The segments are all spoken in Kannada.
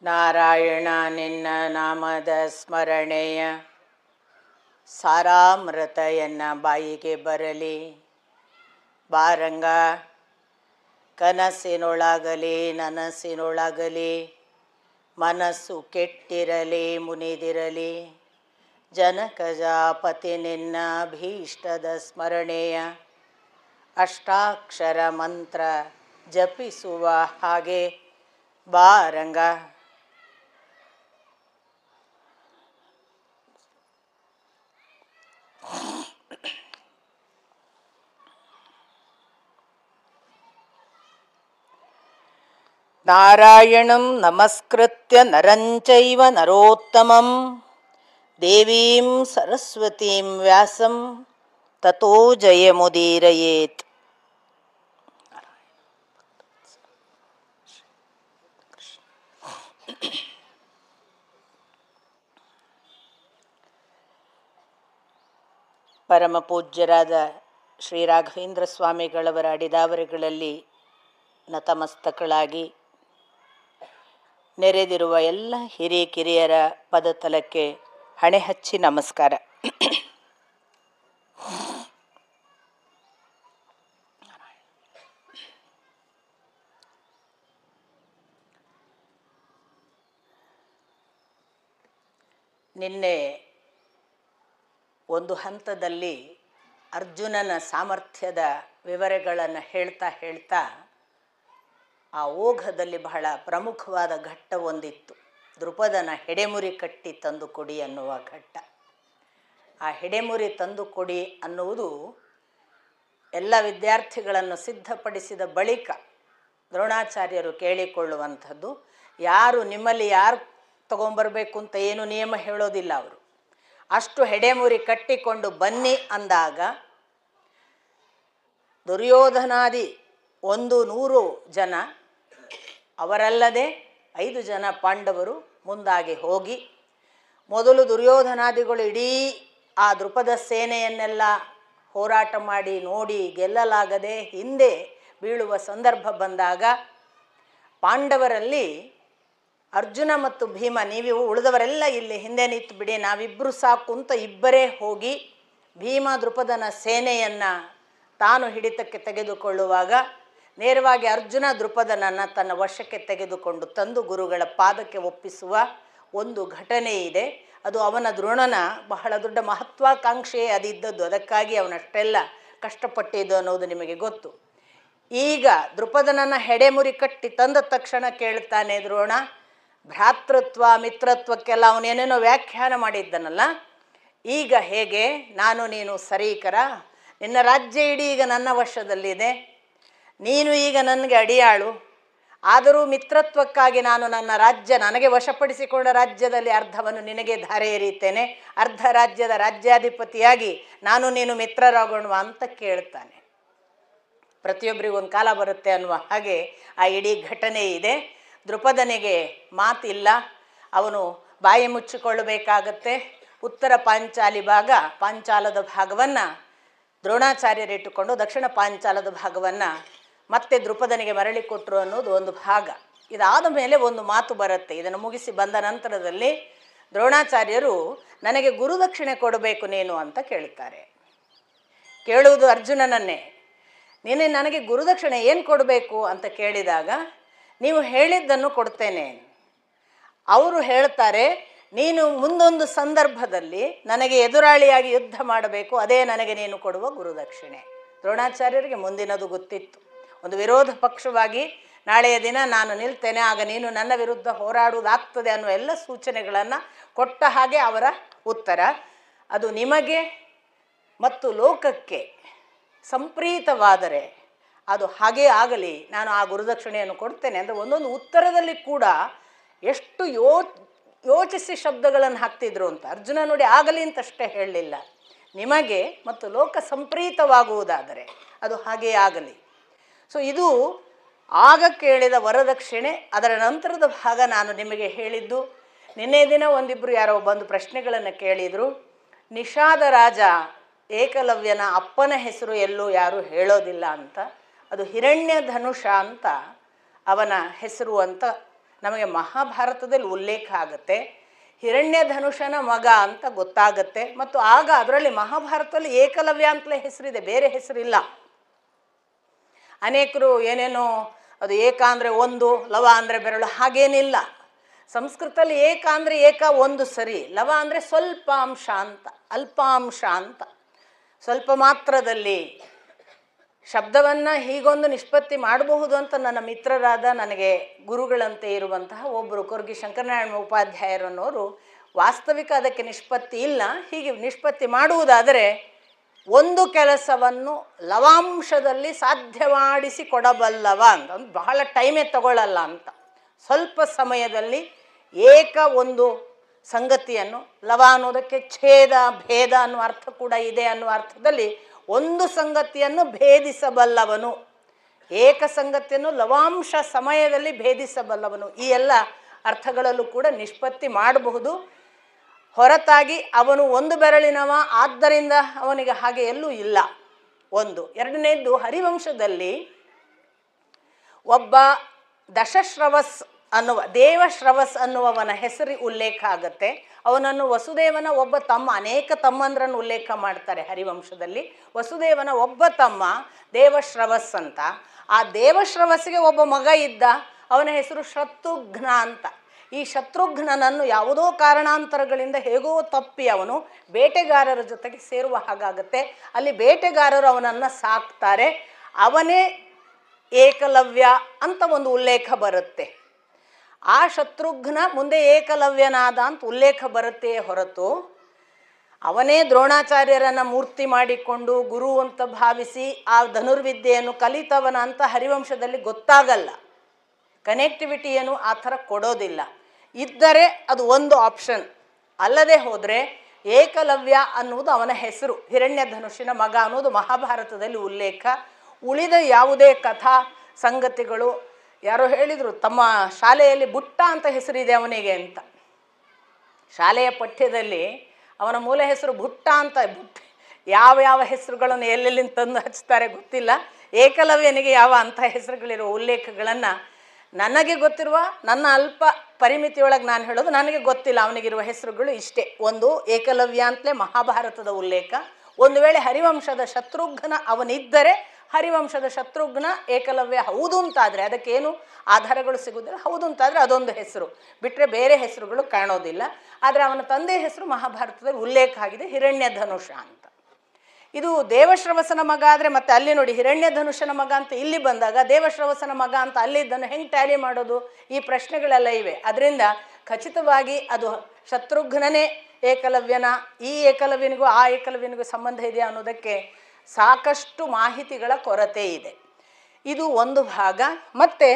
ನಾರಾಯಣ ನಿನ್ನ ನಾಮದ ಸ್ಮರಣೆಯ ಸಾರಾಮೃತ ಎನ್ನ ಬಾಯಿಗೆ ಬರಲಿ. ಬಾರಂಗ ಕನಸಿನೊಳಗಲಿ ನನಸಿನೊಳಗಲಿ ಮನಸ್ಸು ಕೆಟ್ಟಿರಲಿ ಮುನಿದಿರಲಿ. ಜನಕಜಾಪತಿ ನಿನ್ನ ಭೀಷ್ಟದ ಸ್ಮರಣೆಯ ಅಷ್ಟಾಕ್ಷರ ಮಂತ್ರ ಜಪಿಸುವ ಹಾಗೆ ಬಾರಂಗ. ನಾರಾಯಣಂ ನಮಸ್ಕೃತ್ಯ ನರಂಚೈವ ನರೋತ್ತಮಂ ದೇವೀಂ ಸರಸ್ವತೀಂ ವ್ಯಾಸಂ ತತೋ ಜಯಮುದೀರಯೇತ್. ಪರಮ ಪೂಜ್ಯರಾದ ಶ್ರೀ ರಾಘವೇಂದ್ರ ಸ್ವಾಮಿಗಳವರ ಅಡಿದಾವರೆಗಳಲ್ಲಿ ನತಮಸ್ತಕಳಾಗಿ ನೆರೆದಿರುವ ಎಲ್ಲ ಹಿರಿಕಿರಿಯರ ಪದತಲಕ್ಕೆ ಹಣೆ ಹಚ್ಚಿ ನಮಸ್ಕಾರ. ನಿನ್ನೆ ಒಂದು ಹಂತದಲ್ಲಿ ಅರ್ಜುನನ ಸಾಮರ್ಥ್ಯದ ವಿವರಗಳನ್ನು ಹೇಳ್ತಾ ಆ ಓಘದಲ್ಲಿ ಬಹಳ ಪ್ರಮುಖವಾದ ಘಟ್ಟ ಒಂದಿತ್ತು. ದೃಪದನ ಹೆಡೆಮುರಿ ಕಟ್ಟಿ ತಂದು ಕೊಡಿ ಅನ್ನುವ ಘಟ್ಟ. ಆ ಹೆಡೆಮುರಿ ತಂದು ಕೊಡಿ ಅನ್ನುವುದು ಎಲ್ಲ ವಿದ್ಯಾರ್ಥಿಗಳನ್ನು ಸಿದ್ಧಪಡಿಸಿದ ಬಳಿಕ ದ್ರೋಣಾಚಾರ್ಯರು ಕೇಳಿಕೊಳ್ಳುವಂಥದ್ದು. ನಿಮ್ಮಲ್ಲಿ ಯಾರು ತಗೊಂಬರಬೇಕು ಅಂತ ಏನು ನಿಯಮ ಹೇಳೋದಿಲ್ಲ ಅವರು. ಅಷ್ಟು ಹೆಡೆಮುರಿ ಕಟ್ಟಿಕೊಂಡು ಬನ್ನಿ ಅಂದಾಗ ದುರ್ಯೋಧನಾದಿ 100 ಜನ, ಅವರಲ್ಲದೆ 5 ಜನ ಪಾಂಡವರು ಮುಂದಾಗಿ ಹೋಗಿ ಮೊದಲು ದುರ್ಯೋಧನಾದಿಗಳು ಇಡೀ ಆ ದೃಪದ ಸೇನೆಯನ್ನೆಲ್ಲ ಹೋರಾಟ ಮಾಡಿ ನೋಡಿ ಗೆಲ್ಲಲಾಗದೆ ಹಿಂದೆ ಬೀಳುವ ಸಂದರ್ಭ ಬಂದಾಗ ಪಾಂಡವರಲ್ಲಿ ಅರ್ಜುನ ಮತ್ತು ಭೀಮ, ನೀವು ಉಳಿದವರೆಲ್ಲ ಇಲ್ಲಿ ಹಿಂದೆ ನಿಂತು ಬಿಡಿ, ನಾವಿಬ್ಬರು ಸಾಕು ಅಂತ ಇಬ್ಬರೇ ಹೋಗಿ ಭೀಮ ದೃಪದನ ಸೇನೆಯನ್ನು ತಾನು ಹಿಡಿತಕ್ಕೆ ತೆಗೆದುಕೊಳ್ಳುವಾಗ ನೇರವಾಗಿ ಅರ್ಜುನ ದೃಪದನನ್ನು ತನ್ನ ವಶಕ್ಕೆ ತೆಗೆದುಕೊಂಡು ತಂದು ಗುರುಗಳ ಪಾದಕ್ಕೆ ಒಪ್ಪಿಸುವ ಒಂದು ಘಟನೆ ಇದೆ. ಅದು ಅವನ ದ್ರೋಣನ ಬಹಳ ದೊಡ್ಡ ಮಹತ್ವಾಕಾಂಕ್ಷೆಯೇ ಅದಿದ್ದದ್ದು. ಅದಕ್ಕಾಗಿ ಅವನಷ್ಟೆಲ್ಲ ಕಷ್ಟಪಟ್ಟಿದ್ದು ಅನ್ನೋದು ನಿಮಗೆ ಗೊತ್ತು. ಈಗ ದೃಪದನನ್ನು ಹೆಡೆಮುರಿ ಕಟ್ಟಿ ತಂದ ತಕ್ಷಣ ಕೇಳ್ತಾನೆ ದ್ರೋಣ, ಭ್ರಾತೃತ್ವ ಮಿತ್ರತ್ವಕ್ಕೆಲ್ಲ ಅವನೇನೇನೋ ವ್ಯಾಖ್ಯಾನ ಮಾಡಿದ್ದನಲ್ಲ, ಈಗ ಹೇಗೆ ನಾನು ನೀನು ಸರೀಕರ? ನಿನ್ನ ರಾಜ್ಯ ಇಡೀ ಈಗ ನನ್ನ ವಶದಲ್ಲಿದೆ, ನೀನು ಈಗ ನನಗೆ ಅಡಿಯಾಳು. ಆದರೂ ಮಿತ್ರತ್ವಕ್ಕಾಗಿ ನಾನು ನನ್ನ ರಾಜ್ಯ, ನನಗೆ ವಶಪಡಿಸಿಕೊಂಡ ರಾಜ್ಯದಲ್ಲಿ ಅರ್ಧವನ್ನು ನಿನಗೆ ಧಾರೆ ಎರೀತೇನೆ, ಅರ್ಧ ರಾಜ್ಯದ ರಾಜ್ಯಾಧಿಪತಿಯಾಗಿ ನಾನು ನೀನು ಮಿತ್ರರಾಗೋಣ ಅಂತ ಕೇಳ್ತಾನೆ. ಪ್ರತಿಯೊಬ್ಬರಿಗೂ ಒಂದು ಕಾಲ ಬರುತ್ತೆ ಅನ್ನುವ ಹಾಗೆ ಆ ಇಡೀ ಘಟನೆ ಇದೆ. ದೃಪದನಿಗೆ ಮಾತಿಲ್ಲ, ಅವನು ಬಾಯಿ ಮುಚ್ಚಿಕೊಳ್ಳಬೇಕಾಗತ್ತೆ. ಉತ್ತರ ಪಾಂಚಾಲದ ಭಾಗವನ್ನು ದ್ರೋಣಾಚಾರ್ಯರಿಟ್ಟುಕೊಂಡು ದಕ್ಷಿಣ ಪಾಂಚಾಲದ ಭಾಗವನ್ನು ಮತ್ತೆ ದೃಪದನಿಗೆ ಮರಳಿ ಕೊಟ್ಟರು ಅನ್ನೋದು ಒಂದು ಭಾಗ. ಇದಾದ ಮೇಲೆ ಒಂದು ಮಾತು ಬರುತ್ತೆ. ಇದನ್ನು ಮುಗಿಸಿ ಬಂದ ನಂತರದಲ್ಲಿ ದ್ರೋಣಾಚಾರ್ಯರು ನನಗೆ ಗುರುದಕ್ಷಿಣೆ ಕೊಡಬೇಕು ನೀನು ಅಂತ ಕೇಳ್ತಾರೆ. ಕೇಳುವುದು ಅರ್ಜುನನನ್ನೇ. ನೀನು ನನಗೆ ಗುರುದಕ್ಷಿಣೆ ಏನು ಕೊಡಬೇಕು ಅಂತ ಕೇಳಿದಾಗ ನೀವು ಹೇಳಿದ್ದನ್ನು ಕೊಡ್ತೇನೆ. ಅವರು ಹೇಳ್ತಾರೆ, ನೀನು ಮುಂದೊಂದು ಸಂದರ್ಭದಲ್ಲಿ ನನಗೆ ಎದುರಾಳಿಯಾಗಿ ಯುದ್ಧ ಮಾಡಬೇಕು, ಅದೇ ನನಗೆ ನೀನು ಕೊಡುವ ಗುರುದಕ್ಷಿಣೆ. ದ್ರೋಣಾಚಾರ್ಯರಿಗೆ ಮುಂದಿನದು ಗೊತ್ತಿತ್ತು. ಒಂದು ವಿರೋಧ ಪಕ್ಷವಾಗಿ ನಾಳೆಯ ದಿನ ನಾನು ನಿಲ್ತೇನೆ, ಆಗ ನೀನು ನನ್ನ ವಿರುದ್ಧ ಹೋರಾಡುವುದಾಗ್ತದೆ ಅನ್ನುವ ಎಲ್ಲ ಸೂಚನೆಗಳನ್ನು ಕೊಟ್ಟ ಹಾಗೆ ಅವರ ಉತ್ತರ. ಅದು ನಿಮಗೆ ಮತ್ತು ಲೋಕಕ್ಕೆ ಸಂಪ್ರೀತವಾದರೆ ಅದು ಹಾಗೇ ಆಗಲಿ, ನಾನು ಆ ಗುರುದಕ್ಷಿಣೆಯನ್ನು ಕೊಡ್ತೇನೆ ಅಂದರೆ ಒಂದೊಂದು ಉತ್ತರದಲ್ಲಿ ಕೂಡ ಎಷ್ಟು ಯೋಚಿಸಿ ಶಬ್ದಗಳನ್ನು ಹಾಕ್ತಿದ್ರು ಅಂತ. ಅರ್ಜುನ ನೋಡಿ ಆಗಲಿ ಅಂತಷ್ಟೇ ಹೇಳಲಿಲ್ಲ, ನಿಮಗೆ ಮತ್ತು ಲೋಕ ಸಂಪ್ರೀತವಾಗುವುದಾದರೆ ಅದು ಹಾಗೇ ಆಗಲಿ. ಸೊ ಇದು ಆಗ ಕೇಳಿದ ವರದಕ್ಷಿಣೆ. ಅದರ ನಂತರದ ಭಾಗ ನಾನು ನಿಮಗೆ ಹೇಳಿದ್ದು. ನಿನ್ನೆ ದಿನ ಒಂದಿಬ್ಬರು ಯಾರೋ ಬಂದು ಪ್ರಶ್ನೆಗಳನ್ನು ಕೇಳಿದರು. ನಿಷಾದ ರಾಜ ಏಕಲವ್ಯನ ಅಪ್ಪನ ಹೆಸರು ಎಲ್ಲೂ ಯಾರೂ ಹೇಳೋದಿಲ್ಲ ಅಂತ. ಅದು ಹಿರಣ್ಯ ಧನುಷ ಅಂತ ಅವನ ಹೆಸರು ಅಂತ ನಮಗೆ ಮಹಾಭಾರತದಲ್ಲಿ ಉಲ್ಲೇಖ ಆಗುತ್ತೆ. ಹಿರಣ್ಯಧನುಷನ ಮಗ ಅಂತ ಗೊತ್ತಾಗತ್ತೆ. ಮತ್ತು ಆಗ ಅದರಲ್ಲಿ ಮಹಾಭಾರತದಲ್ಲಿ ಏಕಲವ್ಯ ಅಂತಲೇ ಹೆಸರಿದೆ, ಬೇರೆ ಹೆಸರಿಲ್ಲ. ಅನೇಕರು ಏನೇನೋ ಅದು ಏಕ ಅಂದರೆ ಒಂದು, ಲವ ಅಂದರೆ ಬೆರಳು, ಹಾಗೇನಿಲ್ಲ. ಸಂಸ್ಕೃತದಲ್ಲಿ ಏಕ ಅಂದರೆ ಏಕ ಒಂದು ಸರಿ, ಲವ ಅಂದರೆ ಸ್ವಲ್ಪ ಅಂಶ ಅಂತ, ಅಲ್ಪಾಂಶ ಅಂತ. ಸ್ವಲ್ಪ ಮಾತ್ರದಲ್ಲಿ ಶಬ್ದವನ್ನು ಹೀಗೊಂದು ನಿಷ್ಪತ್ತಿ ಮಾಡಬಹುದು ಅಂತ ನನ್ನ ಮಿತ್ರರಾದ ನನಗೆ ಗುರುಗಳಂತೆ ಇರುವಂತಹ ಒಬ್ಬರು ಕೊರ್ಗಿ ಶಂಕರನಾರಾಯಣ ಉಪಾಧ್ಯಾಯರನ್ನೋರು ವಾಸ್ತವಿಕ ಅದಕ್ಕೆ ನಿಷ್ಪತ್ತಿ ಇಲ್ಲ, ಹೀಗೆ ನಿಷ್ಪತ್ತಿ ಮಾಡುವುದಾದರೆ ಒಂದು ಕೆಲಸವನ್ನು ಲವಾಂಶದಲ್ಲಿ ಸಾಧ್ಯಮಾಡಿಸಿ ಕೊಡಬಲ್ಲವ ಅಂತ, ಬಹಳ ಟೈಮೇ ತಗೊಳ್ಳಲ್ಲ ಅಂತ, ಸ್ವಲ್ಪ ಸಮಯದಲ್ಲಿ ಏಕ ಒಂದು ಸಂಗತಿಯನ್ನು, ಲವ ಅನ್ನೋದಕ್ಕೆ ಛೇದ ಭೇದ ಅನ್ನುವ ಅರ್ಥ ಕೂಡ ಇದೆ ಅನ್ನುವ ಅರ್ಥದಲ್ಲಿ ಒಂದು ಸಂಗತಿಯನ್ನು ಭೇದಿಸಬಲ್ಲವನು, ಏಕ ಸಂಗತಿಯನ್ನು ಲವಾಂಶ ಸಮಯದಲ್ಲಿ ಭೇದಿಸಬಲ್ಲವನು, ಈ ಎಲ್ಲ ಅರ್ಥಗಳಲ್ಲೂ ಕೂಡ ನಿಷ್ಪತ್ತಿ ಮಾಡಬಹುದು. ಹೊರತಾಗಿ ಅವನು ಒಂದು ಬೆರಳಿನವ ಆದ್ದರಿಂದ ಅವನಿಗೆ ಹಾಗೆ ಎಲ್ಲೂ ಇಲ್ಲ. ಒಂದು. ಎರಡನೇದ್ದು, ಹರಿವಂಶದಲ್ಲಿ ಒಬ್ಬ ದಶಶ್ರವಸ್ ಅನ್ನುವ ದೇವಶ್ರವಸ್ ಅನ್ನುವವನ ಹೆಸರು ಉಲ್ಲೇಖ ಆಗುತ್ತೆ. ಅವನನ್ನು ವಸುದೇವನ ಒಬ್ಬ ತಮ್ಮ, ಅನೇಕ ತಮ್ಮಂದ್ರನ್ನು ಉಲ್ಲೇಖ ಮಾಡ್ತಾರೆ ಹರಿವಂಶದಲ್ಲಿ. ವಸುದೇವನ ಒಬ್ಬ ತಮ್ಮ ದೇವಶ್ರವಸ್ ಅಂತ. ಆ ದೇವಶ್ರವಸ್ಸಿಗೆ ಒಬ್ಬ ಮಗ ಇದ್ದ, ಅವನ ಹೆಸರು ಶತ್ರುಘ್ನ ಅಂತ. ಈ ಶತ್ರುಘ್ನನನ್ನು ಯಾವುದೋ ಕಾರಣಾಂತರಗಳಿಂದ ಹೇಗೋ ತಪ್ಪಿ ಅವನು ಬೇಟೆಗಾರರ ಜೊತೆಗೆ ಸೇರುವ ಹಾಗಾಗತ್ತೆ. ಅಲ್ಲಿ ಬೇಟೆಗಾರರು ಅವನನ್ನು ಸಾಕ್ತಾರೆ. ಅವನೇ ಏಕಲವ್ಯ ಅಂತ ಒಂದು ಉಲ್ಲೇಖ ಬರುತ್ತೆ. ಆ ಶತ್ರುಘ್ನ ಮುಂದೆ ಏಕಲವ್ಯನಾದ ಅಂತ ಉಲ್ಲೇಖ ಬರುತ್ತೆಯೇ ಹೊರತು ಅವನೇ ದ್ರೋಣಾಚಾರ್ಯರನ್ನು ಮೂರ್ತಿ ಮಾಡಿಕೊಂಡು ಗುರು ಅಂತ ಭಾವಿಸಿ ಆ ಧನುರ್ವಿದ್ಯೆಯನ್ನು ಕಲಿತವನ ಅಂತ ಹರಿವಂಶದಲ್ಲಿ ಗೊತ್ತಾಗಲ್ಲ. ಕನೆಕ್ಟಿವಿಟಿಯನ್ನು ಆ ಥರ ಕೊಡೋದಿಲ್ಲ. ಇದ್ದರೆ ಅದು ಒಂದು ಆಪ್ಷನ್, ಅಲ್ಲದೆ ಹೋದರೆ ಏಕಲವ್ಯ ಅನ್ನುವುದು ಅವನ ಹೆಸರು. ಹಿರಣ್ಯಧನುಷಿನ ಮಗ ಅನ್ನೋದು ಮಹಾಭಾರತದಲ್ಲಿ ಉಲ್ಲೇಖ. ಉಳಿದ ಯಾವುದೇ ಕಥಾ ಸಂಗತಿಗಳು, ಯಾರೋ ಹೇಳಿದರು ತಮ್ಮ ಶಾಲೆಯಲ್ಲಿ ಬುಟ್ಟ ಅಂತ ಹೆಸರಿದೆ ಅವನಿಗೆ ಅಂತ. ಶಾಲೆಯ ಪಠ್ಯದಲ್ಲಿ ಅವನ ಮೂಲ ಹೆಸರು ಬುಟ್ಟ ಅಂತ. ಯಾವ ಯಾವ ಹೆಸರುಗಳನ್ನು ಎಲ್ಲೆಲ್ಲಿಂದ ತಂದು ಹಚ್ತಾರೆ ಗೊತ್ತಿಲ್ಲ. ಏಕಲವ್ಯನಿಗೆ ಯಾವ ಅಂಥ ಹೆಸರುಗಳಿರುವ ಉಲ್ಲೇಖಗಳನ್ನು ನನಗೆ ಗೊತ್ತಿರುವ, ನನ್ನ ಅಲ್ಪ ಪರಿಮಿತಿಯೊಳಗೆ ನಾನು ಹೇಳೋದು, ನನಗೆ ಗೊತ್ತಿಲ್ಲ ಅವನಿಗಿರುವ ಹೆಸರುಗಳು ಇಷ್ಟೇ. ಒಂದು, ಏಕಲವ್ಯ ಅಂತಲೇ ಮಹಾಭಾರತದ ಉಲ್ಲೇಖ. ಒಂದು ವೇಳೆ ಹರಿವಂಶದ ಶತ್ರುಘ್ನ ಅವನಿದ್ದರೆ ಹರಿವಂಶದ ಶತ್ರುಘ್ನ ಏಕಲವ್ಯ ಹೌದು ಅಂತಾದರೆ, ಅದಕ್ಕೇನು ಆಧಾರಗಳು ಸಿಗುವುದಿಲ್ಲ, ಹೌದು ಅಂತಾದರೆ ಅದೊಂದು ಹೆಸರು ಬಿಟ್ಟರೆ ಬೇರೆ ಹೆಸರುಗಳು ಕಾಣೋದಿಲ್ಲ. ಆದರೆ ಅವನ ತಂದೆಯ ಹೆಸರು ಮಹಾಭಾರತದಲ್ಲಿ ಉಲ್ಲೇಖ ಆಗಿದೆ, ಹಿರಣ್ಯಧನುಷ ಅಂತ. ಇದು ದೇವಶ್ರವಸನ ಮಗ ಆದರೆ ಮತ್ತೆ ಅಲ್ಲಿ ನೋಡಿ ಹಿರಣ್ಯಧನುಷನ ಮಗ ಅಂತ ಇಲ್ಲಿ ಬಂದಾಗ ದೇವಶ್ರವಸನ ಮಗ ಅಂತ ಅಲ್ಲಿದ್ದನ್ನು ಹೆಂಗೆ ಟ್ಯಾಲಿ ಮಾಡೋದು, ಈ ಪ್ರಶ್ನೆಗಳೆಲ್ಲ ಇವೆ. ಅದರಿಂದ ಖಚಿತವಾಗಿ ಅದು ಶತ್ರುಘ್ನನೇ ಏಕಲವ್ಯನ, ಈ ಏಕಲವ್ಯನಿಗೂ ಆ ಏಕಲವ್ಯನಿಗೂ ಸಂಬಂಧ ಇದೆಯಾ ಅನ್ನೋದಕ್ಕೆ ಸಾಕಷ್ಟು ಮಾಹಿತಿಗಳ ಕೊರತೆ ಇದೆ. ಇದು ಒಂದು ಭಾಗ. ಮತ್ತು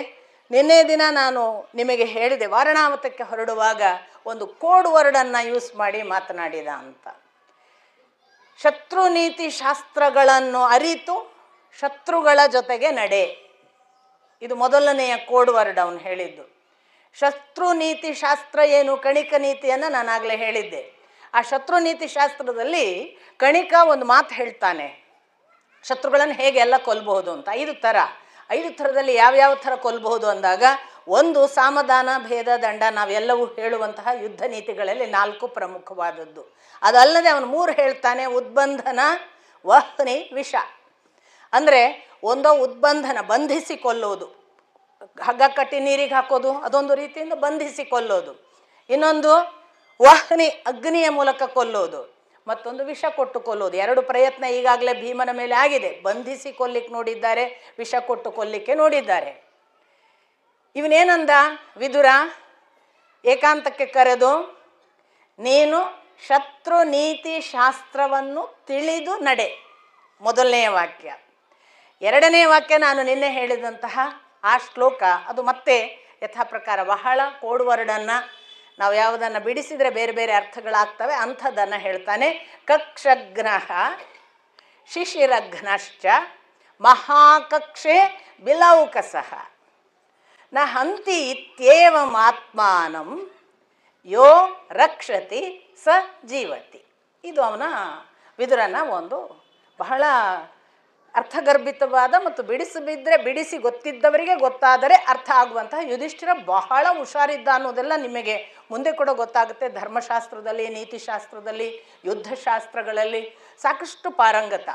ನಿನ್ನೆ ದಿನ ನಾನು ನಿಮಗೆ ಹೇಳಿದೆ, ವಾರಣಾವತಕ್ಕೆ ಹೊರಡುವಾಗ ಒಂದು ಕೋಡ್ ವರ್ಡನ್ನು ಯೂಸ್ ಮಾಡಿ ಮಾತನಾಡಿದ ಅಂತ. ಶತ್ರು ನೀತಿ ಶಾಸ್ತ್ರಗಳನ್ನು ಅರಿತು ಶತ್ರುಗಳ ಜೊತೆಗೆ ನಡೆ, ಇದು ಮೊದಲನೆಯ ಕೋಡ್ ವರ್ಡ್ ಅವನು ಹೇಳಿದ್ದು. ಶತ್ರು ನೀತಿ ಶಾಸ್ತ್ರ ಏನು, ಕಣಿಕ ನೀತಿಯನ್ನು ನಾನಾಗಲೇ ಹೇಳಿದ್ದೆ. ಆ ಶತ್ರು ನೀತಿ ಶಾಸ್ತ್ರದಲ್ಲಿ ಕಣಿಕ ಒಂದು ಮಾತು ಹೇಳ್ತಾನೆ, ಶತ್ರುಗಳನ್ನು ಹೇಗೆ ಎಲ್ಲ ಕೊಲ್ಲಬಹುದು ಅಂತ. 5 ಥರದಲ್ಲಿ ಯಾವ್ಯಾವ ಥರ ಕೊಲ್ಲಬಹುದು ಅಂದಾಗ, ಒಂದು ಸಾಮದಾನ ಭೇದ ದಂಡ, ನಾವೆಲ್ಲವೂ ಹೇಳುವಂತಹ ಯುದ್ಧ ನೀತಿಗಳಲ್ಲಿ 4 ಪ್ರಮುಖವಾದದ್ದು. ಅದಲ್ಲದೆ ಅವನು 3 ಹೇಳ್ತಾನೆ, ಉದ್ಬಂಧನ, ವಹ್ನಿ, ವಿಷ. ಅಂದರೆ ಒಂದೋ ಉದ್ಬಂಧನ, ಬಂಧಿಸಿ ಕೊಲ್ಲೋದು, ಹಗ್ಗ ಕಟ್ಟಿ ನೀರಿಗೆ ಹಾಕೋದು, ಅದೊಂದು ರೀತಿಯಿಂದ ಬಂಧಿಸಿ ಕೊಲ್ಲೋದು. ಇನ್ನೊಂದು ವಹ್ನಿ, ಅಗ್ನಿಯ ಮೂಲಕ ಕೊಲ್ಲೋದು. ಮತ್ತೊಂದು ವಿಷ ಕೊಟ್ಟು ಕೊಲ್ಲೋದು. 2 ಪ್ರಯತ್ನ ಈಗಾಗಲೇ ಭೀಮನ ಮೇಲೆ ಆಗಿದೆ. ಬಂಧಿಸಿ ಕೊಲ್ಲಿಕ್ಕೆ ನೋಡಿದ್ದಾರೆ, ವಿಷ ಕೊಟ್ಟು ಕೊಲ್ಲಿಕ್ಕೆ ನೋಡಿದ್ದಾರೆ. ಇವನೇನಂದ ವಿದುರ ಏಕಾಂತಕ್ಕೆ ಕರೆದು, ನೀನು ಶತ್ರು ನೀತಿ ಶಾಸ್ತ್ರವನ್ನು ತಿಳಿದು ನಡೆ, ಮೊದಲನೆಯ ವಾಕ್ಯ. 2ನೇ ವಾಕ್ಯ ನಾನು ನಿನ್ನೆ ಹೇಳಿದಂತಹ ಆ ಶ್ಲೋಕ, ಅದು ಮತ್ತೆ ಯಥಾ ಪ್ರಕಾರ ಬಹಳ ಕೋಡ್ ವರ್ಡನ್ನು ನಾವು ಯಾವುದನ್ನು ಬಿಡಿಸಿದರೆ ಬೇರೆ ಬೇರೆ ಅರ್ಥಗಳಾಗ್ತವೆ ಅಂಥದ್ದನ್ನು ಹೇಳ್ತಾನೆ. ಕಕ್ಷಘ್ನಃ ಶಿಶಿರಘ್ನಶ್ಚ ಮಹಾಕಕ್ಷೆ ಬಿಲೌಕಸಃ ನ ಹಂತಿ ಇತ್ಯೇವಮಾತ್ಮಾನಂ ಯೋ ರಕ್ಷತಿ ಸ ಜೀವತಿ. ಇದು ಅವನ ವಿದುರನ ಒಂದು ಬಹಳ ಅರ್ಥಗರ್ಭಿತವಾದ ಮತ್ತು ಬಿಡಿಸಿ ಗೊತ್ತಿದ್ದವರಿಗೆ ಗೊತ್ತಾದರೆ ಅರ್ಥ ಆಗುವಂತಹ ಯುಧಿಷ್ಠಿರ ಬಹಳ ಹುಷಾರಿದ್ದ ಅನ್ನೋದೆಲ್ಲ ನಿಮಗೆ ಮುಂದೆ ಕೂಡ ಗೊತ್ತಾಗುತ್ತೆ. ಧರ್ಮಶಾಸ್ತ್ರದಲ್ಲಿ, ನೀತಿಶಾಸ್ತ್ರದಲ್ಲಿ, ಯುದ್ಧಶಾಸ್ತ್ರಗಳಲ್ಲಿ ಸಾಕಷ್ಟು ಪಾರಂಗತ.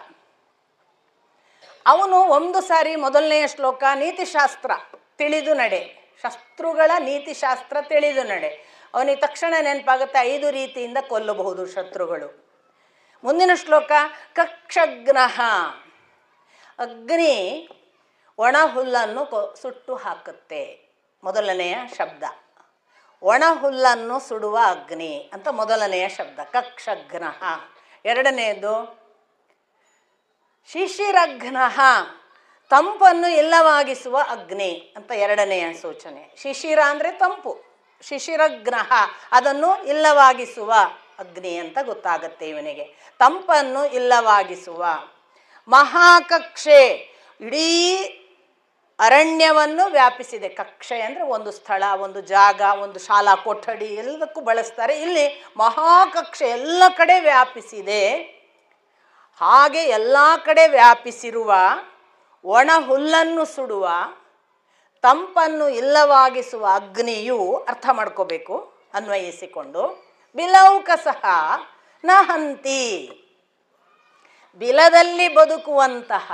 ಅವನು ಒಂದು ಸಾರಿ ಮೊದಲನೆಯ ಶ್ಲೋಕ ನೀತಿಶಾಸ್ತ್ರ ತಿಳಿದು ನಡೆ, ಶತ್ರುಗಳ ನೀತಿಶಾಸ್ತ್ರ ತಿಳಿದು ನಡೆ. ಅವನಿಗೆ ತಕ್ಷಣ ನೆನಪಾಗುತ್ತೆ 5 ರೀತಿಯಿಂದ ಕೊಲ್ಲಬಹುದು ಶತ್ರುಗಳು. ಮುಂದಿನ ಶ್ಲೋಕ ಕಕ್ಷಗ್ನಃ, ಅಗ್ನಿ ಒಣ ಹುಲ್ಲನ್ನು ಸುಟ್ಟು ಹಾಕುತ್ತೆ. ಮೊದಲನೆಯ ಶಬ್ದ ಒಣ ಹುಲ್ಲನ್ನು ಸುಡುವ ಅಗ್ನಿ ಅಂತ ಮೊದಲನೆಯ ಶಬ್ದ ಕಕ್ಷಗ್ನಃ. ಎರಡನೆಯದು ಶಿಶಿರಘ್ನಃ, ತಂಪನ್ನು ಇಲ್ಲವಾಗಿಸುವ ಅಗ್ನಿ ಅಂತ ಎರಡನೆಯ ಸೂಚನೆ. ಶಿಶಿರ ಅಂದರೆ ತಂಪು, ಶಿಶಿರಘ್ನಃ ಅದನ್ನು ಇಲ್ಲವಾಗಿಸುವ ಅಗ್ನಿ ಅಂತ ಗೊತ್ತಾಗುತ್ತೆ ಇವನಿಗೆ. ತಂಪನ್ನು ಇಲ್ಲವಾಗಿಸುವ. ಮಹಾಕಕ್ಷೆ, ಇಡೀ ಅರಣ್ಯವನ್ನು ವ್ಯಾಪಿಸಿದೆ. ಕಕ್ಷೆ ಅಂದರೆ ಒಂದು ಸ್ಥಳ, ಒಂದು ಜಾಗ, ಒಂದು ಶಾಲಾ ಕೊಠಡಿ ಎಲ್ಲದಕ್ಕೂ ಬಳಸ್ತಾರೆ. ಇಲ್ಲಿ ಮಹಾಕಕ್ಷೆ ಎಲ್ಲ ಕಡೆ ವ್ಯಾಪಿಸಿದೆ. ಹಾಗೆ ಎಲ್ಲ ಕಡೆ ವ್ಯಾಪಿಸಿರುವ ಒಣ ಹುಲ್ಲನ್ನು ಸುಡುವ, ತಂಪನ್ನು ಇಲ್ಲವಾಗಿಸುವ ಅಗ್ನಿಯು, ಅರ್ಥ ಮಾಡ್ಕೋಬೇಕು ಅನ್ವಯಿಸಿಕೊಂಡು, ಬಿಲೌಕಸಃ ನ ಹಂತಿ, ಬಿಲದಲ್ಲಿ ಬದುಕುವಂತಹ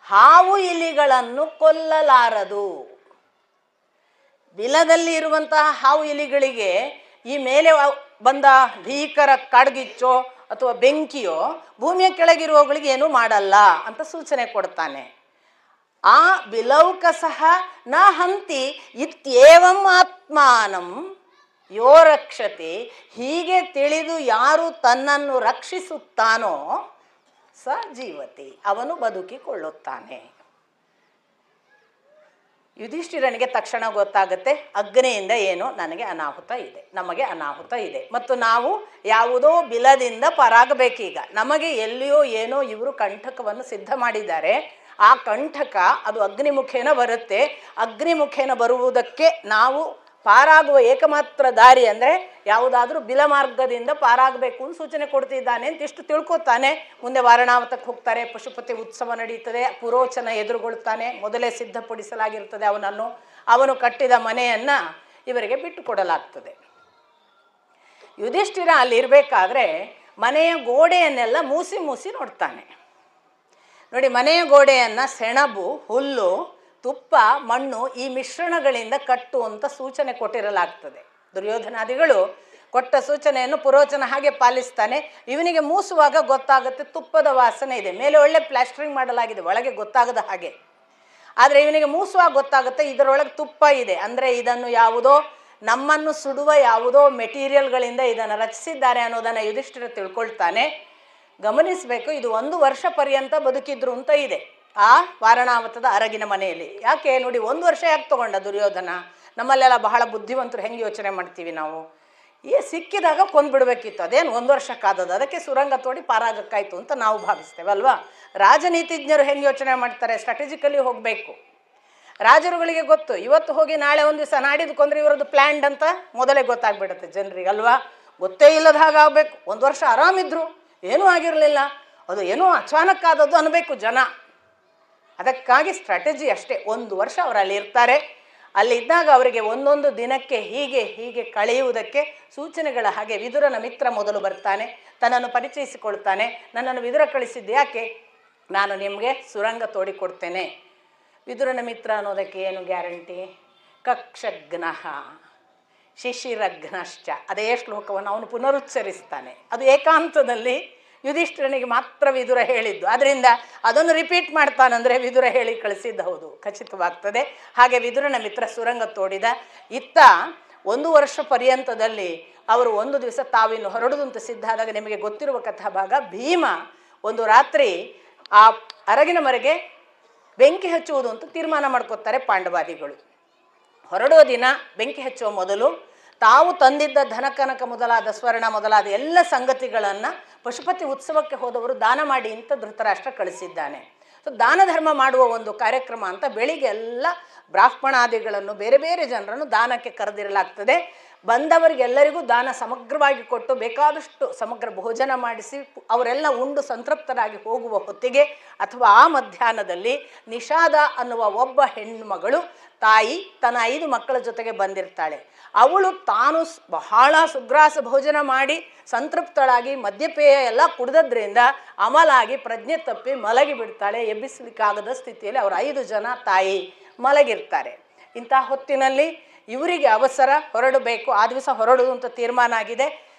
ಹಾವು ಇಲಿಗಳನ್ನು ಕೊಲ್ಲಲಾರದು. ಬಿಲದಲ್ಲಿ ಇರುವಂತಹ ಹಾವು ಇಲಿಗಳಿಗೆ ಈ ಮೇಲೆ ಬಂದ ಭೀಕರ ಕಾಡ್ಗಿಚ್ಚೋ ಅಥವಾ ಬೆಂಕಿಯೋ ಭೂಮಿಯ ಕೆಳಗಿರುವವುಗಳಿಗೆ ಏನೂ ಮಾಡಲ್ಲ ಅಂತ ಸೂಚನೆ ಕೊಡ್ತಾನೆ. ಆ ಬಿಲೌಕಸಃ ನ ಹಂತಿ ಇತ್ಯೇವಂ ಆತ್ಮಾನಂ ಯೋ ರಕ್ಷತೆ, ಹೀಗೆ ತಿಳಿದು ಯಾರು ತನ್ನನ್ನು ರಕ್ಷಿಸುತ್ತಾನೋ ಸ ಜೀವತಿ, ಅವನು ಬದುಕಿಕೊಳ್ಳುತ್ತಾನೆ. ಯುಧಿಷ್ಠಿರನಿಗೆ ತಕ್ಷಣ ಗೊತ್ತಾಗುತ್ತೆ ಅಗ್ನಿಯಿಂದ ಏನೋ ನನಗೆ ಅನಾಹುತ ಇದೆ, ನಮಗೆ ಅನಾಹುತ ಇದೆ, ಮತ್ತು ನಾವು ಯಾವುದೋ ಬಿಲದಿಂದ ಪಾರಾಗಬೇಕೀಗ. ನಮಗೆ ಎಲ್ಲಿಯೋ ಏನೋ ಇವರು ಕಂಠಕವನ್ನು ಸಿದ್ಧ ಮಾಡಿದ್ದಾರೆ. ಆ ಕಂಠಕ ಅದು ಅಗ್ನಿಮುಖೇನ ಬರುತ್ತೆ. ಅಗ್ನಿಮುಖೇನ ಬರುವುದಕ್ಕೆ ನಾವು ಪಾರಾಗುವ ಏಕಮಾತ್ರ ದಾರಿ ಅಂದರೆ ಯಾವುದಾದ್ರೂ ಬಿಲ ಮಾರ್ಗದಿಂದ ಪಾರಾಗಬೇಕು ಅಂತ ಸೂಚನೆ ಕೊಡ್ತಿದ್ದಾನೆ ಅಂತ ಇಷ್ಟು ತಿಳ್ಕೊತಾನೆ. ಮುಂದೆ ವಾರಣಾವತಕ್ಕೆ ಹೋಗ್ತಾರೆ, ಪಶುಪತಿ ಉತ್ಸವ ನಡೀತದೆ, ಪುರೋಚನ ಎದುರುಗೊಳ್ತಾನೆ, ಮೊದಲೇ ಸಿದ್ಧಪಡಿಸಲಾಗಿರ್ತದೆ ಅವನನ್ನು. ಅವನು ಕಟ್ಟಿದ ಮನೆಯನ್ನು ಇವರಿಗೆ ಬಿಟ್ಟು ಕೊಡಲಾಗ್ತದೆ. ಯುಧಿಷ್ಠಿರ ಅಲ್ಲಿರಬೇಕಾದ್ರೆ ಮನೆಯ ಗೋಡೆಯನ್ನೆಲ್ಲ ಮೂಸಿ ಮೂಸಿ ನೋಡ್ತಾನೆ. ನೋಡಿ, ಮನೆಯ ಗೋಡೆಯನ್ನು ಸೆಣಬು, ಹುಲ್ಲು, ತುಪ್ಪ, ಮಣ್ಣು ಈ ಮಿಶ್ರಣಗಳಿಂದ ಕಟ್ಟು ಅಂತ ಸೂಚನೆ ಕೊಟ್ಟಿರಲಾಗ್ತದೆ. ದುರ್ಯೋಧನಾದಿಗಳು ಕೊಟ್ಟ ಸೂಚನೆಯನ್ನು ಪುರೋಚನ ಹಾಗೆ ಪಾಲಿಸ್ತಾನೆ. ಇವನಿಗೆ ಮೂಸುವಾಗ ಗೊತ್ತಾಗುತ್ತೆ ತುಪ್ಪದ ವಾಸನೆ ಇದೆ. ಮೇಲೆ ಒಳ್ಳೆ ಪ್ಲಾಸ್ಟರಿಂಗ್ ಮಾಡಲಾಗಿದೆ, ಒಳಗೆ ಗೊತ್ತಾಗದ ಹಾಗೆ. ಆದರೆ ಇವನಿಗೆ ಮೂಸುವಾಗ ಗೊತ್ತಾಗುತ್ತೆ ಇದರೊಳಗೆ ತುಪ್ಪ ಇದೆ. ಅಂದರೆ ಇದನ್ನು ಯಾವುದೋ ನಮ್ಮನ್ನು ಸುಡುವ ಯಾವುದೋ ಮೆಟೀರಿಯಲ್ಗಳಿಂದ ಇದನ್ನು ರಚಿಸಿದ್ದಾರೆ ಅನ್ನೋದನ್ನು ಯುಧಿಷ್ಠಿರ ತಿಳ್ಕೊಳ್ತಾನೆ. ಗಮನಿಸಬೇಕು, ಇದು 1 ವರ್ಷ ಪರ್ಯಂತ ಬದುಕಿದ್ರು ಅಂತ ಇದೆ ಆ ವಾರಣಾವತದ ಅರಗಿನ ಮನೆಯಲ್ಲಿ. ಯಾಕೆ ನೋಡಿ, 1 ವರ್ಷ ಯಾಕೆ ತಗೊಂಡ ದುರ್ಯೋಧನ? ನಮ್ಮಲ್ಲೆಲ್ಲ ಬಹಳ ಬುದ್ಧಿವಂತರು ಹೆಂಗೆ ಯೋಚನೆ ಮಾಡ್ತೀವಿ ನಾವು, ಸಿಕ್ಕಿದಾಗ ಕೊಂದ್ಬಿಡ್ಬೇಕಿತ್ತು, ಅದೇನು 1 ವರ್ಷಕ್ಕಾದದ್ದು, ಅದಕ್ಕೆ ಸುರಂಗ ತೋಡಿ ಪಾರಾಗಕ್ಕಾಯ್ತು ಅಂತ ನಾವು ಭಾವಿಸ್ತೇವೆ ಅಲ್ವಾ. ರಾಜನೀತಿಜ್ಞರು ಹೆಂಗೆ ಯೋಚನೆ ಮಾಡ್ತಾರೆ, ಸ್ಟ್ರಾಟಜಿಕಲಿ ಹೋಗಬೇಕು. ರಾಜರುಗಳಿಗೆ ಗೊತ್ತು, ಇವತ್ತು ಹೋಗಿ ನಾಳೆ ಒಂದು ದಿವಸ ನಾಡಿದ್ದು ಕೊಂದ್ರೆ ಇವರದ್ದು ಪ್ಲ್ಯಾಂಡ್ ಅಂತ ಮೊದಲೇ ಗೊತ್ತಾಗ್ಬಿಡುತ್ತೆ ಜನರಿಗೆ ಅಲ್ವಾ. ಗೊತ್ತೇ ಇಲ್ಲದ ಹಾಗಾಗಬೇಕು. 1 ವರ್ಷ ಆರಾಮಿದ್ರು, ಏನೂ ಆಗಿರಲಿಲ್ಲ, ಅದು ಏನೋ ಅಚಾನಕ್ಕಾದದ್ದು ಅನ್ನಬೇಕು ಜನ. ಅದಕ್ಕಾಗಿ ಸ್ಟ್ರಾಟಜಿ ಅಷ್ಟೇ. 1 ವರ್ಷ ಅವರು ಅಲ್ಲಿ ಇರ್ತಾರೆ. ಅಲ್ಲಿದ್ದಾಗ ಅವರಿಗೆ ಒಂದೊಂದು ದಿನಕ್ಕೆ ಹೀಗೆ ಹೀಗೆ ಕಳೆಯುವುದಕ್ಕೆ ಸೂಚನೆಗಳ ಹಾಗೆ ವಿದುರನ ಮಿತ್ರ ಮೊದಲು ಬರ್ತಾನೆ, ತನ್ನನ್ನು ಪರಿಚಯಿಸಿಕೊಳ್ತಾನೆ. ನನ್ನನ್ನು ವಿದುರ ಕಳಿಸಿದ್ದು ಯಾಕೆ? ನಾನು ನಿಮಗೆ ಸುರಂಗ ತೋಡಿಕೊಡ್ತೇನೆ. ವಿದುರನ ಮಿತ್ರ ಅನ್ನೋದಕ್ಕೆ ಏನು ಗ್ಯಾರಂಟಿ? ಕಕ್ಷಗ್ನಃ ಶಿಶಿರಘ್ನಶ್ಚ, ಅದೇ ಶ್ಲೋಕವನ್ನು ಅವನು ಪುನರುಚ್ಚರಿಸ್ತಾನೆ. ಅದು ಏಕಾಂತದಲ್ಲಿ ಯುಧಿಷ್ಠಿರನಿಗೆ ಮಾತ್ರ ವಿದುರ ಹೇಳಿದ್ದು. ಅದರಿಂದ ಅದನ್ನು ರಿಪೀಟ್ ಮಾಡ್ತಾನಂದರೆ ವಿದುರ ಹೇಳಿ ಕಳಿಸಿದ್ದು ಹೌದು, ಖಚಿತವಾಗ್ತದೆ. ಹಾಗೆ ವಿದುರನ ಮಿತ್ರ ಸುರಂಗ ತೋಡಿದ. ಇತ್ತ 1 ವರ್ಷ ಪರ್ಯಂತದಲ್ಲಿ ಅವರು ಒಂದು ದಿವಸ ತಾವಿನ್ನು ಹೊರಡುದಂತ ಸಿದ್ಧ ಆದಾಗ ನಿಮಗೆ ಗೊತ್ತಿರುವ ಕಥಾಭಾಗ, ಭೀಮ ಒಂದು ರಾತ್ರಿ ಆ ಅರಗಿನ ಮರೆಗೆ ಬೆಂಕಿ ಹಚ್ಚುವುದು ಅಂತ ತೀರ್ಮಾನ ಮಾಡ್ಕೊತಾರೆ ಪಾಂಡವಾದಿಗಳು. ಹೊರಡುವ ದಿನ ಬೆಂಕಿ ಹಚ್ಚುವ ಮೊದಲು ತಾವು ತಂದಿದ್ದ ಧನಕನಕ ಮೊದಲಾದ ಸ್ವರ್ಣ ಮೊದಲಾದ ಎಲ್ಲ ಸಂಗತಿಗಳನ್ನು ಪಶುಪತಿ ಉತ್ಸವಕ್ಕೆ ಹೋದವರು ದಾನ ಮಾಡಿ ಅಂತ ಧೃತರಾಷ್ಟ್ರ ಕಳಿಸಿದ್ದಾನೆ. ಸೊ ದಾನ ಧರ್ಮ ಮಾಡುವ ಒಂದು ಕಾರ್ಯಕ್ರಮ ಅಂತ ಬೆಳಿಗ್ಗೆ ಎಲ್ಲ ಬ್ರಾಹ್ಮಣಾದಿಗಳನ್ನು ಬೇರೆ ಬೇರೆ ಜನರನ್ನು ದಾನಕ್ಕೆ ಕರೆದಿರಲಾಗ್ತದೆ. ಬಂದವರಿಗೆಲ್ಲರಿಗೂ ದಾನ ಸಮಗ್ರವಾಗಿ ಕೊಟ್ಟು ಬೇಕಾದಷ್ಟು ಸಮಗ್ರ ಭೋಜನ ಮಾಡಿಸಿ ಅವರೆಲ್ಲ ಉಂಡು ಸಂತೃಪ್ತರಾಗಿ ಹೋಗುವ ಹೊತ್ತಿಗೆ ಅಥವಾ ಆ ಮಧ್ಯಾಹ್ನದಲ್ಲಿ ನಿಷಾದ ಅನ್ನುವ ಒಬ್ಬ ಹೆಣ್ಣುಮಗಳು ತಾಯಿ ತನ್ನ 5 ಮಕ್ಕಳ ಜೊತೆಗೆ ಬಂದಿರ್ತಾಳೆ. ಅವಳು ತಾನು ಬಹಳ ಸುಗ್ರಾಸ ಭೋಜನ ಮಾಡಿ ಸಂತೃಪ್ತಳಾಗಿ ಮದ್ಯಪೇಯ ಎಲ್ಲ ಕುಡಿದ್ರಿಂದ ಅಮಲಾಗಿ ಪ್ರಜ್ಞೆ ತಪ್ಪಿ ಮಲಗಿ ಬಿಡ್ತಾಳೆ. ಎಬ್ಬಿಸಲಿಕ್ಕಾಗದ ಸ್ಥಿತಿಯಲ್ಲಿ ಅವರು 5 ಜನ ತಾಯಿ ಮಲಗಿರ್ತಾರೆ. ಇಂಥ ಹೊತ್ತಿನಲ್ಲಿ ಇವರಿಗೆ ಅವಸರ, ಹೊರಡಬೇಕು. ಆ ದಿವಸ ಹೊರಡುವುದು ಅಂತ ತೀರ್ಮಾನ ಆಗಿದೆ.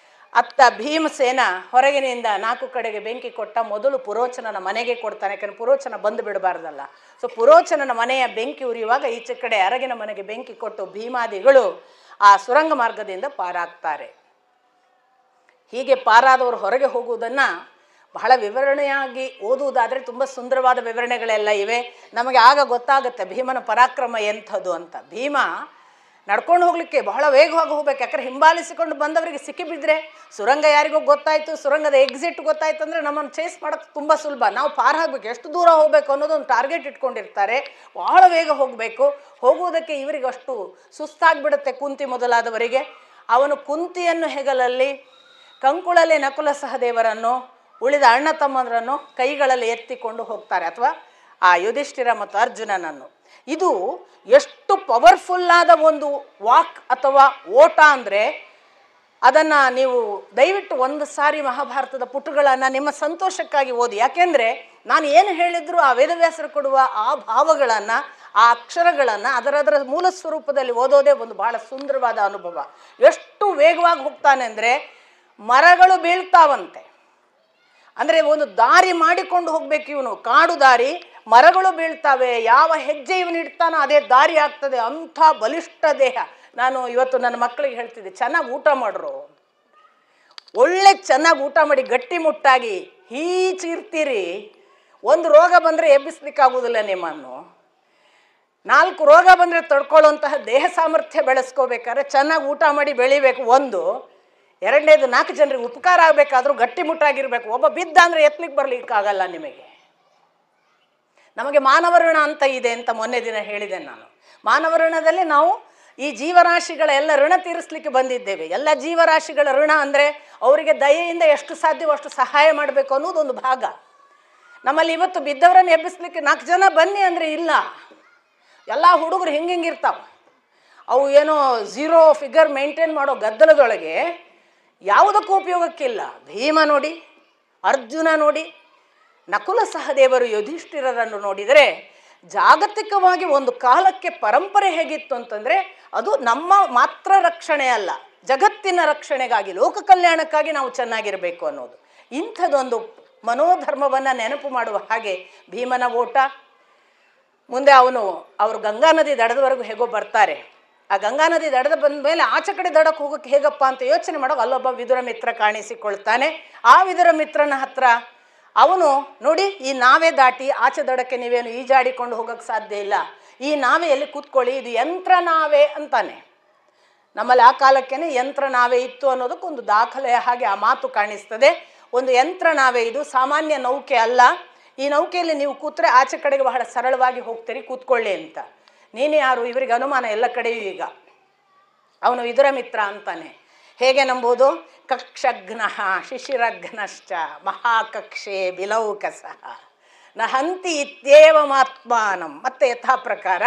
ಅತ್ತ ಭೀಮಸೇನ ಹೊರಗಿನಿಂದ 4 ಕಡೆಗೆ ಬೆಂಕಿ ಕೊಟ್ಟ. ಮೊದಲು ಪುರೋಚನನ ಮನೆಗೆ ಕೊಡ್ತಾನೆ, ಯಾಕಂದ್ರೆ ಪುರೋಚನ ಬಂದು ಬಿಡಬಾರ್ದಲ್ಲ. ಸೊ ಪುರೋಚನನ ಮನೆಯ ಬೆಂಕಿ ಉರಿಯುವಾಗ ಈಚೆ ಕಡೆ ಅರಗಿನ ಮನೆಗೆ ಬೆಂಕಿ ಕೊಟ್ಟು ಭೀಮಾದಿಗಳು ಆ ಸುರಂಗ ಮಾರ್ಗದಿಂದ ಪಾರಾಗ್ತಾರೆ. ಹೀಗೆ ಪಾರಾದವರು ಹೊರಗೆ ಹೋಗುವುದನ್ನು ಬಹಳ ವಿವರಣೆಯಾಗಿ ಓದುವುದಾದರೆ ತುಂಬ ಸುಂದರವಾದ ವಿವರಣೆಗಳೆಲ್ಲ ಇವೆ. ನಮಗೆ ಆಗ ಗೊತ್ತಾಗುತ್ತೆ ಭೀಮನ ಪರಾಕ್ರಮ ಎಂಥದ್ದು ಅಂತ. ಭೀಮ ನಡ್ಕೊಂಡು ಹೋಗ್ಲಿಕ್ಕೆ ಬಹಳ ವೇಗವಾಗಿ ಹೋಗ್ಬೇಕು, ಯಾಕಂದ್ರೆ ಹಿಂಬಾಲಿಸಿಕೊಂಡು ಬಂದವರಿಗೆ ಸಿಕ್ಕಿಬಿದ್ರೆ ಸುರಂಗ ಯಾರಿಗೂ ಗೊತ್ತಾಯಿತು, ಸುರಂಗದ ಎಕ್ಸಿಟ್ ಗೊತ್ತಾಯ್ತು ಅಂದರೆ ನಮ್ಮನ್ನು ಚೇಸ್ ಮಾಡೋದು ತುಂಬ ಸುಲಭ. ನಾವು ಪಾರ್ ಆಗಬೇಕು, ಎಷ್ಟು ದೂರ ಹೋಗಬೇಕು ಅನ್ನೋದು ಒಂದು ಟಾರ್ಗೆಟ್ ಇಟ್ಕೊಂಡಿರ್ತಾರೆ. ಬಹಳ ಬೇಗ ಹೋಗಬೇಕು. ಹೋಗುವುದಕ್ಕೆ ಇವರಿಗೆ ಅಷ್ಟು ಸುಸ್ತಾಗಿಬಿಡುತ್ತೆ ಕುಂತಿ ಮೊದಲಾದವರಿಗೆ. ಅವನು ಕುಂತಿಯನ್ನು ಹೆಗಲಲ್ಲಿ, ಕಂಕುಳಲ್ಲಿ ನಕುಲ ಸಹದೇವರನ್ನು, ಉಳಿದ ಅಣ್ಣ ತಮ್ಮಂದರನ್ನು ಕೈಗಳಲ್ಲಿ ಎತ್ತಿಕೊಂಡು ಹೋಗ್ತಾರೆ, ಅಥವಾ ಆ ಯುಧಿಷ್ಠಿರ ಮತ್ತು ಅರ್ಜುನನನ್ನು. ಇದು ಎಷ್ಟು ಪವರ್ಫುಲ್ಲಾದ ಒಂದು ವಾಕ್ ಅಥವಾ ಓಟ ಅಂದರೆ ಅದನ್ನು ನೀವು ದಯವಿಟ್ಟು ಒಂದು ಸಾರಿ ಮಹಾಭಾರತದ ಪುಟಗಳನ್ನು ನಿಮ್ಮ ಸಂತೋಷಕ್ಕಾಗಿ ಓದಿ. ಯಾಕೆಂದರೆ ನಾನು ಏನು ಹೇಳಿದ್ರು ಆ ವೇದವ್ಯಾಸರು ಕೊಡುವ ಆ ಭಾವಗಳನ್ನು, ಆ ಅಕ್ಷರಗಳನ್ನು ಅದರ ಮೂಲ ಸ್ವರೂಪದಲ್ಲಿ ಓದೋದೇ ಒಂದು ಬಹಳ ಸುಂದರವಾದ ಅನುಭವ. ಎಷ್ಟು ವೇಗವಾಗಿ ಹೋಗ್ತಾನೆ ಅಂದರೆ ಮರಗಳು ಬೀಳ್ತಾವಂತೆ. ಅಂದರೆ ಒಂದು ದಾರಿ ಮಾಡಿಕೊಂಡು ಹೋಗ್ಬೇಕು ಇವನು, ಕಾಡು ದಾರಿ, ಮರಗಳು ಬೀಳ್ತಾವೆ. ಯಾವ ಹೆಜ್ಜೆ ಇವನು ಇಡ್ತಾನೋ ಅದೇ ದಾರಿ ಆಗ್ತದೆ. ಅಂಥ ಬಲಿಷ್ಠ ದೇಹ. ನಾನು ಇವತ್ತು ನನ್ನ ಮಕ್ಕಳಿಗೆ ಹೇಳ್ತಿದ್ದೆ, ಚೆನ್ನಾಗಿ ಊಟ ಮಾಡ್ರು, ಒಳ್ಳೆ ಚೆನ್ನಾಗಿ ಊಟ ಮಾಡಿ ಗಟ್ಟಿ ಮುಟ್ಟಾಗಿ ಹೀಚಿರ್ತೀರಿ. ಒಂದು ರೋಗ ಬಂದರೆ ಎಬ್ಬಿಸ್ಲಿಕ್ಕಾಗೋದಿಲ್ಲ ನಿಮ್ಮನ್ನು. 4 ರೋಗ ಬಂದರೆ ತಡ್ಕೊಳ್ಳುವಂತಹ ದೇಹ ಸಾಮರ್ಥ್ಯ ಬೆಳೆಸ್ಕೋಬೇಕಾದ್ರೆ ಚೆನ್ನಾಗಿ ಊಟ ಮಾಡಿ ಬೆಳಿಬೇಕು. ಒಂದು ಎರಡನೇದು 4 ಜನರಿಗೆ ಉಪಕಾರ ಆಗಬೇಕಾದ್ರೂ ಗಟ್ಟಿಮುಟ್ಟಾಗಿರ್ಬೇಕು. ಒಬ್ಬ ಬಿದ್ದ ಅಂದರೆ ಎತ್ತಲಿಕ್ಕೆ ಬರಲಿಕ್ಕಾಗಲ್ಲ ನಿಮಗೆ. ನಮಗೆ ಮಾನವಋಣ ಅಂತ ಇದೆ ಅಂತ ಮೊನ್ನೆ ದಿನ ಹೇಳಿದೆ ನಾನು. ಮಾನವಋಣದಲ್ಲಿ ನಾವು ಈ ಜೀವರಾಶಿಗಳ ಎಲ್ಲ ಋಣ ತೀರಿಸಲಿಕ್ಕೆ ಬಂದಿದ್ದೇವೆ. ಎಲ್ಲ ಜೀವರಾಶಿಗಳ ಋಣ ಅಂದರೆ ಅವರಿಗೆ ದಯೆಯಿಂದ ಎಷ್ಟು ಸಾಧ್ಯವೋ ಅಷ್ಟು ಸಹಾಯ ಮಾಡಬೇಕು ಅನ್ನೋದೊಂದು ಭಾಗ. ನಮ್ಮಲ್ಲಿ ಇವತ್ತು ಬಿದ್ದವರನ್ನು ಎಬ್ಬಿಸ್ಲಿಕ್ಕೆ 4 ಜನ ಬನ್ನಿ ಅಂದರೆ ಇಲ್ಲ. ಎಲ್ಲ ಹುಡುಗರು ಹಿಂಗಿರ್ತಾವೆ. ಅವು ಏನೋ 0 ಫಿಗರ್ ಮೇಂಟೈನ್ ಮಾಡೋ ಗದ್ದಲದೊಳಗೆ ಯಾವುದಕ್ಕೂ ಉಪಯೋಗಕ್ಕಿಲ್ಲ. ಭೀಮ ನೋಡಿ, ಅರ್ಜುನ ನೋಡಿ, ನಕುಲ ಸಹದೇವರು ಯುಧಿಷ್ಠಿರರನ್ನು ನೋಡಿದರೆ ಜಾಗತಿಕವಾಗಿ ಒಂದು ಕಾಲಕ್ಕೆ ಪರಂಪರೆ ಹೇಗಿತ್ತು ಅಂತಂದರೆ ಅದು ನಮ್ಮ ಮಾತ್ರ ರಕ್ಷಣೆ ಅಲ್ಲ, ಜಗತ್ತಿನ ರಕ್ಷಣೆಗಾಗಿ, ಲೋಕ ಕಲ್ಯಾಣಕ್ಕಾಗಿ ನಾವು ಚೆನ್ನಾಗಿರಬೇಕು ಅನ್ನೋದು. ಇಂಥದ್ದೊಂದು ಮನೋಧರ್ಮವನ್ನು ನೆನಪು ಮಾಡುವ ಹಾಗೆ ಭೀಮನ ಓಟ. ಮುಂದೆ ಅವರು ಗಂಗಾ ನದಿ ದಡದವರೆಗೂ ಹೇಗೋ ಬರ್ತಾರೆ. ಆ ಗಂಗಾ ನದಿ ದಡದ ಬಂದ ಮೇಲೆ ಆಚೆ ಕಡೆ ದಡಕ್ಕೆ ಹೋಗೋಕ್ಕೆ ಹೇಗಪ್ಪ ಅಂತ ಯೋಚನೆ ಮಾಡೋ ಅಲ್ಲೊಬ್ಬ ವಿದುರ ಮಿತ್ರ ಕಾಣಿಸಿಕೊಳ್ತಾನೆ. ಆ ವಿದುರ ಮಿತ್ರನ ಹತ್ರ ಅವನು ನೋಡಿ, ಈ ನಾವೇ ದಾಟಿ ಆಚೆ ದಡಕ್ಕೆ ನೀವೇನು ಈಜಾಡಿಕೊಂಡು ಹೋಗೋಕ್ಕೆ ಸಾಧ್ಯ ಇಲ್ಲ, ಈ ನಾವೆಯಲ್ಲಿ ಕೂತ್ಕೊಳ್ಳಿ, ಇದು ಯಂತ್ರ ನಾವೆ ಅಂತಾನೆ. ನಮ್ಮಲ್ಲಿ ಆ ಕಾಲಕ್ಕೇನೆ ಯಂತ್ರ ನಾವೆ ಇತ್ತು ಅನ್ನೋದಕ್ಕೊಂದು ದಾಖಲೆಯ ಹಾಗೆ ಆ ಮಾತು ಕಾಣಿಸ್ತದೆ. ಒಂದು ಯಂತ್ರ ನಾವೆ, ಇದು ಸಾಮಾನ್ಯ ನೌಕೆ ಅಲ್ಲ. ಈ ನೌಕೆಯಲ್ಲಿ ನೀವು ಕೂತ್ರೆ ಆಚೆ ಕಡೆಗೆ ಬಹಳ ಸರಳವಾಗಿ ಹೋಗ್ತೀರಿ, ಕೂತ್ಕೊಳ್ಳಿ ಅಂತ. ನೀನು ಯಾರು? ಇವರಿಗೆ ಅನುಮಾನ ಎಲ್ಲ ಕಡೆಯೂ. ಈಗ ಅವನು ವಿದುರ ಮಿತ್ರ ಅಂತಾನೆ. ಹೇಗೆ ನಂಬುವುದು? ಕಕ್ಷಘ್ನಃ ಶಿಶಿರಘ್ನಶ್ಚ ಮಹಾಕಕ್ಷೆ ಬಿಲೌಕಸಃ ನ ಹಂತಿ ಇತ್ಯೇವಮಾತ್ಮಾನಂ. ಮತ್ತೆ ಯಥಾ ಪ್ರಕಾರ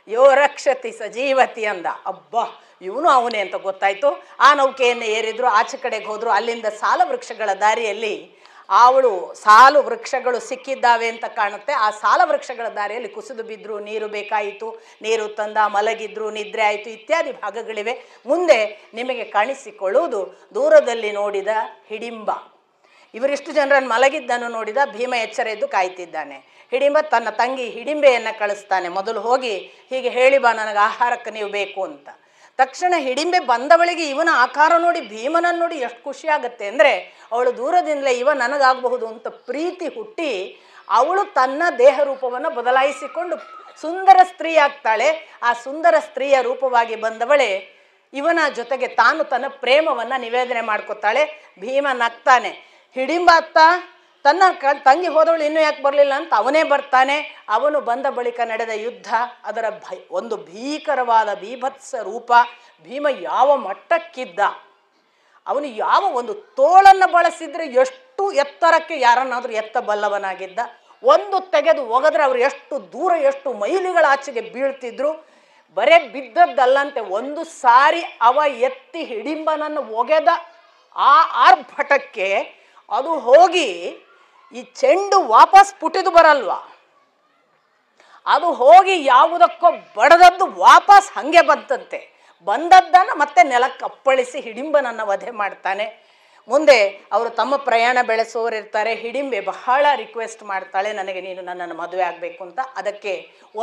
ಯೋ ರಕ್ಷತಿ ಸಜೀವತಿ ಅಂದ. ಅಬ್ಬಾ, ಇವನು ಅವನೇ ಅಂತ ಗೊತ್ತಾಯ್ತು. ಆ ನೌಕೆಯನ್ನು ಏರಿದ್ರು, ಆಚೆ ಕಡೆಗೆ ಹೋದ್ರು. ಅಲ್ಲಿಂದ ಸಾಲ ವೃಕ್ಷಗಳ ದಾರಿಯಲ್ಲಿ ಅವಳು ಸಾಲು ವೃಕ್ಷಗಳು ಸಿಕ್ಕಿದ್ದಾವೆ ಅಂತ ಕಾಣುತ್ತೆ. ಆ ಸಾಲ ವೃಕ್ಷಗಳ ದಾರಿಯಲ್ಲಿ ಕುಸಿದು ಬಿದ್ದರು, ನೀರು ಬೇಕಾಯಿತು, ನೀರು ತಂದ, ಮಲಗಿದ್ರು, ನಿದ್ರೆ ಆಯಿತು, ಇತ್ಯಾದಿ ಭಾಗಗಳಿವೆ. ಮುಂದೆ ನಿಮಗೆ ಕಾಣಿಸಿಕೊಳ್ಳುವುದು ದೂರದಲ್ಲಿ ನೋಡಿದ ಹಿಡಿಂಬ. ಇವರಿಷ್ಟು ಜನರನ್ನು ಮಲಗಿದ್ದನ್ನು ನೋಡಿದ ಭೀಮ ಎಚ್ಚರ ಎದ್ದು ಕಾಯ್ತಿದ್ದಾನೆ. ಹಿಡಿಂಬ ತನ್ನ ತಂಗಿ ಹಿಡಿಂಬೆಯನ್ನು ಕಳಿಸ್ತಾನೆ, ಮೊದಲು ಹೋಗಿ ಹೀಗೆ ಹೇಳಿ ಬಾ, ನನಗೆ ಆಹಾರಕ್ಕೆ ನೀವು ಬೇಕು ಅಂತ. ತಕ್ಷಣ ಹಿಡಿಂಬೆ ಬಂದವಳಿಗೆ ಇವನ ಆಕಾರ ನೋಡಿ, ಭೀಮನನ್ನು ನೋಡಿ ಎಷ್ಟು ಖುಷಿಯಾಗತ್ತೆ ಅಂದರೆ ಅವಳು ದೂರದಿಂದಲೇ ಇವ ನನಗಾಗಬಹುದು ಅಂತ ಪ್ರೀತಿ ಹುಟ್ಟಿ ಅವಳು ತನ್ನ ದೇಹ ರೂಪವನ್ನು ಬದಲಾಯಿಸಿಕೊಂಡು ಸುಂದರ ಸ್ತ್ರೀ ಆಗ್ತಾಳೆ. ಆ ಸುಂದರ ಸ್ತ್ರೀಯ ರೂಪವಾಗಿ ಬಂದವಳೆ ಇವನ ಜೊತೆಗೆ ತಾನು ತನ್ನ ಪ್ರೇಮವನ್ನು ನಿವೇದನೆ ಮಾಡ್ಕೊತಾಳೆ. ಭೀಮ ನಗ್ತಾನೆ, ಹಿಡಿಂಬ ಅತ್ತ ತನ್ನ ತಂಗಿ ಹೋದವಳು ಇನ್ನೂ ಯಾಕೆ ಬರಲಿಲ್ಲ ಅಂತ ಅವನೇ ಬರ್ತಾನೆ. ಅವನು ಬಂದ ಬಳಿಕ ನಡೆದ ಯುದ್ಧ, ಅದರ ಒಂದು ಭೀಕರವಾದ ಬೀಭತ್ಸ ರೂಪ. ಭೀಮ ಯಾವ ಮಟ್ಟಕ್ಕಿದ್ದ, ಅವನು ಯಾವ ಒಂದು ತೋಳನ್ನು ಬಳಸಿದರೆ ಎಷ್ಟು ಎತ್ತರಕ್ಕೆ ಯಾರನ್ನಾದರೂ ಎತ್ತಬಲ್ಲವನಾಗಿದ್ದ. ಒಂದು ತೆಗೆದು ಒಗೆದ್ರೆ ಅವರು ಎಷ್ಟು ದೂರ, ಎಷ್ಟು ಮೈಲಿಗಳ ಆಚೆಗೆ ಬೀಳ್ತಿದ್ರು. ಬರೇ ಬಿದ್ದದ್ದಲ್ಲಂತೆ, ಒಂದು ಸಾರಿ ಅವ ಎತ್ತಿ ಹಿಡಿಂಬನನ್ನು ಒಗೆದ ಆ ಆರ್ಭಟಕ್ಕೆ ಅದು ಹೋಗಿ ಈ ಚೆಂಡು ವಾಪಸ್ ಪುಟಿದು ಬರಲ್ವ, ಅದು ಹೋಗಿ ಯಾವುದಕ್ಕೋ ಬಡದದ್ದು ವಾಪಸ್ ಹಂಗೆ ಬಂತಂತೆ. ಬಂದದ್ದನ್ನು ಮತ್ತೆ ನೆಲಕ್ಕೆ ಅಪ್ಪಳಿಸಿ ಹಿಡಿಂಬನನ್ನು ವಧೆ ಮಾಡ್ತಾನೆ. ಮುಂದೆ ಅವರು ತಮ್ಮ ಪ್ರಯಾಣ ಬೆಳೆಸೋರಿರ್ತಾರೆ. ಹಿಡಿಂಬೆ ಬಹಳ ರಿಕ್ವೆಸ್ಟ್ ಮಾಡ್ತಾಳೆ, ನನಗೆ ನೀನು ನನ್ನನ್ನು ಮದುವೆ ಆಗಬೇಕು ಅಂತ. ಅದಕ್ಕೆ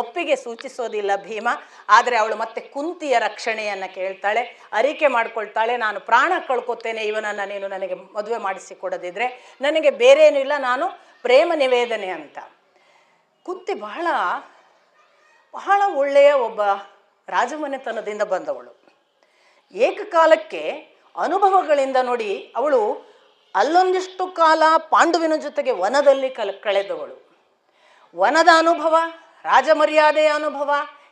ಒಪ್ಪಿಗೆ ಸೂಚಿಸೋದಿಲ್ಲ ಭೀಮ. ಆದರೆ ಅವಳು ಮತ್ತೆ ಕುಂತಿಯ ರಕ್ಷಣೆಯನ್ನು ಕೇಳ್ತಾಳೆ, ಅರಿಕೆ ಮಾಡ್ಕೊಳ್ತಾಳೆ, ನಾನು ಪ್ರಾಣ ಕಳ್ಕೊತೇನೆ ಇವನನ್ನು ನೀನು ನನಗೆ ಮದುವೆ ಮಾಡಿಸಿಕೊಡದಿದ್ರೆ, ನನಗೆ ಬೇರೆ ಏನೂ ಇಲ್ಲ, ನಾನು ಪ್ರೇಮ ನಿವೇದನೆ ಅಂತ. ಕುಂತಿ ಬಹಳ ಬಹಳ ಒಳ್ಳೆಯ ಒಬ್ಬ ರಾಜಮನೆತನದಿಂದ ಬಂದವಳು. ಏಕಕಾಲಕ್ಕೆ ಅನುಭವಗಳಿಂದ ನೋಡಿ, ಅವಳು ಅಲ್ಲೊಂದಿಷ್ಟು ಕಾಲ ಪಾಂಡುವಿನ ಜೊತೆಗೆ ವನದಲ್ಲಿ ಕಳೆದವಳು. ವನದ ಅನುಭವ, ರಾಜಮರ್ಯಾದೆಯ ಅನುಭವ,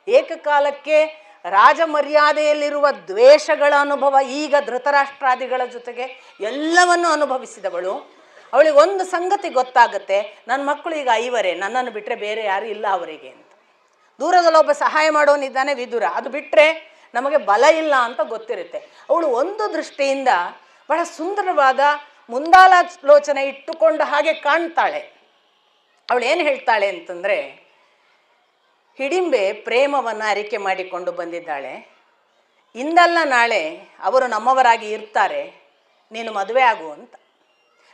ಏಕಕಾಲಕ್ಕೆ ರಾಜಮರ್ಯಾದೆಯಲ್ಲಿರುವ ದ್ವೇಷಗಳ ಅನುಭವ, ಈಗ ಧೃತರಾಷ್ಟ್ರಾದಿಗಳ ಜೊತೆಗೆ ಎಲ್ಲವನ್ನು ಅನುಭವಿಸಿದವಳು. ಅವಳಿಗೆ ಒಂದು ಸಂಗತಿ ಗೊತ್ತಾಗುತ್ತೆ, ನನ್ನ ಮಕ್ಕಳು ಈಗ 5 ನನ್ನನ್ನು ಬಿಟ್ಟರೆ ಬೇರೆ ಯಾರು ಇಲ್ಲ ಅವರಿಗೆ ಅಂತ. ದೂರದಲ್ಲೊಬ್ಬ ಸಹಾಯ ಮಾಡೋನಿದ್ದಾನೆ ವಿದುರ, ಅದು ಬಿಟ್ಟರೆ ನಮಗೆ ಬಲ ಇಲ್ಲ ಅಂತ ಗೊತ್ತಿರುತ್ತೆ. ಅವಳು ಒಂದು ದೃಷ್ಟಿಯಿಂದ ಬಹಳ ಸುಂದರವಾದ ಮುಂದಾಲೋಚನೆ ಇಟ್ಟುಕೊಂಡು ಹಾಗೆ ಕಾಣ್ತಾಳೆ. ಅವಳು ಏನು ಹೇಳ್ತಾಳೆ ಅಂತಂದರೆ, ಹಿಡಿಂಬೆ ಪ್ರೇಮವನ್ನು ಅರಿಕೆ ಮಾಡಿಕೊಂಡು ಬಂದಿದ್ದಾಳೆ, ಇಂದಲ್ಲ ನಾಳೆ ಅವರು ನಮ್ಮವರಾಗಿ ಇರ್ತಾರೆ, ನೀನು ಮದುವೆ ಆಗು ಅಂತ.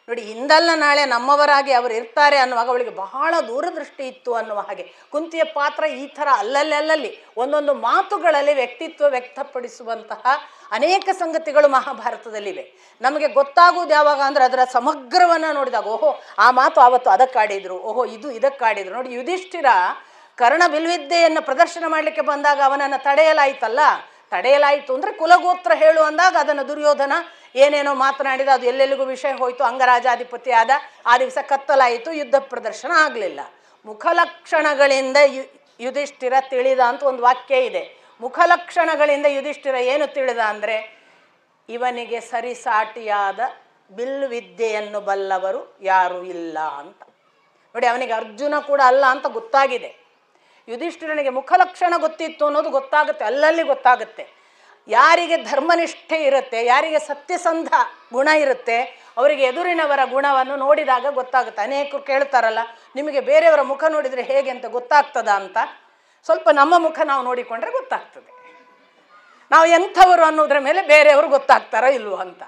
ನೋಡಿ, ಇಂದಲ್ಲ ನಾಳೆ ನಮ್ಮವರಾಗಿ ಅವರು ಇರ್ತಾರೆ ಅನ್ನುವಾಗ ಅವಳಿಗೆ ಬಹಳ ದೂರದೃಷ್ಟಿ ಇತ್ತು ಅನ್ನುವ ಹಾಗೆ. ಕುಂತಿಯ ಪಾತ್ರ ಈ ಥರ ಅಲ್ಲಲ್ಲಿ ಒಂದೊಂದು ಮಾತುಗಳಲ್ಲಿ ವ್ಯಕ್ತಿತ್ವ ವ್ಯಕ್ತಪಡಿಸುವಂತಹ ಅನೇಕ ಸಂಗತಿಗಳು ಮಹಾಭಾರತದಲ್ಲಿವೆ. ನಮಗೆ ಗೊತ್ತಾಗುವುದು ಯಾವಾಗ ಅಂದರೆ ಅದರ ಸಮಗ್ರವನ್ನು ನೋಡಿದಾಗ, ಓಹೋ ಆ ಮಾತು ಆವತ್ತು ಅದಕ್ಕಾಡಿದ್ರು, ಓಹೋ ಇದು ಇದಕ್ಕಾಡಿದ್ರು. ನೋಡಿ, ಯುಧಿಷ್ಠಿರ ಕರ್ಣ ಬಿಲ್ವಿದ್ಯೆಯನ್ನು ಪ್ರದರ್ಶನ ಮಾಡಲಿಕ್ಕೆ ಬಂದಾಗ ಅವನನ್ನು ತಡೆಯಲಾಯಿತು ಅಂದರೆ ಕುಲಗೋತ್ರ ಹೇಳು ಅಂದಾಗ ಅದನ್ನು ದುರ್ಯೋಧನ ಏನೇನೋ ಮಾತನಾಡಿದ, ಅದು ಎಲ್ಲೆಲ್ಲಿಗೂ ವಿಷಯ ಹೋಯಿತು. ಅಂಗರಾಜಾಧಿಪತಿ ಆದ ಆ ದಿವಸ ಕತ್ತಲಾಯಿತು, ಯುದ್ಧ ಪ್ರದರ್ಶನ ಆಗಲಿಲ್ಲ. ಮುಖಲಕ್ಷಣಗಳಿಂದ ಯುಧಿಷ್ಠಿರ ತಿಳಿದ ಅಂತ ಒಂದು ವಾಕ್ಯ ಇದೆ. ಮುಖಲಕ್ಷಣಗಳಿಂದ ಯುಧಿಷ್ಠಿರ ಏನು ತಿಳಿದ ಅಂದರೆ, ಇವನಿಗೆ ಸರಿಸಾಟಿಯಾದ ಬಿಲ್ವಿದ್ಯೆಯನ್ನು ಬಲ್ಲವರು ಯಾರೂ ಇಲ್ಲ ಅಂತ. ನೋಡಿ, ಅವನಿಗೆ ಅರ್ಜುನ ಕೂಡ ಅಲ್ಲ ಅಂತ ಗೊತ್ತಾಗಿದೆ. ಯುಧಿಷ್ಠಿರನಿಗೆ ಮುಖಲಕ್ಷಣ ಗೊತ್ತಿತ್ತು ಅನ್ನೋದು ಗೊತ್ತಾಗುತ್ತೆ, ಅಲ್ಲಲ್ಲಿ ಗೊತ್ತಾಗುತ್ತೆ. ಯಾರಿಗೆ ಧರ್ಮನಿಷ್ಠೆ ಇರುತ್ತೆ, ಯಾರಿಗೆ ಸತ್ಯಸಂಧ ಗುಣ ಇರುತ್ತೆ, ಅವರಿಗೆ ಎದುರಿನವರ ಗುಣವನ್ನು ನೋಡಿದಾಗ ಗೊತ್ತಾಗುತ್ತೆ. ಅನೇಕರು ಕೇಳ್ತಾರಲ್ಲ, ನಿಮಗೆ ಬೇರೆಯವರ ಮುಖ ನೋಡಿದರೆ ಹೇಗೆ ಅಂತ ಗೊತ್ತಾಗ್ತದ ಅಂತ. ಸ್ವಲ್ಪ ನಮ್ಮ ಮುಖ ನಾವು ನೋಡಿಕೊಂಡ್ರೆ ಗೊತ್ತಾಗ್ತದೆ, ನಾವು ಎಂಥವರು ಅನ್ನೋದ್ರ ಮೇಲೆ ಬೇರೆಯವರು ಗೊತ್ತಾಗ್ತಾರೋ ಇಲ್ವೋ ಅಂತ.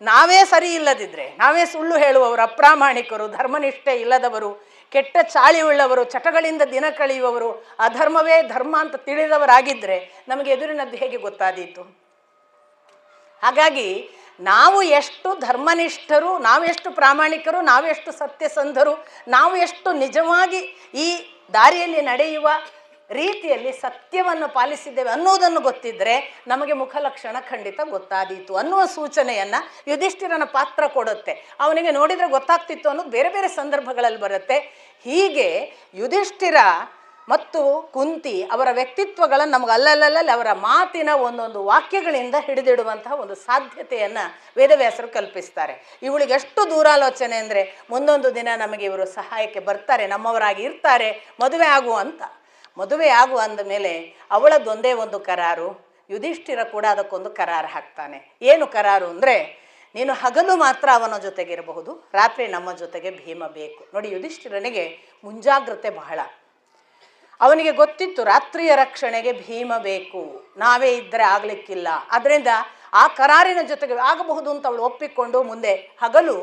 ನಾವೇ ಸರಿ ಇಲ್ಲದಿದ್ದರೆ, ನಾವೇ ಸುಳ್ಳು ಹೇಳುವವರು, ಅಪ್ರಾಮಾಣಿಕರು, ಧರ್ಮನಿಷ್ಠೆ ಇಲ್ಲದವರು, ಕೆಟ್ಟ ಚಾಳಿ ಉಳ್ಳವರು, ಚಟಗಳಿಂದ ದಿನ ಕಳೆಯುವವರು, ಅಧರ್ಮವೇ ಧರ್ಮ ಅಂತ ತಿಳಿದವರಾಗಿದ್ದರೆ ನಮಗೆ ಎದುರಿನದ್ದು ಹೇಗೆ ಗೊತ್ತಾದೀತು? ಹಾಗಾಗಿ ನಾವು ಎಷ್ಟು ಧರ್ಮನಿಷ್ಠರು, ನಾವೆಷ್ಟು ಪ್ರಾಮಾಣಿಕರು, ನಾವೆಷ್ಟು ಸತ್ಯಸಂಧರು, ನಾವು ಎಷ್ಟು ನಿಜವಾಗಿ ಈ ದಾರಿಯಲ್ಲಿ ನಡೆಯುವ ರೀತಿಯಲ್ಲಿ ಸತ್ಯವನ್ನು ಪಾಲಿಸಿದ್ದೇವೆ ಅನ್ನೋದನ್ನು ಗೊತ್ತಿದ್ದರೆ ನಮಗೆ ಮುಖಲಕ್ಷಣ ಖಂಡಿತ ಗೊತ್ತಾದೀತು ಅನ್ನುವ ಸೂಚನೆಯನ್ನು ಯುಧಿಷ್ಠಿರನ ಪಾತ್ರ ಕೊಡುತ್ತೆ. ಅವನಿಗೆ ನೋಡಿದರೆ ಗೊತ್ತಾಗ್ತಿತ್ತು ಅನ್ನೋದು ಬೇರೆ ಬೇರೆ ಸಂದರ್ಭಗಳಲ್ಲಿ ಬರುತ್ತೆ. ಹೀಗೆ ಯುಧಿಷ್ಠಿರ ಮತ್ತು ಕುಂತಿ ಅವರ ವ್ಯಕ್ತಿತ್ವಗಳನ್ನು ನಮಗೆ ಅಲ್ಲಲ್ಲಿ ಅವರ ಮಾತಿನ ಒಂದೊಂದು ವಾಕ್ಯಗಳಿಂದ ಹಿಡಿದಿಡುವಂತಹ ಒಂದು ಸಾಧ್ಯತೆಯನ್ನು ವೇದವ್ಯಾಸರು ಕಲ್ಪಿಸ್ತಾರೆ. ಇವಳಿಗೆ ಎಷ್ಟು ದೂರಾಲೋಚನೆ ಅಂದರೆ, ಮುಂದೊಂದು ದಿನ ನಮಗೆ ಇವರು ಸಹಾಯಕ್ಕೆ ಬರ್ತಾರೆ, ನಮ್ಮವರಾಗಿ ಇರ್ತಾರೆ, ಮದುವೆ ಆಗು ಅಂತ. ಮದುವೆ ಆಗು ಅಂದ ಮೇಲೆ ಅವಳದ್ದೊಂದೇ ಒಂದು ಕರಾರು, ಯುಧಿಷ್ಠಿರ ಕೂಡ ಅದಕ್ಕೊಂದು ಕರಾರು ಹಾಕ್ತಾನೆ. ಏನು ಕರಾರು ಅಂದರೆ, ನೀನು ಹಗಲು ಮಾತ್ರ ಅವನ ಜೊತೆಗಿರಬಹುದು, ರಾತ್ರಿ ನಮ್ಮ ಜೊತೆಗೆ ಭೀಮ ಬೇಕು. ನೋಡಿ, ಯುಧಿಷ್ಠಿರನಿಗೆ ಮುಂಜಾಗ್ರತೆ ಬಹಳ. ಅವನಿಗೆ ಗೊತ್ತಿತ್ತು ರಾತ್ರಿಯ ರಕ್ಷಣೆಗೆ ಭೀಮ ಬೇಕು, ನಾವೇ ಇದ್ದರೆ ಆಗಲಿಕ್ಕಿಲ್ಲ. ಅದರಿಂದ ಆ ಕರಾರಿನ ಜೊತೆಗೆ ಆಗಬಹುದು ಅಂತ ಅವಳು ಒಪ್ಪಿಕೊಂಡು ಮುಂದೆ ಹಗಲು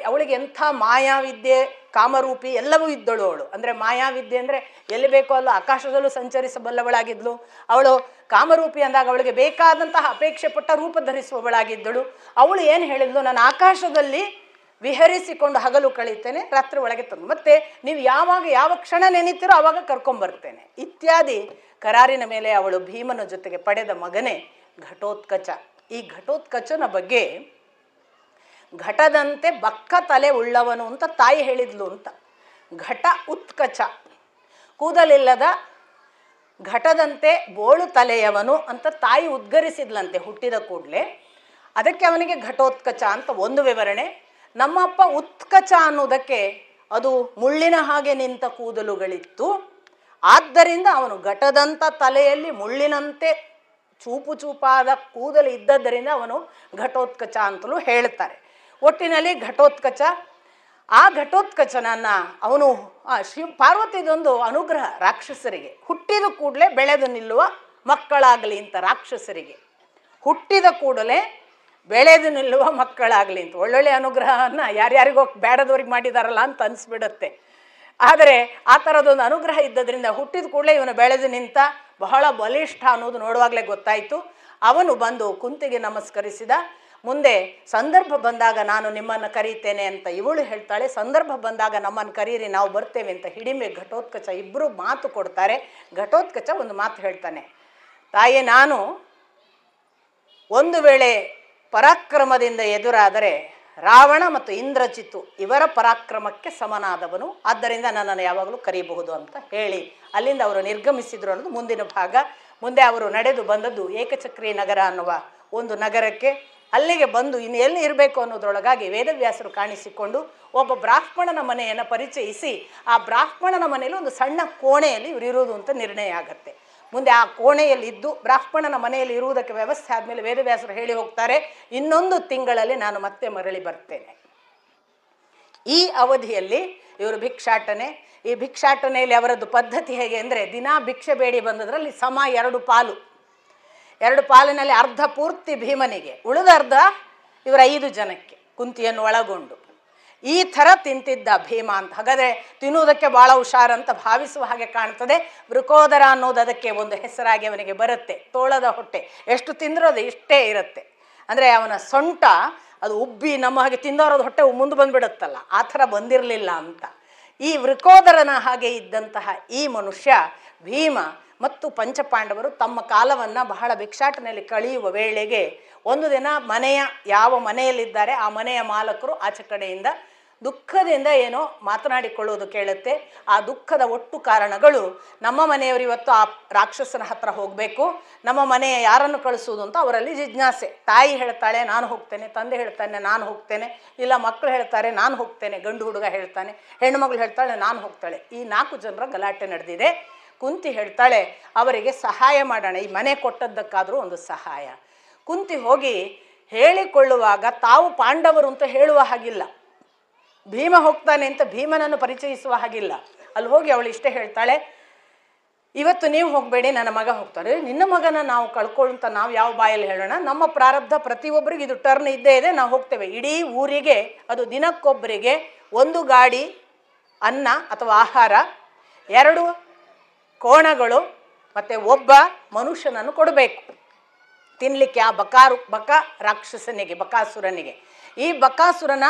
ಅವಳಿಗೆ ಎಂಥ ಮಾಯಾವಿದ್ಯೆ, ಕಾಮರೂಪಿ ಎಲ್ಲವೂ ಇದ್ದಳು ಅವಳು. ಅಂದರೆ ಮಾಯಾವಿದ್ಯೆ ಅಂದರೆ ಎಲ್ಲಿ ಬೇಕೋ ಅಲ್ಲ ಆಕಾಶದಲ್ಲೂ ಸಂಚರಿಸಬಲ್ಲವಳಾಗಿದ್ಳು. ಅವಳು ಕಾಮರೂಪಿ ಅಂದಾಗ ಅವಳಿಗೆ ಬೇಕಾದಂತಹ ಅಪೇಕ್ಷೆ ಪಟ್ಟ ರೂಪ ಧರಿಸುವವಳಾಗಿದ್ದಳು. ಅವಳು ಏನು ಹೇಳಿದ್ಲು, ನಾನು ಆಕಾಶದಲ್ಲಿ ವಿಹರಿಸಿಕೊಂಡು ಹಗಲು ಕಳೀತೇನೆ, ರಾತ್ರಿ ಒಳಗೆ ತಂದು ಮತ್ತೆ ನೀವು ಯಾವಾಗ ಯಾವ ಕ್ಷಣ ನೆನೀತೀರೋ ಆವಾಗ ಕರ್ಕೊಂಬರ್ತೇನೆ ಇತ್ಯಾದಿ ಕರಾರಿನ ಮೇಲೆ ಅವಳು ಭೀಮನ ಜೊತೆಗೆ ಪಡೆದ ಮಗನೇ ಘಟೋತ್ಕಚ. ಈ ಘಟೋತ್ಕಚನ ಬಗ್ಗೆ ಘಟದಂತೆ ಬಕ್ಕ ತಲೆ ಉಳ್ಳವನು ಅಂತ ತಾಯಿ ಹೇಳಿದ್ಲು ಅಂತ. ಘಟ ಉತ್ಕಚ, ಕೂದಲಿಲ್ಲದ ಘಟದಂತೆ ಬೋಳು ತಲೆಯವನು ಅಂತ ತಾಯಿ ಉದ್ಗರಿಸಿದ್ಲಂತೆ ಹುಟ್ಟಿದ ಕೂಡಲೇ. ಅದಕ್ಕೆ ಅವನಿಗೆ ಘಟೋತ್ಕಚ ಅಂತ ಒಂದು ವಿವರಣೆ. ನಮ್ಮಪ್ಪ ಉತ್ಕಚ ಅನ್ನೋದಕ್ಕೆ ಅದು ಮುಳ್ಳಿನ ಹಾಗೆ ನಿಂತ ಕೂದಲುಗಳಿತ್ತು, ಆದ್ದರಿಂದ ಅವನು ಘಟದಂಥ ತಲೆಯಲ್ಲಿ ಮುಳ್ಳಿನಂತೆ ಚೂಪು ಚೂಪಾದ ಕೂದಲು ಇದ್ದದ್ದರಿಂದ ಅವನು ಘಟೋತ್ಕಚ ಅಂತಲೂ ಹೇಳ್ತಾರೆ. ಒಟ್ಟಿನಲ್ಲಿ ಘಟೋತ್ಕಚ. ಆ ಘಟೋತ್ಕಚನನ್ನು ಅವನು ಪಾರ್ವತಿದೊಂದು ಅನುಗ್ರಹ ರಾಕ್ಷಸರಿಗೆ, ಹುಟ್ಟಿದ ಕೂಡಲೇ ಬೆಳೆದು ನಿಲ್ಲುವ ಮಕ್ಕಳಾಗಲಿ ಅಂತ. ರಾಕ್ಷಸರಿಗೆ ಹುಟ್ಟಿದ ಕೂಡಲೇ ಬೆಳೆದು ನಿಲ್ಲುವ ಮಕ್ಕಳಾಗಲಿ ಅಂತ ಒಳ್ಳೊಳ್ಳೆ ಅನುಗ್ರಹವನ್ನು ಯಾರ್ಯಾರಿಗೋ ಬೇಡದವ್ರಿಗೆ ಮಾಡಿದಾರಲ್ಲ ಅಂತ ಅನಿಸ್ಬಿಡುತ್ತೆ. ಆದರೆ ಆ ಥರದೊಂದು ಅನುಗ್ರಹ ಇದ್ದದ್ರಿಂದ ಹುಟ್ಟಿದ ಕೂಡಲೇ ಇವನು ಬೆಳೆದು ನಿಂತ, ಬಹಳ ಬಲಿಷ್ಠ ಅನ್ನೋದು ನೋಡುವಾಗಲೇ ಗೊತ್ತಾಯಿತು. ಅವನು ಬಂದು ಕುಂತಿಗೆ ನಮಸ್ಕರಿಸಿದ. ಮುಂದೆ ಸಂದರ್ಭ ಬಂದಾಗ ನಾನು ನಿಮ್ಮನ್ನು ಕರೀತೇನೆ ಅಂತ ಇವಳು ಹೇಳ್ತಾಳೆ. ಸಂದರ್ಭ ಬಂದಾಗ ನಮ್ಮನ್ನು ಕರೀರಿ, ನಾವು ಬರ್ತೇವೆ ಅಂತ ಹಿಡಿಮೆ ಘಟೋತ್ಕಚ ಇಬ್ಬರು ಮಾತು ಕೊಡ್ತಾರೆ. ಘಟೋತ್ಕಚ ಒಂದು ಮಾತು ಹೇಳ್ತಾನೆ, ತಾಯಿ ನಾನು ಒಂದು ವೇಳೆ ಪರಾಕ್ರಮದಿಂದ ಎದುರಾದರೆ ರಾವಣ ಮತ್ತು ಇಂದ್ರಜಿತ್ತು ಇವರ ಪರಾಕ್ರಮಕ್ಕೆ ಸಮನಾದವನು, ಆದ್ದರಿಂದ ನನ್ನನ್ನು ಯಾವಾಗಲೂ ಕರೀಬಹುದು ಅಂತ ಹೇಳಿ ಅಲ್ಲಿಂದ ಅವರು ನಿರ್ಗಮಿಸಿದ್ರು ಅನ್ನೋದು ಮುಂದಿನ ಭಾಗ. ಮುಂದೆ ಅವರು ನಡೆದು ಬಂದದ್ದು ಏಕಚಕ್ರಿ ನಗರ ಅನ್ನುವ ಒಂದು ನಗರಕ್ಕೆ. ಅಲ್ಲಿಗೆ ಬಂದು ಇನ್ನು ಎಲ್ಲಿ ಇರಬೇಕು ಅನ್ನೋದ್ರೊಳಗಾಗಿ ವೇದವ್ಯಾಸರು ಕಾಣಿಸಿಕೊಂಡು ಒಬ್ಬ ಬ್ರಾಹ್ಮಣನ ಮನೆಯನ್ನು ಪರಿಚಯಿಸಿ, ಆ ಬ್ರಾಹ್ಮಣನ ಮನೆಯಲ್ಲಿ ಒಂದು ಸಣ್ಣ ಕೋಣೆಯಲ್ಲಿ ಇವರು ಇರುವುದು ಅಂತ ನಿರ್ಣಯ ಆಗುತ್ತೆ. ಮುಂದೆ ಆ ಕೋಣೆಯಲ್ಲಿ ಇದ್ದು ಬ್ರಾಹ್ಮಣನ ಮನೆಯಲ್ಲಿ ಇರುವುದಕ್ಕೆ ವ್ಯವಸ್ಥೆ ಆದಮೇಲೆ ವೇದವ್ಯಾಸರು ಹೇಳಿ ಹೋಗ್ತಾರೆ, ಇನ್ನೊಂದು ತಿಂಗಳಲ್ಲಿ ನಾನು ಮತ್ತೆ ಮರಳಿ ಬರ್ತೇನೆ. ಈ ಅವಧಿಯಲ್ಲಿ ಇವರು ಭಿಕ್ಷಾಟನೆ. ಈ ಭಿಕ್ಷಾಟನೆಯಲ್ಲಿ ಅವರದ್ದು ಪದ್ಧತಿ ಹೇಗೆ ಅಂದರೆ, ದಿನಾ ಭಿಕ್ಷೆ ಬೇಡಿ ಬಂದದ್ರಲ್ಲಿ ಸಮ 2 ಪಾಲು. 2 ಪಾಲಿನಲ್ಲಿ ಅರ್ಧ ಪೂರ್ತಿ ಭೀಮನಿಗೆ, ಉಳಿದ ಅರ್ಧ ಇವರ 5 ಜನಕ್ಕೆ, ಕುಂತಿಯನ್ನು ಒಳಗೊಂಡು. ಈ ಥರ ತಿಂತಿದ್ದ ಭೀಮ ಅಂತ. ಹಾಗಾದರೆ ತಿನ್ನುವುದಕ್ಕೆ ಭಾಳ ಹುಷಾರಂತ ಭಾವಿಸುವ ಹಾಗೆ ಕಾಣ್ತದೆ. ವೃಕೋದರ ಅನ್ನೋದು ಅದಕ್ಕೆ ಒಂದು ಹೆಸರಾಗಿ ಅವನಿಗೆ ಬರುತ್ತೆ. ತೋಳದ ಹೊಟ್ಟೆ, ಎಷ್ಟು ತಿಂದರೂ ಅದು ಇಷ್ಟೇ ಇರುತ್ತೆ. ಅಂದರೆ ಅವನ ಸೊಂಟ ಅದು ಉಬ್ಬಿ ನಮ್ಮ ಹಾಗೆ ತಿಂದವರದು ಹೊಟ್ಟೆ ಮುಂದೆ ಬಂದುಬಿಡುತ್ತಲ್ಲ, ಆ ಥರ ಬಂದಿರಲಿಲ್ಲ ಅಂತ. ಈ ವೃಕೋದರನ ಹಾಗೆ ಇದ್ದಂತಹ ಈ ಮನುಷ್ಯ ಭೀಮ ಮತ್ತು ಪಂಚಪಾಂಡವರು ತಮ್ಮ ಕಾಲವನ್ನು ಬಹಳ ಭಿಕ್ಷಾಟನೆಯಲ್ಲಿ ಕಳೆಯುವ ವೇಳೆಗೆ ಒಂದು ದಿನ ಯಾವ ಮನೆಯಲ್ಲಿದ್ದಾರೆ ಆ ಮನೆಯ ಮಾಲಕರು ಆಚೆ ಕಡೆಯಿಂದ ದುಃಖದಿಂದ ಏನೋ ಮಾತನಾಡಿಕೊಳ್ಳುವುದು ಕೇಳುತ್ತೆ. ಆ ದುಃಖದ ಒಟ್ಟು ಕಾರಣಗಳು, ನಮ್ಮ ಮನೆಯವರು ಇವತ್ತು ಆ ರಾಕ್ಷಸನ ಹತ್ರ ಹೋಗಬೇಕು, ನಮ್ಮ ಮನೆಯ ಯಾರನ್ನು ಕಳಿಸುವುದು ಅಂತ ಅವರಲ್ಲಿ ಜಿಜ್ಞಾಸೆ. ತಾಯಿ ಹೇಳ್ತಾಳೆ ನಾನು ಹೋಗ್ತೇನೆ, ತಂದೆ ಹೇಳ್ತಾನೆ ನಾನು ಹೋಗ್ತೇನೆ, ಇಲ್ಲ ಮಕ್ಕಳು ಹೇಳ್ತಾರೆ ನಾನು ಹೋಗ್ತೇನೆ, ಗಂಡು ಹುಡುಗ ಹೇಳ್ತಾನೆ, ಹೆಣ್ಣು ಮಗಳು ಹೇಳ್ತಾಳೆ ನಾನು ಹೋಗ್ತಾಳೆ. ಈ 4 ಜನರ ಗಲಾಟೆ ನಡೆದಿದೆ. ಕುಂತಿ ಹೇಳ್ತಾಳೆ ಅವರಿಗೆ ಸಹಾಯ ಮಾಡೋಣ, ಈ ಮನೆ ಕೊಟ್ಟದ್ದಕ್ಕಾದರೂ ಒಂದು ಸಹಾಯ. ಕುಂತಿ ಹೋಗಿ ಹೇಳಿಕೊಳ್ಳುವಾಗ ತಾವು ಪಾಂಡವರು ಅಂತ ಹೇಳುವ ಹಾಗಿಲ್ಲ, ಭೀಮ ಹೋಗ್ತಾನೆ ಅಂತ ಭೀಮನನ್ನು ಪರಿಚಯಿಸುವ ಹಾಗಿಲ್ಲ. ಅಲ್ಲಿ ಹೋಗಿ ಅವಳು ಇಷ್ಟೇ ಹೇಳ್ತಾಳೆ, ಇವತ್ತು ನೀವು ಹೋಗಬೇಡಿ, ನನ್ನ ಮಗ ಹೋಗ್ತಾರೆ. ನಿನ್ನ ಮಗನ ನಾವು ಕಳ್ಕೊಳ್ಳುವಂತ ನಾವು ಯಾವ ಬಾಯಲ್ಲಿ ಹೇಳೋಣ? ನಮ್ಮ ಪ್ರಾರಬ್ಧ ಪ್ರತಿಯೊಬ್ಬರಿಗೆ ಇದು ಟರ್ನ್ ಇದ್ದೇ ಇದೆ, ನಾವು ಹೋಗ್ತೇವೆ. ಇಡೀ ಊರಿಗೆ ಅದು ದಿನಕ್ಕೊಬ್ಬರಿಗೆ 1 ಗಾಡಿ ಅನ್ನ ಅಥವಾ ಆಹಾರ, 2 ಕೋಣಗಳು ಮತ್ತು ಒಬ್ಬ ಮನುಷ್ಯನನ್ನು ಕೊಡಬೇಕು ತಿನ್ನಲಿಕ್ಕೆ ಆ ಬಕ ರಾಕ್ಷಸನಿಗೆ, ಬಕಾಸುರನಿಗೆ. ಈ ಬಕಾಸುರನ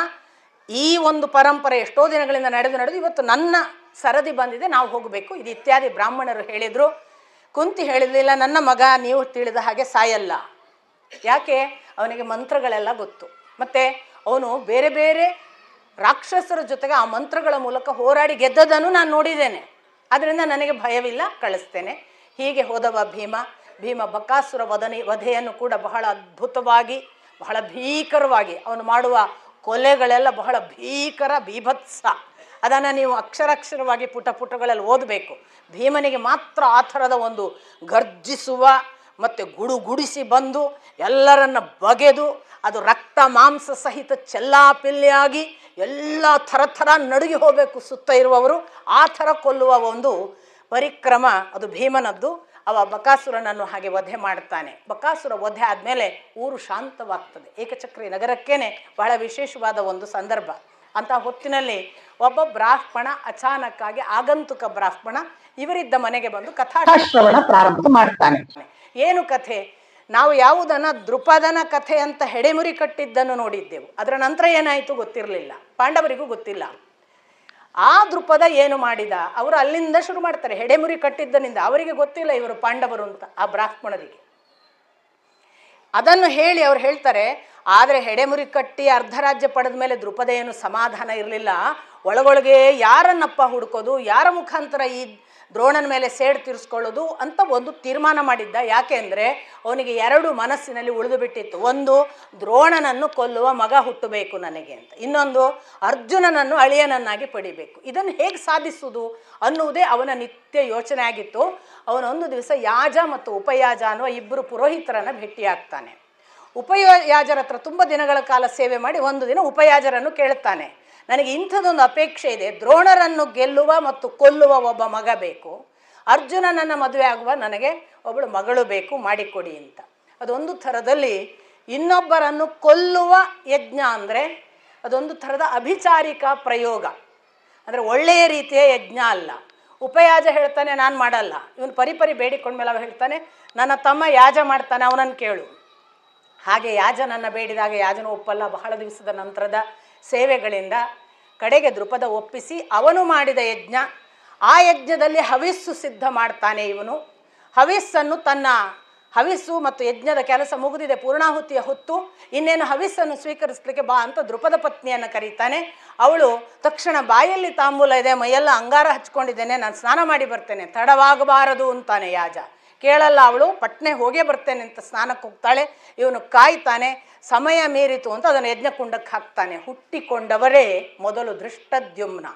ಈ ಒಂದು ಪರಂಪರೆ ಎಷ್ಟೋ ದಿನಗಳಿಂದ ನಡೆದು ಇವತ್ತು ನನ್ನ ಸರದಿ ಬಂದಿದೆ, ನಾವು ಹೋಗಬೇಕು, ಇದು ಇತ್ಯಾದಿ ಬ್ರಾಹ್ಮಣರು ಹೇಳಿದರು. ಕುಂತಿ ಹೇಳಿರಲಿಲ್ಲ, ನನ್ನ ಮಗ ನೀವು ತಿಳಿದ ಹಾಗೆ ಸಾಯಲ್ಲ. ಯಾಕೆ? ಅವನಿಗೆ ಮಂತ್ರಗಳೆಲ್ಲ ಗೊತ್ತು, ಮತ್ತು ಅವನು ಬೇರೆ ಬೇರೆ ರಾಕ್ಷಸರ ಜೊತೆಗೆ ಆ ಮಂತ್ರಗಳ ಮೂಲಕ ಹೋರಾಡಿ ಗೆದ್ದದನ್ನು ನಾನು ನೋಡಿದ್ದೇನೆ, ಆದ್ದರಿಂದ ನನಗೆ ಭಯವಿಲ್ಲ, ಕಳಿಸ್ತೇನೆ. ಹೀಗೆ ಹೋದವ ಭೀಮ ಬಕಾಸುರ ವಧೆಯನ್ನು ಕೂಡ ಬಹಳ ಅದ್ಭುತವಾಗಿ, ಬಹಳ ಭೀಕರವಾಗಿ, ಅವನು ಮಾಡುವ ಕೊಲೆಗಳೆಲ್ಲ ಬಹಳ ಬೀಭತ್ಸ. ಅದನ್ನು ನೀವು ಅಕ್ಷರವಾಗಿ ಪುಟಗಳಲ್ಲಿ ಓದಬೇಕು. ಭೀಮನಿಗೆ ಮಾತ್ರ ಆ ಥರದ ಒಂದು ಗರ್ಜಿಸುವ ಮತ್ತು ಗುಡಿಸಿ ಬಂದು ಎಲ್ಲರನ್ನ ಬಗೆದು ಅದು ರಕ್ತ ಮಾಂಸ ಸಹಿತ ಚೆಲ್ಲಾಪಿಲ್ಲಿಯಾಗಿ ಎಲ್ಲ ಥರ ನಡುಗಿ ಹೋಗಬೇಕು ಸುತ್ತ ಇರುವವರು, ಆ ಥರ ಕೊಲ್ಲುವ ಒಂದು ಪರಿಕ್ರಮ ಅದು ಭೀಮನದ್ದು. ಅವ ಬಕಾಸುರನನ್ನು ಹಾಗೆ ವಧೆ ಮಾಡ್ತಾನೆ. ಬಕಾಸುರ ವಧೆ ಆದಮೇಲೆ ಊರು ಶಾಂತವಾಗ್ತದೆ. ಏಕಚಕ್ರಿ ನಗರಕ್ಕೇನೆ ಬಹಳ ವಿಶೇಷವಾದ ಒಂದು ಸಂದರ್ಭ. ಅಂತ ಹೊತ್ತಿನಲ್ಲಿ ಒಬ್ಬ ಬ್ರಾಹ್ಮಣ ಅಚಾನಕ್ಕಾಗಿ, ಆಗಂತುಕ ಬ್ರಾಹ್ಮಣ ಇವರಿದ್ದ ಮನೆಗೆ ಬಂದು ಕಥಾಶ್ರವಣ ಪ್ರಾರಂಭ ಮಾಡ್ತಾನೆ. ಏನು ಕಥೆ? ನಾವು ಯಾವುದನ್ನ ದೃಪದನ ಕಥೆ ಅಂತ ಹೆಡೆಮುರಿ ಕಟ್ಟಿದ್ದನ್ನು ನೋಡಿದ್ದೆವು. ಅದರ ನಂತರ ಏನಾಯಿತು ಗೊತ್ತಿರಲಿಲ್ಲ, ಪಾಂಡವರಿಗೂ ಗೊತ್ತಿಲ್ಲ. ಆ ದೃಪದ ಏನು ಮಾಡಿದ, ಅವರು ಅಲ್ಲಿಂದ ಶುರು ಮಾಡ್ತಾರೆ. ಹೆಡೆಮುರಿ ಕಟ್ಟಿದ್ದನಿಂದ ಅವರಿಗೆ ಗೊತ್ತಿಲ್ಲ ಇವರು ಪಾಂಡವರು ಅಂತ, ಆ ಬ್ರಾಹ್ಮಣರಿಗೆ. ಅದನ್ನು ಹೇಳಿ ಅವ್ರು ಹೇಳ್ತಾರೆ, ಆದರೆ ಹೆಡೆಮುರಿ ಕಟ್ಟಿ ಅರ್ಧ ರಾಜ್ಯ ಪಡೆದ ಮೇಲೆ ದ್ರುಪದ ಏನು ಸಮಾಧಾನ ಇರಲಿಲ್ಲ. ಒಳಗೊಳಗೆ ಯಾರನ್ನಪ್ಪ ಹುಡುಕೋದು, ಯಾರ ಮುಖಾಂತರ ಈ ದ್ರೋಣನ ಮೇಲೆ ಸೇಡು ತೀರಿಸ್ಕೊಳ್ಳೋದು ಅಂತ ಒಂದು ತೀರ್ಮಾನ ಮಾಡಿದ್ದ. ಯಾಕೆ ಅಂದರೆ ಅವನಿಗೆ ಎರಡು ಮನಸ್ಸಿನಲ್ಲಿ ಉಳಿದು ಬಿಟ್ಟಿತ್ತು. ಒಂದು, ದ್ರೋಣನನ್ನು ಕೊಲ್ಲುವ ಮಗ ಹುಟ್ಟಬೇಕು ನನಗೆ ಅಂತ. ಇನ್ನೊಂದು, ಅರ್ಜುನನನ್ನು ಅಳಿಯನನ್ನಾಗಿ ಪಡಿಬೇಕು. ಇದನ್ನು ಹೇಗೆ ಸಾಧಿಸುವುದು ಅನ್ನುವುದೇ ಅವನ ನಿತ್ಯ ಯೋಚನೆ ಆಗಿತ್ತು. ಅವನೊಂದು ದಿವಸ ಯಾಜ ಮತ್ತು ಉಪಯಾಜ ಅನ್ನುವ ಇಬ್ಬರು ಪುರೋಹಿತರನ್ನು ಭೇಟಿಯಾಗ್ತಾನೆ. ಉಪಯಾಜರ ಹತ್ರ ತುಂಬ ದಿನಗಳ ಕಾಲ ಸೇವೆ ಮಾಡಿ ಒಂದು ದಿನ ಉಪಯಾಜರನ್ನು ಕೇಳುತ್ತಾನೆ, ನನಗೆ ಇಂಥದ್ದೊಂದು ಅಪೇಕ್ಷೆ ಇದೆ, ದ್ರೋಣರನ್ನು ಗೆಲ್ಲುವ ಮತ್ತು ಕೊಲ್ಲುವ ಒಬ್ಬ ಮಗ ಬೇಕು, ಅರ್ಜುನನನ್ನು ಮದುವೆ ಆಗುವ ನನಗೆ ಒಬ್ಬಳು ಮಗಳು ಬೇಕು, ಮಾಡಿಕೊಡಿ ಅಂತ. ಅದೊಂದು ಥರದಲ್ಲಿ ಇನ್ನೊಬ್ಬರನ್ನು ಕೊಲ್ಲುವ ಯಜ್ಞ ಅಂದರೆ ಅದೊಂದು ಥರದ ಅಭಿಚಾರಿಕ ಪ್ರಯೋಗ, ಅಂದರೆ ಒಳ್ಳೆಯ ರೀತಿಯ ಯಜ್ಞ ಅಲ್ಲ. ಉಪಯಾಜ ಹೇಳ್ತಾನೆ ನಾನು ಮಾಡಲ್ಲ. ಇವನು ಪರಿಪರಿ ಬೇಡಿಕೊಂಡ್ಮೇಲೆ ಅವ ಹೇಳ್ತಾನೆ ನನ್ನ ತಮ್ಮ ಯಾಜ ಮಾಡ್ತಾನೆ, ಅವನನ್ನು ಕೇಳು. ಹಾಗೆ ಯಾಜನನ್ನು ಬೇಡಿದಾಗ ಯಾಜನ ಒಪ್ಪಲ್ಲ. ಬಹಳ ದಿವಸದ ನಂತರದ ಸೇವೆಗಳಿಂದ ಕಡೆಗೆ ದ್ರುಪದ ಒಪ್ಪಿಸಿ ಅವನು ಮಾಡಿದ ಯಜ್ಞ, ಆ ಯಜ್ಞದಲ್ಲಿ ಹವಿಸ್ಸು ಸಿದ್ಧ ಮಾಡ್ತಾನೆ ಇವನು. ಹವಿಸ್ಸನ್ನು ತನ್ನ ಹವಿಸ್ಸು ಮತ್ತು ಯಜ್ಞದ ಕೆಲಸ ಮುಗಿದಿದೆ, ಪೂರ್ಣಾಹುತಿಯ ಹೊತ್ತು, ಇನ್ನೇನು ಹವಿಸ್ಸನ್ನು ಸ್ವೀಕರಿಸಲಿಕ್ಕೆ ಬಾ ಅಂತ ದ್ರುಪದ ಪತ್ನಿಯನ್ನು ಕರೀತಾನೆ. ಅವಳು ತಕ್ಷಣ ಬಾಯಲ್ಲಿ ತಾಂಬೂಲ ಇದೆ, ಮೈಯೆಲ್ಲ ಅಂಗಾರ ಹಚ್ಕೊಂಡಿದ್ದೇನೆ, ನಾನು ಸ್ನಾನ ಮಾಡಿ ಬರ್ತೇನೆ, ತಡವಾಗಬಾರದು ಅಂತಾನೆ ಯಾಜ. ಕೇಳಲ್ಲ ಅವಳು, ಪಟ್ನೆ ಹೋಗೇ ಬರ್ತೇನೆ ಅಂತ ಸ್ನಾನಕ್ಕೆ ಹೋಗ್ತಾಳೆ. ಇವನು ಕಾಯ್ತಾನೆ, ಸಮಯ ಮೀರಿತು ಅಂತ ಅದನ್ನು ಯಜ್ಞಕುಂಡಕ್ಕೆ ಹಾಕ್ತಾನೆ. ಹುಟ್ಟಿಕೊಂಡವರೇ ಮೊದಲು ದೃಷ್ಟದ್ಯುಮ್ನ.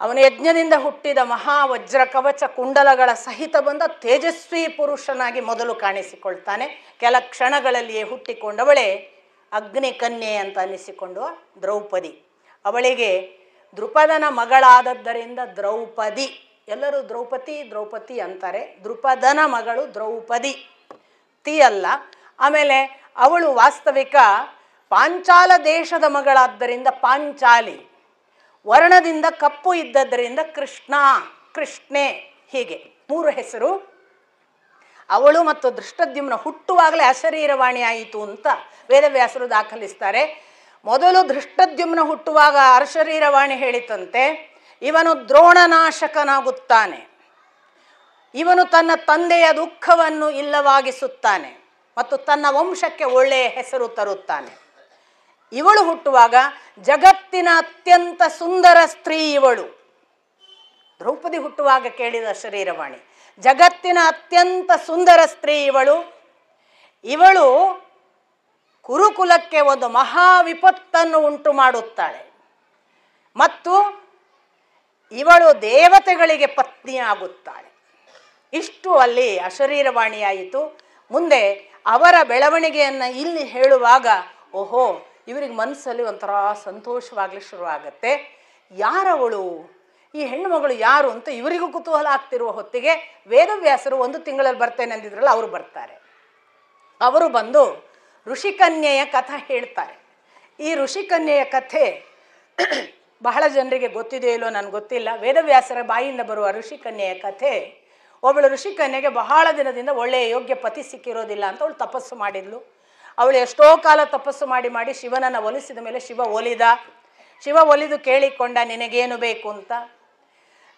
ಅವನು ಯಜ್ಞದಿಂದ ಹುಟ್ಟಿದ ಮಹಾವಜ್ರ ಕವಚ ಕುಂಡಲಗಳ ಸಹಿತ ಬಂದ ತೇಜಸ್ವಿ ಪುರುಷನಾಗಿ ಮೊದಲು ಕಾಣಿಸಿಕೊಳ್ತಾನೆ. ಕೆಲ ಕ್ಷಣಗಳಲ್ಲಿಯೇ ಹುಟ್ಟಿಕೊಂಡವಳೇ ಅಗ್ನಿಕನ್ಯೆ ಅಂತ ಅನ್ನಿಸಿಕೊಂಡುವ ದ್ರೌಪದಿ. ಅವಳಿಗೆ ದೃಪದನ ಮಗಳಾದದ್ದರಿಂದ ದ್ರೌಪದಿ, ಎಲ್ಲರೂ ದ್ರೌಪದಿ ದ್ರೌಪದಿ ಅಂತಾರೆ, ದೃಪದನ ಮಗಳು ದ್ರೌಪದಿ, ತಿ ಅಲ್ಲ. ಆಮೇಲೆ ಅವಳು ವಾಸ್ತವಿಕ ಪಾಂಚಾಲ ದೇಶದ ಮಗಳಾದ್ದರಿಂದ ಪಾಂಚಾಲಿ, ವರ್ಣದಿಂದ ಕಪ್ಪು ಇದ್ದದ್ದರಿಂದ ಕೃಷ್ಣ, ಕೃಷ್ಣೆ, ಹೀಗೆ 3 ಹೆಸರು. ಅವಳು ಮತ್ತು ದೃಷ್ಟದ್ಯುಮ್ನ ಹುಟ್ಟುವಾಗಲೇ ಅಶರೀರವಾಣಿ ಆಯಿತು ಅಂತ ವೇದವ್ಯಾಸರು ದಾಖಲಿಸ್ತಾರೆ. ಮೊದಲು ದೃಷ್ಟದ್ಯುಮ್ನ ಹುಟ್ಟುವಾಗ ಅಶರೀರವಾಣಿ ಹೇಳಿತಂತೆ, ಇವನು ದ್ರೋಣನಾಶಕನಾಗುತ್ತಾನೆ, ಇವನು ತನ್ನ ತಂದೆಯ ದುಃಖವನ್ನು ಇಲ್ಲವಾಗಿಸುತ್ತಾನೆ ಮತ್ತು ತನ್ನ ವಂಶಕ್ಕೆ ಒಳ್ಳೆಯ ಹೆಸರು ತರುತ್ತಾನೆ. ಇವಳು ಹುಟ್ಟುವಾಗ ಜಗತ್ತಿನ ಅತ್ಯಂತ ಸುಂದರ ಸ್ತ್ರೀ ಇವಳು. ದ್ರೌಪದಿ ಹುಟ್ಟುವಾಗ ಕೇಳಿದ ಶರೀರವಾಣಿ, ಜಗತ್ತಿನ ಅತ್ಯಂತ ಸುಂದರ ಸ್ತ್ರೀ ಇವಳು. ಇವಳು ಕುರುಕುಲಕ್ಕೆ ಒಂದು ಮಹಾ ವಿಪತ್ತನ್ನು ಉಂಟು ಮಾಡುತ್ತಾಳೆ ಮತ್ತು ಇವಳು ದೇವತೆಗಳಿಗೆ ಪತ್ನಿಯಾಗುತ್ತಾಳೆ. ಇಷ್ಟು ಅಲ್ಲಿ ಅಶರೀರವಾಣಿಯಾಯಿತು. ಮುಂದೆ ಅವರ ಬೆಳವಣಿಗೆಯನ್ನು ಇಲ್ಲಿ ಹೇಳುವಾಗ ಓಹೋ, ಇವರಿಗೆ ಮನಸ್ಸಲ್ಲಿ ಒಂಥರ ಸಂತೋಷವಾಗಲಿ ಶುರುವಾಗತ್ತೆ. ಯಾರವಳು, ಈ ಹೆಣ್ಣು ಮಗಳು ಯಾರು ಅಂತ ಇವರಿಗೂ ಕುತೂಹಲ ಆಗ್ತಿರುವ ಹೊತ್ತಿಗೆ ವೇದವ್ಯಾಸರು 1 ತಿಂಗಳಲ್ಲಿ ಬರ್ತೇನೆ ಅಂದಿದ್ರಲ್ಲ, ಅವರು ಬರ್ತಾರೆ. ಅವರು ಬಂದು ಋಷಿಕನ್ಯೆಯ ಕಥೆ ಹೇಳ್ತಾರೆ. ಈ ಋಷಿಕನ್ಯೆಯ ಕಥೆ ಬಹಳ ಜನರಿಗೆ ಗೊತ್ತಿದೆಯೋ ಇಲ್ಲೋ ನನಗೆ ಗೊತ್ತಿಲ್ಲ. ವೇದವ್ಯಾಸರ ಬಾಯಿಂದ ಬರುವ ಋಷಿಕನ್ಯೆಯ ಕಥೆ, ಒಬ್ಬಳು ಋಷಿಕನ್ಯೆಗೆ ಬಹಳ ದಿನದಿಂದ ಒಳ್ಳೆಯ ಯೋಗ್ಯ ಪತಿ ಸಿಕ್ಕಿರೋದಿಲ್ಲ ಅಂತ ಅವಳು ತಪಸ್ಸು ಮಾಡಿದ್ಲು. ಅವಳು ಎಷ್ಟೋ ಕಾಲ ತಪಸ್ಸು ಮಾಡಿ ಮಾಡಿ ಶಿವನನ್ನು ಒಲಿಸಿದ ಮೇಲೆ ಶಿವ ಒಲಿದು ಕೇಳಿಕೊಂಡ, ನಿನಗೇನು ಬೇಕು ಅಂತ.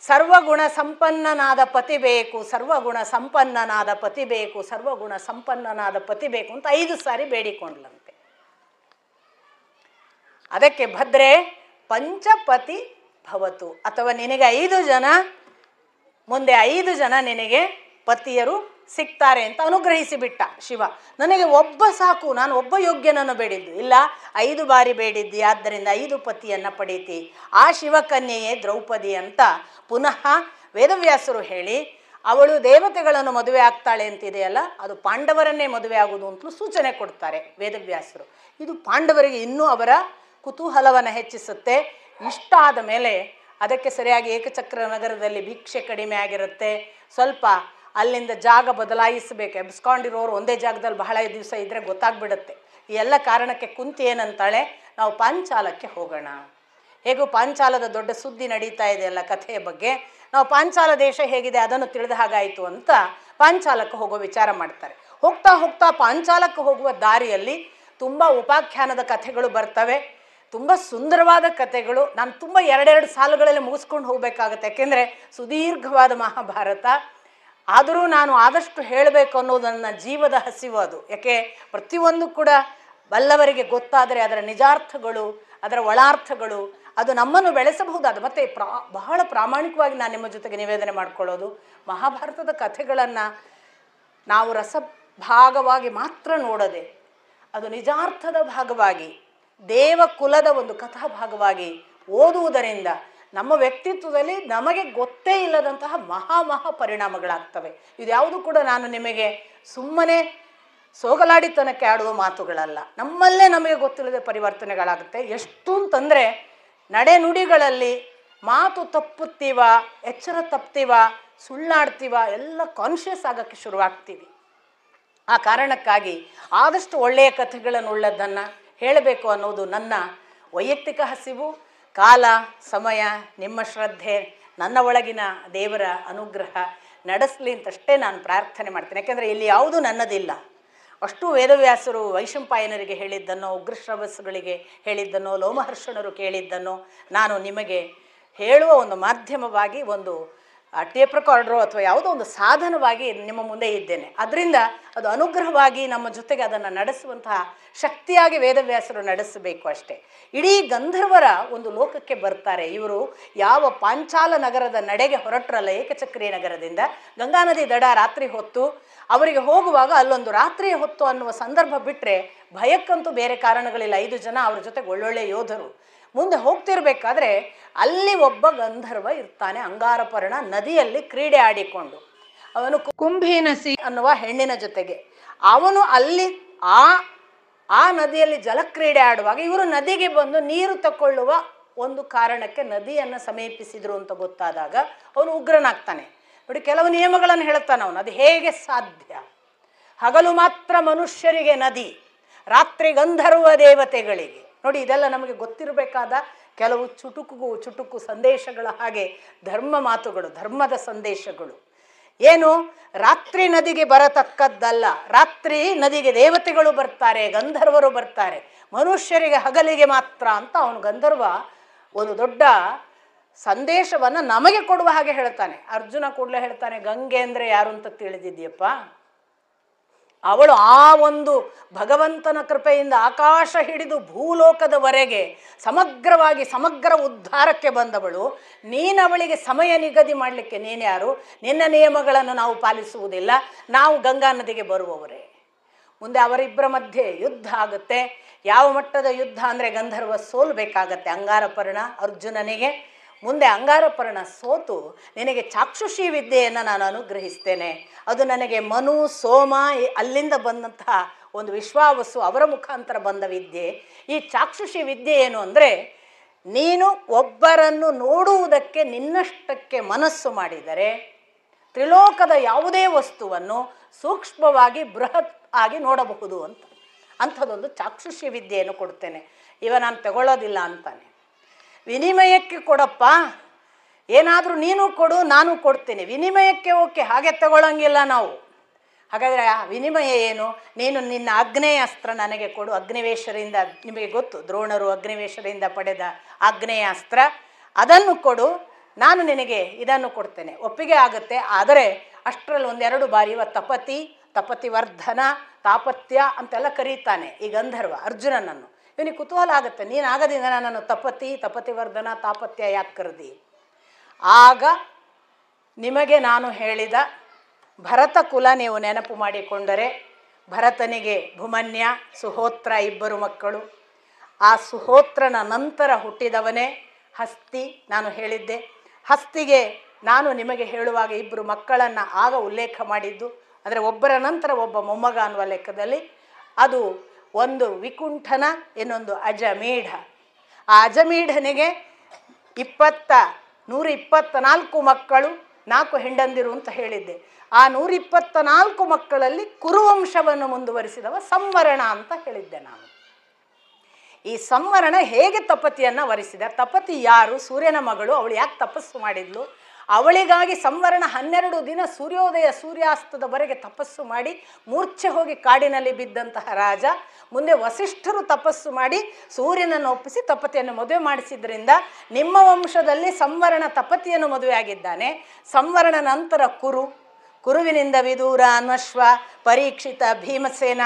ಸರ್ವಗುಣ ಸಂಪನ್ನನಾದ ಪತಿ ಬೇಕು, ಸರ್ವಗುಣ ಸಂಪನ್ನನಾದ ಪತಿ ಬೇಕು, ಸರ್ವಗುಣ ಸಂಪನ್ನನಾದ ಪತಿ ಬೇಕು ಅಂತ 5 ಸಾರಿ ಬೇಡಿಕೊಂಡ್ಲಂತೆ. ಅದಕ್ಕೆ ಭದ್ರೆ ಪಂಚಪತಿ ಭವತು, ಅಥವಾ ನಿನಗೆ 5 ಜನ, ಮುಂದೆ 5 ಜನ ನಿನಗೆ ಪತಿಯರು ಸಿಗ್ತಾರೆ ಅಂತ ಅನುಗ್ರಹಿಸಿ ಬಿಟ್ಟ ಶಿವ. ನನಗೆ ಒಬ್ಬ ಸಾಕು, ನಾನು ಒಬ್ಬ ಯೋಗ್ಯನನ್ನು ಬೇಡಿದ್ದು ಇಲ್ಲ, 5 ಬಾರಿ ಬೇಡಿದ್ದಿ, ಆದ್ದರಿಂದ 5 ಪತಿಯನ್ನು ಪಡೀತಿ. ಆ ಶಿವಕನ್ಯೆಯೇ ದ್ರೌಪದಿ ಅಂತ ಪುನಃ ವೇದವ್ಯಾಸರು ಹೇಳಿ, ಅವಳು ದೇವತೆಗಳನ್ನು ಮದುವೆ ಆಗ್ತಾಳೆ ಅಂತಿದೆಯಲ್ಲ, ಅದು ಪಾಂಡವರನ್ನೇ ಮದುವೆ ಆಗುವುದು ಅಂತಲೂ ಸೂಚನೆ ಕೊಡ್ತಾರೆ ವೇದವ್ಯಾಸರು. ಇದು ಪಾಂಡವರಿಗೆ ಇನ್ನೂ ಅವರ ಕುತೂಹಲವನ್ನು ಹೆಚ್ಚಿಸುತ್ತೆ. ಇಷ್ಟ ಆದ ಮೇಲೆ ಅದಕ್ಕೆ ಸರಿಯಾಗಿ ಏಕಚಕ್ರ ನಗರದಲ್ಲಿ ಭಿಕ್ಷೆ ಕಡಿಮೆ ಆಗಿರುತ್ತೆ, ಸ್ವಲ್ಪ ಅಲ್ಲಿಂದ ಜಾಗ ಬದಲಾಯಿಸಬೇಕು. ಎಬ್ಸ್ಕೊಂಡಿರೋರು ಒಂದೇ ಜಾಗದಲ್ಲಿ ಬಹಳ ದಿವಸ ಇದ್ದರೆ ಗೊತ್ತಾಗ್ಬಿಡುತ್ತೆ. ಈ ಎಲ್ಲ ಕಾರಣಕ್ಕೆ ಕುಂತಿ ಏನಂತಾಳೆ, ನಾವು ಪಾಂಚಾಲಕ್ಕೆ ಹೋಗೋಣ. ಹೇಗೂ ಪಾಂಚಾಲದ ದೊಡ್ಡ ಸುದ್ದಿ ನಡೀತಾ ಇದೆಯಲ್ಲ ಕಥೆಯ ಬಗ್ಗೆ, ನಾವು ಪಾಂಚಾಲ ದೇಶ ಹೇಗಿದೆ ಅದನ್ನು ತಿಳಿದ ಹಾಗಾಯಿತು ಅಂತ ಪಾಂಚಾಲಕ್ಕೆ ಹೋಗೋ ವಿಚಾರ ಮಾಡ್ತಾರೆ. ಹೋಗ್ತಾ ಹೋಗ್ತಾ ಪಾಂಚಾಲಕ್ಕೆ ಹೋಗುವ ದಾರಿಯಲ್ಲಿ ತುಂಬ ಉಪಾಖ್ಯಾನದ ಕಥೆಗಳು ಬರ್ತವೆ, ತುಂಬ ಸುಂದರವಾದ ಕಥೆಗಳು. ನಾನು ತುಂಬ 2 ಸಾಲುಗಳಲ್ಲಿ ಮುಗಿಸ್ಕೊಂಡು ಹೋಗಬೇಕಾಗತ್ತೆ, ಯಾಕೆಂದರೆ ಸುದೀರ್ಘವಾದ ಮಹಾಭಾರತ. ಆದರೂ ನಾನು ಆದಷ್ಟು ಹೇಳಬೇಕು ಅನ್ನೋದು ನನ್ನ ಜೀವದ ಹಸಿವು. ಅದು ಯಾಕೆ ಪ್ರತಿಯೊಂದು ಕೂಡ ಬಲ್ಲವರಿಗೆ ಗೊತ್ತಾದರೆ ಅದರ ನಿಜಾರ್ಥಗಳು, ಅದರ ಒಳಾರ್ಥಗಳು ಅದು ನಮ್ಮನ್ನು ಬೆಳೆಸಬಹುದಾದ. ಮತ್ತು ಬಹಳ ಪ್ರಾಮಾಣಿಕವಾಗಿ ನಾನು ನಿಮ್ಮ ಜೊತೆಗೆ ನಿವೇದನೆ ಮಾಡಿಕೊಳ್ಳೋದು, ಮಹಾಭಾರತದ ಕಥೆಗಳನ್ನು ನಾವು ರಸಭಾಗವಾಗಿ ಮಾತ್ರ ನೋಡದೆ ಅದು ನಿಜಾರ್ಥದ ಭಾಗವಾಗಿ, ದೇವಕುಲದ ಒಂದು ಕಥಾಭಾಗವಾಗಿ ಓದುವುದರಿಂದ ನಮ್ಮ ವ್ಯಕ್ತಿತ್ವದಲ್ಲಿ ನಮಗೆ ಗೊತ್ತೇ ಇಲ್ಲದಂತಹ ಮಹಾ ಪರಿಣಾಮಗಳಾಗ್ತವೆ. ಇದ್ಯಾವುದು ಕೂಡ ನಾನು ನಿಮಗೆ ಸುಮ್ಮನೆ ಸೋಗಲಾಡಿತನಕ್ಕೆ ಆಡುವ ಮಾತುಗಳಲ್ಲ. ನಮ್ಮಲ್ಲೇ ನಮಗೆ ಗೊತ್ತಿಲ್ಲದೆ ಪರಿವರ್ತನೆಗಳಾಗುತ್ತೆ. ಎಷ್ಟು ಅಂತಂದರೆ ನಡೆನುಡಿಗಳಲ್ಲಿ ಮಾತು ತಪ್ಪುತ್ತೀವ, ಎಚ್ಚರ ತಪ್ತೀವ, ಸುಳ್ಳಾಡ್ತೀವ, ಎಲ್ಲ ಕಾನ್ಷಿಯಸ್ ಆಗೋಕ್ಕೆ ಶುರುವಾಗ್ತೀವಿ. ಆ ಕಾರಣಕ್ಕಾಗಿ ಆದಷ್ಟು ಒಳ್ಳೆಯ ಕಥೆಗಳನ್ನು ಉಳ್ಳದ್ದನ್ನು ಹೇಳಬೇಕು ಅನ್ನೋದು ನನ್ನ ವೈಯಕ್ತಿಕ ಹಸಿವು. ಕಾಲ ಸಮಯ ನಿಮ್ಮ ಶ್ರದ್ಧೆ ನನ್ನ ಒಳಗಿನ ದೇವರ ಅನುಗ್ರಹ ನಡೆಸಲಿ ಅಂತಷ್ಟೇ ನಾನು ಪ್ರಾರ್ಥನೆ ಮಾಡ್ತೇನೆ. ಯಾಕೆಂದರೆ ಇಲ್ಲಿ ಯಾವುದೂ ನನ್ನದಿಲ್ಲ. ಅಷ್ಟು ವೇದವ್ಯಾಸರು ವೈಶಂಪಾಯನರಿಗೆ ಹೇಳಿದ್ದನ್ನೋ, ಉಗ್ರಶ್ರವಸ್ಸುಗಳಿಗೆ ಹೇಳಿದ್ದನ್ನೋ, ಲೋಮಹರ್ಷಣರು ಕೇಳಿದ್ದನ್ನೋ ನಾನು ನಿಮಗೆ ಹೇಳುವ ಒಂದು ಮಾಧ್ಯಮವಾಗಿ, ಒಂದು ಟೇಪ್ ರೆಕಾರ್ಡರು ಅಥವಾ ಯಾವುದೋ ಒಂದು ಸಾಧನವಾಗಿ ನಿಮ್ಮ ಮುಂದೆ ಇದ್ದೇನೆ. ಅದರಿಂದ ಅದು ಅನುಗ್ರಹವಾಗಿ ನಮ್ಮ ಜೊತೆಗೆ ಅದನ್ನು ನಡೆಸುವಂತಹ ಶಕ್ತಿಯಾಗಿ ವೇದವ್ಯಾಸರು ನಡೆಸಬೇಕು ಅಷ್ಟೇ. ಇಡೀ ಗಂಧರ್ವರ ಒಂದು ಲೋಕಕ್ಕೆ ಬರ್ತಾರೆ ಇವರು. ಯಾವ ಪಾಂಚಾಲ ನಗರದ ನಡೆಗೆ ಹೊರಟ್ರಲ್ಲ, ಏಕಚಕ್ರಿಯ ನಗರದಿಂದ ಗಂಗಾ ನದಿ ದಡ ರಾತ್ರಿ ಹೊತ್ತು ಅವರಿಗೆ ಹೋಗುವಾಗ ಅಲ್ಲೊಂದು ರಾತ್ರಿಯ ಹೊತ್ತು ಅನ್ನುವ ಸಂದರ್ಭ ಬಿಟ್ಟರೆ ಭಯಕ್ಕಂತೂ ಬೇರೆ ಕಾರಣಗಳಿಲ್ಲ. 5 ಜನ ಅವ್ರ ಜೊತೆಗೆ ಒಳ್ಳೊಳ್ಳೆ ಯೋಧರು. ಮುಂದೆ ಹೋಗ್ತಿರ್ಬೇಕಾದ್ರೆ ಅಲ್ಲಿ ಒಬ್ಬ ಗಂಧರ್ವ ಇರ್ತಾನೆ, ಅಂಗಾರಪರ್ಣ, ನದಿಯಲ್ಲಿ ಕ್ರೀಡೆ ಆಡಿಕೊಂಡು. ಅವನು ಕುಂಭೀನಸಿ ಅನ್ನುವ ಹೆಣ್ಣಿನ ಜೊತೆಗೆ ಅವನು ಅಲ್ಲಿ ಆ ನದಿಯಲ್ಲಿ ಜಲಕ್ರೀಡೆ ಆಡುವಾಗ ಇವರು ನದಿಗೆ ಬಂದು ನೀರು ತಗೊಳ್ಳುವ ಒಂದು ಕಾರಣಕ್ಕೆ ನದಿಯನ್ನು ಸಮೀಪಿಸಿದ್ರು ಅಂತ ಗೊತ್ತಾದಾಗ ಅವನು ಉಗ್ರನಾಗ್ತಾನೆ. ನೋಡಿ, ಕೆಲವು ನಿಯಮಗಳನ್ನು ಹೇಳ್ತಾನೆ ಅವನು. ಅದು ಹೇಗೆ ಸಾಧ್ಯ? ಹಗಲು ಮಾತ್ರ ಮನುಷ್ಯರಿಗೆ ನದಿ, ರಾತ್ರಿ ಗಂಧರ್ವ ದೇವತೆಗಳಿಗೆ. ನೋಡಿ, ಇದೆಲ್ಲ ನಮಗೆ ಗೊತ್ತಿರಬೇಕಾದ ಕೆಲವು ಚುಟುಕು ಸಂದೇಶಗಳ ಹಾಗೆ ಧರ್ಮ ಮಾತುಗಳು, ಧರ್ಮದ ಸಂದೇಶಗಳು. ಏನು, ರಾತ್ರಿ ನದಿಗೆ ಬರತಕ್ಕದ್ದಲ್ಲ, ರಾತ್ರಿ ನದಿಗೆ ದೇವತೆಗಳು ಬರ್ತಾರೆ, ಗಂಧರ್ವರು ಬರ್ತಾರೆ, ಮನುಷ್ಯರಿಗೆ ಹಗಲಿಗೆ ಮಾತ್ರ ಅಂತ ಅವನು ಗಂಧರ್ವ ಒಂದು ದೊಡ್ಡ ಸಂದೇಶವನ್ನು ನಮಗೆ ಕೊಡುವ ಹಾಗೆ ಹೇಳ್ತಾನೆ. ಅರ್ಜುನ ಕೂಡಲೇ ಹೇಳ್ತಾನೆ, ಗಂಗೆ ಅಂದರೆ ಯಾರು ಅಂತ ತಿಳಿದಿದ್ಯಪ್ಪ? ಅವಳು ಆ ಒಂದು ಭಗವಂತನ ಕೃಪೆಯಿಂದ ಆಕಾಶ ಹಿಡಿದು ಭೂಲೋಕದವರೆಗೆ ಸಮಗ್ರವಾಗಿ ಸಮಗ್ರ ಉದ್ಧಾರಕ್ಕೆ ಬಂದವಳು. ನೀನವಳಿಗೆ ಸಮಯ ನಿಗದಿ ಮಾಡಲಿಕ್ಕೆ ನೀನ್ಯಾರು? ನಿನ್ನ ನಿಯಮಗಳನ್ನು ನಾವು ಪಾಲಿಸುವುದಿಲ್ಲ, ನಾವು ಗಂಗಾ ನದಿಗೆ ಬರುವವರೇ. ಮುಂದೆ ಅವರಿಬ್ಬರ ಮಧ್ಯೆ ಯುದ್ಧ ಆಗುತ್ತೆ. ಯಾವ ಮಟ್ಟದ ಯುದ್ಧ ಅಂದರೆ ಗಂಧರ್ವ ಸೋಲ್ಬೇಕಾಗತ್ತೆ ಅಂಗಾರಪರ್ಣ ಅರ್ಜುನನಿಗೆ. ಮುಂದೆ ಅಂಗಾರಪರ್ಣ ಸೋತು, ನಿನಗೆ ಚಾಕ್ಷುಷಿ ವಿದ್ಯೆಯನ್ನು ನಾನು ಅನುಗ್ರಹಿಸ್ತೇನೆ. ಅದು ನನಗೆ ಮನು, ಸೋಮ ಅಲ್ಲಿಂದ ಬಂದಂತಹ ಒಂದು ವಿಶ್ವಾವಸು ಅವರ ಮುಖಾಂತರ ಬಂದ ವಿದ್ಯೆ. ಈ ಚಾಕ್ಷುಷಿ ವಿದ್ಯೆ ಏನು ಅಂದರೆ, ನೀನು ಒಬ್ಬರನ್ನು ನೋಡುವುದಕ್ಕೆ ನಿನ್ನಷ್ಟಕ್ಕೆ ಮನಸ್ಸು ಮಾಡಿದರೆ ತ್ರಿಲೋಕದ ಯಾವುದೇ ವಸ್ತುವನ್ನು ಸೂಕ್ಷ್ಮವಾಗಿ ಬೃಹತ್ ಆಗಿ ನೋಡಬಹುದು ಅಂತ. ಅಂಥದ್ದೊಂದು ಚಾಕ್ಷುಷಿ ವಿದ್ಯೆಯನ್ನು ಕೊಡ್ತೇನೆ. ನಾನು ತಗೊಳ್ಳೋದಿಲ್ಲ ಅಂತಾನೆ. ವಿನಿಮಯಕ್ಕೆ ಕೊಡಪ್ಪ, ಏನಾದರೂ ನೀನು ಕೊಡು, ನಾನು ಕೊಡ್ತೇನೆ. ವಿನಿಮಯಕ್ಕೆ ಓಕೆ, ಹಾಗೆ ತಗೊಳ್ಳೋಂಗಿಲ್ಲ ನಾವು. ಹಾಗಾದರೆ ಆ ವಿನಿಮಯ ಏನು? ನೀನು ನಿನ್ನ ಆಗ್ನೇಯಾಸ್ತ್ರ ನನಗೆ ಕೊಡು. ಅಗ್ನಿವೇಶರಿಂದ, ನಿಮಗೆ ಗೊತ್ತು, ದ್ರೋಣರು ಅಗ್ನಿವೇಶರಿಂದ ಪಡೆದ ಆಗ್ನೇಯಾಸ್ತ್ರ, ಅದನ್ನು ಕೊಡು, ನಾನು ನಿನಗೆ ಇದನ್ನು ಕೊಡ್ತೇನೆ. ಒಪ್ಪಿಗೆ ಆಗುತ್ತೆ. ಆದರೆ ಅಷ್ಟರಲ್ಲಿ 1-2 ಬಾರಿ ತಪತಿವರ್ಧನ, ತಾಪತ್ಯ ಅಂತೆಲ್ಲ ಕರೀತಾನೆ ಈ ಗಂಧರ್ವ ಅರ್ಜುನನನ್ನು. ಇವನಿಗೆ ಕುತೂಹಲ ಆಗುತ್ತೆ, ನೀನು ಆಗದಿಂದ ನನ್ನನ್ನು ತಪತಿವರ್ಧನ, ತಾಪತ್ಯ ಯಾಕೆ ಕರೆದಿ? ಆಗ ನಿಮಗೆ ನಾನು ಹೇಳಿದ ಭರತ ಕುಲ ನೀವು ನೆನಪು ಮಾಡಿಕೊಂಡರೆ, ಭರತನಿಗೆ ಭುಮನ್ಯ, ಸುಹೋತ್ರ 2 ಮಕ್ಕಳು. ಆ ಸುಹೋತ್ರನ ನಂತರ ಹುಟ್ಟಿದವನೇ ಹಸ್ತಿ. ನಾನು ಹೇಳಿದ್ದೆ, ಹಸ್ತಿಗೆ ನಾನು ನಿಮಗೆ ಹೇಳುವಾಗ 2 ಮಕ್ಕಳನ್ನು ಆಗ ಉಲ್ಲೇಖ ಮಾಡಿದ್ದು. ಅಂದರೆ ಒಬ್ಬರ ನಂತರ ಒಬ್ಬ ಮೊಮ್ಮಗ ಅನ್ನುವ ಲೆಕ್ಕದಲ್ಲಿ. ಅದು ಒಂದು ವಿಕುಂಠನ, ಇನ್ನೊಂದು ಅಜಮೀಢ. ಆ ಅಜಮೀಢನಿಗೆ 124 ಮಕ್ಕಳು, 4 ಹೆಂಡಂದಿರು ಅಂತ ಹೇಳಿದ್ದೆ. ಆ 124 ಮಕ್ಕಳಲ್ಲಿ ಕುರುವಂಶವನ್ನು ಮುಂದುವರಿಸಿದವ ಸಂವರಣ ಅಂತ ಹೇಳಿದ್ದೆ ನಾನು. ಈ ಸಂವರಣ ಹೇಗೆ ತಪತಿಯನ್ನು ವರಿಸಿದ? ತಪತಿ ಯಾರು? ಸೂರ್ಯನ ಮಗಳು. ಅವಳು ಯಾಕೆ ತಪಸ್ಸು ಮಾಡಿದ್ಲು? ಅವಳಿಗಾಗಿ ಸಂವರಣ 12 ದಿನ ಸೂರ್ಯೋದಯ ಸೂರ್ಯಾಸ್ತದವರೆಗೆ ತಪಸ್ಸು ಮಾಡಿ ಮೂರ್ಛೆ ಹೋಗಿ ಕಾಡಿನಲ್ಲಿ ಬಿದ್ದಂತಹ ರಾಜ. ಮುಂದೆ ವಸಿಷ್ಠರು ತಪಸ್ಸು ಮಾಡಿ ಸೂರ್ಯನನ್ನು ಒಪ್ಪಿಸಿ ತಪತಿಯನ್ನು ಮದುವೆ ಮಾಡಿಸಿದ್ರಿಂದ ನಿಮ್ಮ ವಂಶದಲ್ಲಿ ಸಂವರಣ ತಪತಿಯನ್ನು ಮದುವೆ ಆಗಿದ್ದಾನೆ. ಸಂವರಣ ನಂತರ ಕುರುವಿನಿಂದ ವಿದೂರ, ಅನ್ವಶ್ವ, ಪರೀಕ್ಷಿತ, ಭೀಮಸೇನ,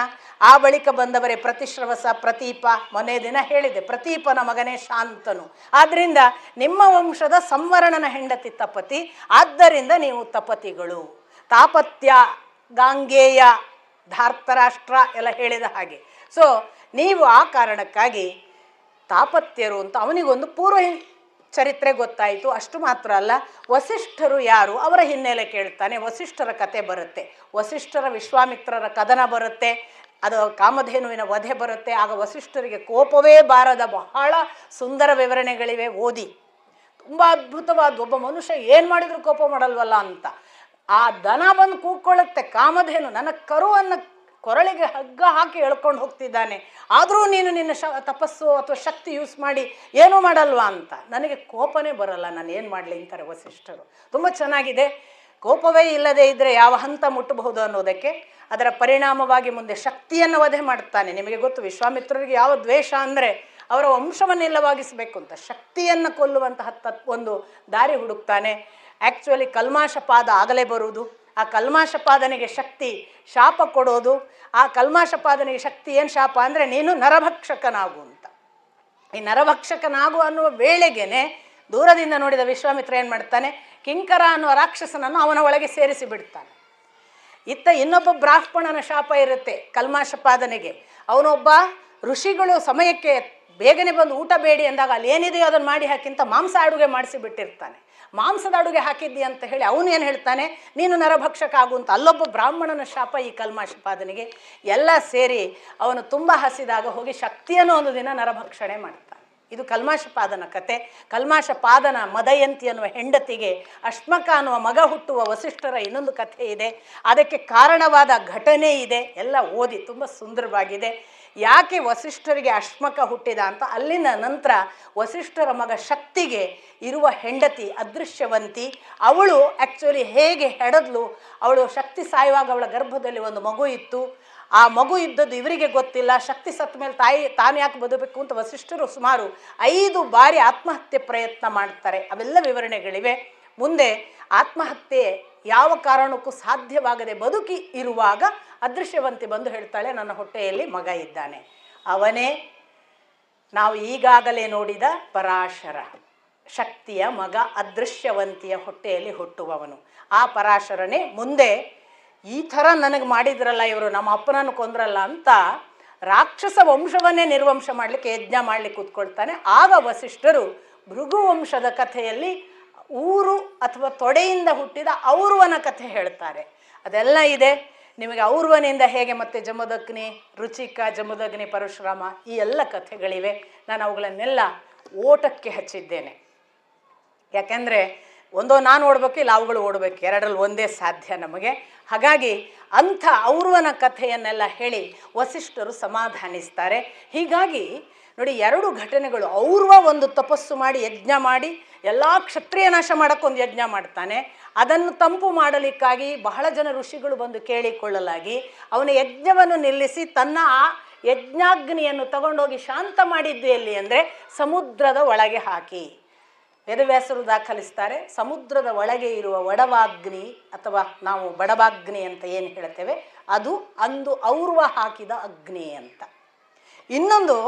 ಆ ಬಳಿಕ ಬಂದವರೇ ಪ್ರತಿಶ್ರವಸ, ಪ್ರತೀಪ. ಮೊನ್ನೆ ದಿನ ಹೇಳಿದೆ, ಪ್ರತೀಪನ ಮಗನೇ ಶಾಂತನು. ಆದ್ದರಿಂದ ನಿಮ್ಮ ವಂಶದ ಸಂವರಣನ ಹೆಂಡತಿ ತಪತಿ, ಆದ್ದರಿಂದ ನೀವು ತಪತಿಗಳು. ತಾಪತ್ಯ, ಗಾಂಗೇಯ, ಧಾರ್ತರಾಷ್ಟ್ರ ಎಲ್ಲ ಹೇಳಿದ ಹಾಗೆ. ಸೊ ನೀವು ಆ ಕಾರಣಕ್ಕಾಗಿ ತಾಪತ್ಯರು ಅಂತ ಅವನಿಗೊಂದು ಪೂರ್ವ ಚರಿತ್ರೆ ಗೊತ್ತಾಯಿತು. ಅಷ್ಟು ಮಾತ್ರ ಅಲ್ಲ, ವಸಿಷ್ಠರು ಯಾರು ಅವರ ಹಿನ್ನೆಲೆ ಕೇಳ್ತಾನೆ. ವಸಿಷ್ಠರ ಕತೆ ಬರುತ್ತೆ, ವಸಿಷ್ಠರ ವಿಶ್ವಾಮಿತ್ರರ ಕದನ ಬರುತ್ತೆ, ಅದು ಕಾಮಧೇನುವಿನ ವಧೆ ಬರುತ್ತೆ. ಆಗ ವಸಿಷ್ಠರಿಗೆ ಕೋಪವೇ ಬಾರದ ಬಹಳ ಸುಂದರ ವಿವರಣೆಗಳಿವೆ, ಓದಿ. ತುಂಬ ಅದ್ಭುತವಾದ, ಒಬ್ಬ ಮನುಷ್ಯ ಏನು ಮಾಡಿದರೂ ಕೋಪ ಮಾಡಲ್ವಲ್ಲ ಅಂತ. ಆ ದನ ಬಂದು ಕೂತ್ಕೊಳ್ಳುತ್ತೆ, ಕಾಮಧೇನು ನನ್ನ ಕರುವನ್ನು ಕೊರಳಿಗೆ ಹಗ್ಗ ಹಾಕಿ ಎಳ್ಕೊಂಡು ಹೋಗ್ತಿದ್ದಾನೆ, ಆದರೂ ನೀನು ನಿನ್ನ ತಪಸ್ಸು ಅಥವಾ ಶಕ್ತಿ ಯೂಸ್ ಮಾಡಿ ಏನೂ ಮಾಡಲ್ವಾ ಅಂತ. ನನಗೆ ಕೋಪನೇ ಬರಲ್ಲ, ನಾನು ಏನು ಮಾಡಲಿ ಅಂತಾರೆ ವಸಿಷ್ಠರು. ತುಂಬ ಚೆನ್ನಾಗಿದೆ. ಕೋಪವೇ ಇಲ್ಲದೆ ಇದ್ದರೆ ಯಾವ ಹಂತ ಮುಟ್ಟಬಹುದು ಅನ್ನೋದಕ್ಕೆ ಅದರ ಪರಿಣಾಮವಾಗಿ ಮುಂದೆ ಶಕ್ತಿಯನ್ನು ವಧೆ ಮಾಡ್ತಾನೆ. ನಿಮಗೆ ಗೊತ್ತು, ವಿಶ್ವಾಮಿತ್ರರಿಗೆ ಯಾವ ದ್ವೇಷ ಅಂದರೆ ಅವರ ವಂಶವನ್ನಿಲ್ಲವಾಗಿಸಬೇಕು ಅಂತ ಶಕ್ತಿಯನ್ನು ಕೊಲ್ಲುವಂತಹ ಒಂದು ದಾರಿ ಹುಡುಕ್ತಾನೆ. ಆ್ಯಕ್ಚುಲಿ ಕಲ್ಮಾಶಪಾದ ಆಗಲೇ ಬರುವುದು, ಆ ಕಲ್ಮಾಶಪಾದನೆಗೆ ಶಕ್ತಿ ಶಾಪ ಕೊಡೋದು. ಆ ಕಲ್ಮಾಶಪಾದನೆಗೆ ಶಕ್ತಿ ಏನು ಶಾಪ ಅಂದರೆ ನೀನು ನರಭಕ್ಷಕನಾಗು ಅಂತ. ಈ ನರಭಕ್ಷಕನಾಗು ಅನ್ನುವ ವೇಳೆಗೇನೆ ದೂರದಿಂದ ನೋಡಿದ ವಿಶ್ವಾಮಿತ್ರ ಏನು ಮಾಡ್ತಾನೆ, ಕಿಂಕರ ಅನ್ನುವ ರಾಕ್ಷಸನನ್ನು ಅವನ ಒಳಗೆ ಸೇರಿಸಿ ಬಿಡ್ತಾನೆ. ಇತ್ತ ಇನ್ನೊಬ್ಬ ಬ್ರಾಹ್ಮಣನ ಶಾಪ ಇರುತ್ತೆ ಕಲ್ಮಾಶಪಾದನೆಗೆ. ಅವನೊಬ್ಬ ಋಷಿಗಳು ಸಮಯಕ್ಕೆ ಬೇಗನೆ ಬಂದು ಊಟ ಬೇಡಿ ಅಂದಾಗ ಅಲ್ಲಿ ಏನಿದೆಯೋ ಅದನ್ನು ಮಾಡಿ ಹಾಕಿಂತ ಮಾಂಸ ಅಡುಗೆ ಮಾಡಿಸಿ ಬಿಟ್ಟಿರ್ತಾನೆ. ಮಾಂಸದ ಅಡುಗೆ ಹಾಕಿದ್ದಿ ಅಂತ ಹೇಳಿ ಅವನು ಏನು ಹೇಳ್ತಾನೆ, ನೀನು ನರಭಕ್ಷಕ ಆಗು ಅಂತ. ಅಲ್ಲೊಬ್ಬ ಬ್ರಾಹ್ಮಣನ ಶಾಪ ಈ ಕಲ್ಮಾಶಪಾದನೆಗೆ. ಎಲ್ಲ ಸೇರಿ ಅವನು ತುಂಬ ಹಸಿದಾಗ ಹೋಗಿ ಶಕ್ತಿಯನ್ನು ಒಂದು ದಿನ ನರಭಕ್ಷಣೆ ಮಾಡ್ತಾನೆ. ಇದು ಕಲ್ಮಾಶಪಾದನ ಕತೆ. ಕಲ್ಮಾಶಪಾದನ ಮದಯಂತಿ ಅನ್ನುವ ಹೆಂಡತಿಗೆ ಅಶ್ಮಕ ಅನ್ನುವ ಮಗ ಹುಟ್ಟುವ ವಸಿಷ್ಠರ ಇನ್ನೊಂದು ಕಥೆ ಇದೆ, ಅದಕ್ಕೆ ಕಾರಣವಾದ ಘಟನೆ ಇದೆ. ಎಲ್ಲ ಓದಿ, ತುಂಬ ಸುಂದರವಾಗಿದೆ. ಯಾಕೆ ವಸಿಷ್ಠರಿಗೆ ಅಶ್ಮಕ ಹುಟ್ಟಿದ ಅಂತ. ಅಲ್ಲಿನ ನಂತರ ವಸಿಷ್ಠರ ಮಗ ಶಕ್ತಿಗೆ ಇರುವ ಹೆಂಡತಿ ಅದೃಶ್ಯವಂತಿ, ಅವಳು ಆ್ಯಕ್ಚುಲಿ ಹೇಗೆ ಹೆಡದ್ಲು, ಅವಳು ಶಕ್ತಿ ಸಾಯುವಾಗ ಅವಳ ಗರ್ಭದಲ್ಲಿ ಒಂದು ಮಗು ಇತ್ತು. ಆ ಮಗು ಇದ್ದದ್ದು ಇವರಿಗೆ ಗೊತ್ತಿಲ್ಲ. ಶಕ್ತಿ ಸತ್ತ ಮೇಲೆ ತಾನು ಯಾಕೆ ಬದುಕಬೇಕು ಅಂತ ವಸಿಷ್ಠರು ಸುಮಾರು 5 ಬಾರಿ ಆತ್ಮಹತ್ಯೆ ಪ್ರಯತ್ನ ಮಾಡ್ತಾರೆ. ಅವೆಲ್ಲ ವಿವರಣೆಗಳಿವೆ. ಮುಂದೆ ಆತ್ಮಹತ್ಯೆ ಯಾವ ಕಾರಣಕ್ಕೂ ಸಾಧ್ಯವಾಗದೆ ಬದುಕಿ ಇರುವಾಗ ಅದೃಶ್ಯವಂತಿ ಬಂದು ಹೇಳ್ತಾಳೆ, ನನ್ನ ಹೊಟ್ಟೆಯಲ್ಲಿ ಮಗ ಇದ್ದಾನೆ. ಅವನೇ ನಾವು ಈಗಾಗಲೇ ನೋಡಿದ ಪರಾಶರ, ಶಕ್ತಿಯ ಮಗ, ಅದೃಶ್ಯವಂತಿಯ ಹೊಟ್ಟೆಯಲ್ಲಿ ಹುಟ್ಟುವವನು. ಆ ಪರಾಶರನೇ ಮುಂದೆ ಈ ಥರ ನನಗೆ ಮಾಡಿದ್ರಲ್ಲ ಇವರು, ನಮ್ಮ ಅಪ್ಪನನ್ನು ಕೊಂದ್ರಲ್ಲ ಅಂತ ರಾಕ್ಷಸ ವಂಶವನ್ನೇ ನಿರ್ವಂಶ ಮಾಡಲಿಕ್ಕೆ ಯಜ್ಞ ಮಾಡಲಿಕ್ಕೆ ಕೂತ್ಕೊಳ್ತಾನೆ. ಆಗ ವಸಿಷ್ಠರು ಭೃಗು ವಂಶದ ಕಥೆಯಲ್ಲಿ ಊರು ಅಥವಾ ತೊಡೆಯಿಂದ ಹುಟ್ಟಿದ ಔರ್ವನ ಕಥೆ ಹೇಳ್ತಾರೆ. ಅದೆಲ್ಲ ಇದೆ ನಿಮಗೆ. ಔರ್ವನಿಂದ ಹೇಗೆ ಮತ್ತೆ ಜಮದಗ್ನಿ, ರುಚಿಕ, ಜಮದಗ್ನಿ, ಪರಶುರಾಮ, ಈ ಎಲ್ಲ ಕಥೆಗಳಿವೆ. ನಾನು ಅವುಗಳನ್ನೆಲ್ಲ ಓಟಕ್ಕೆ ಹಚ್ಚಿದ್ದೇನೆ. ಯಾಕೆಂದರೆ ಒಂದೋ ನಾನು ಓಡಬೇಕು, ಇಲ್ಲ ಅವುಗಳು ಓಡಬೇಕು, ಎರಡರಲ್ಲಿ ಒಂದೇ ಸಾಧ್ಯ ನಮಗೆ. ಹಾಗಾಗಿ ಅಂಥ ಔರ್ವನ ಕಥೆಯನ್ನೆಲ್ಲ ಹೇಳಿ ವಸಿಷ್ಠರು ಸಮಾಧಾನಿಸ್ತಾರೆ. ಹೀಗಾಗಿ ನೋಡಿ, 2 ಘಟನೆಗಳು. ಔರ್ವ ಒಂದು ತಪಸ್ಸು ಮಾಡಿ ಯಜ್ಞ ಮಾಡಿ ಎಲ್ಲ ಕ್ಷತ್ರಿಯ ನಾಶ ಮಾಡೋಕ್ಕೊಂದು ಯಜ್ಞ ಮಾಡ್ತಾನೆ. ಅದನ್ನು ತಂಪು ಮಾಡಲಿಕ್ಕಾಗಿ ಬಹಳ ಜನ ಋಷಿಗಳು ಬಂದು ಕೇಳಿಕೊಳ್ಳಲಾಗಿ ಅವನ ಯಜ್ಞವನ್ನು ನಿಲ್ಲಿಸಿ ತನ್ನ ಆ ಯಜ್ಞಾಗ್ನಿಯನ್ನು ತಗೊಂಡೋಗಿ ಶಾಂತ ಮಾಡಿದ್ದು ಎಲ್ಲಿ ಅಂದರೆ ಸಮುದ್ರದ ಒಳಗೆ ಹಾಕಿ. ವೇದವ್ಯಾಸರು ದಾಖಲಿಸ್ತಾರೆ, ಸಮುದ್ರದ ಒಳಗೆ ಇರುವ ಒಡವಾಗ್ನಿ ಅಥವಾ ನಾವು ಬಡವಾಗ್ನಿ ಅಂತ ಏನು ಹೇಳ್ತೇವೆ, ಅದು ಅಂದು ಔರ್ವ ಹಾಕಿದ ಅಗ್ನಿ ಅಂತ. ಇನ್ನೊಂದು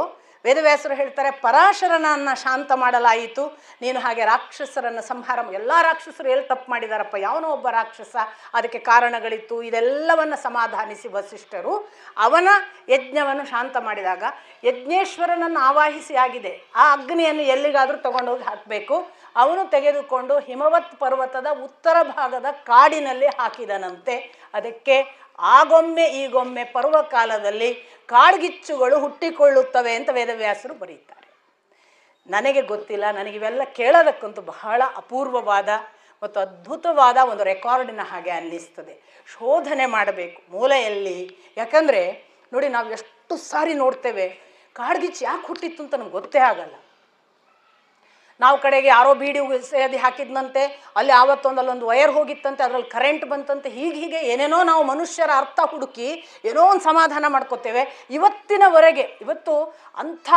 ವೇದವ್ಯಾಸರು ಹೇಳ್ತಾರೆ, ಪರಾಶರನನ್ನು ಶಾಂತ ಮಾಡಲಾಯಿತು, ನೀನು ಹಾಗೆ ರಾಕ್ಷಸರನ್ನು ಸಂಹಾರ. ಎಲ್ಲ ರಾಕ್ಷಸರು ಎಲ್ಲಿ ತಪ್ಪು ಮಾಡಿದಾರಪ್ಪ, ಯಾವನೋ ಒಬ್ಬ ರಾಕ್ಷಸ, ಅದಕ್ಕೆ ಕಾರಣಗಳಿತ್ತು. ಇದೆಲ್ಲವನ್ನು ಸಮಾಧಾನಿಸಿ ವಸಿಷ್ಠರು ಅವನ ಯಜ್ಞವನ್ನು ಶಾಂತ ಮಾಡಿದಾಗ ಯಜ್ಞೇಶ್ವರನನ್ನು ಆವಾಹಿಸಿ ಆಗಿದೆ, ಆ ಅಗ್ನಿಯನ್ನು ಎಲ್ಲಿಗಾದರೂ ತಗೊಂಡೋಗಿ ಹಾಕಬೇಕು. ಅವನು ತೆಗೆದುಕೊಂಡು ಹಿಮವತ್ ಪರ್ವತದ ಉತ್ತರ ಭಾಗದ ಕಾಡಿನಲ್ಲಿ ಹಾಕಿದನಂತೆ. ಅದಕ್ಕೆ ಆಗೊಮ್ಮೆ ಈಗೊಮ್ಮೆ ಪರ್ವಕಾಲದಲ್ಲಿ ಕಾಡ್ಗಿಚ್ಚುಗಳು ಹುಟ್ಟಿಕೊಳ್ಳುತ್ತವೆ ಅಂತ ವೇದವ್ಯಾಸರು ಬರೀತಾರೆ. ನನಗೆ ಗೊತ್ತಿಲ್ಲ, ನನಗಿವೆಲ್ಲ ಕೇಳೋದಕ್ಕಂತೂ ಬಹಳ ಅಪೂರ್ವವಾದ ಮತ್ತು ಅದ್ಭುತವಾದ ಒಂದು ರೆಕಾರ್ಡಿನ ಹಾಗೆ ಅನ್ನಿಸ್ತದೆ. ಶೋಧನೆ ಮಾಡಬೇಕು ಮೂಲೆಯಲ್ಲಿ. ಯಾಕಂದರೆ ನೋಡಿ, ನಾವು ಎಷ್ಟು ಸಾರಿ ನೋಡ್ತೇವೆ ಕಾಡ್ಗಿಚ್ಚು ಯಾಕೆ ಹುಟ್ಟಿತ್ತು ಅಂತ ನಮ್ಗೆ ಗೊತ್ತೇ ಆಗಲ್ಲ. ನಾವು ಕಡೆಗೆ ಯಾರೋ ಬೀಡಿ ಸೇದಿ ಹಾಕಿದ್ನಂತೆ, ಅಲ್ಲಿ ಆವತ್ತೊಂದಲ್ಲೊಂದು ವಯರ್ ಹೋಗಿತ್ತಂತೆ, ಅದರಲ್ಲಿ ಕರೆಂಟ್ ಬಂತಂತೆ, ಹೀಗೆ ಏನೇನೋ ನಾವು ಮನುಷ್ಯರ ಅರ್ಥ ಹುಡುಕಿ ಏನೋ ಒಂದು ಸಮಾಧಾನ ಮಾಡ್ಕೋತೇವೆ ಇವತ್ತಿನವರೆಗೆ. ಇವತ್ತು ಅಂಥ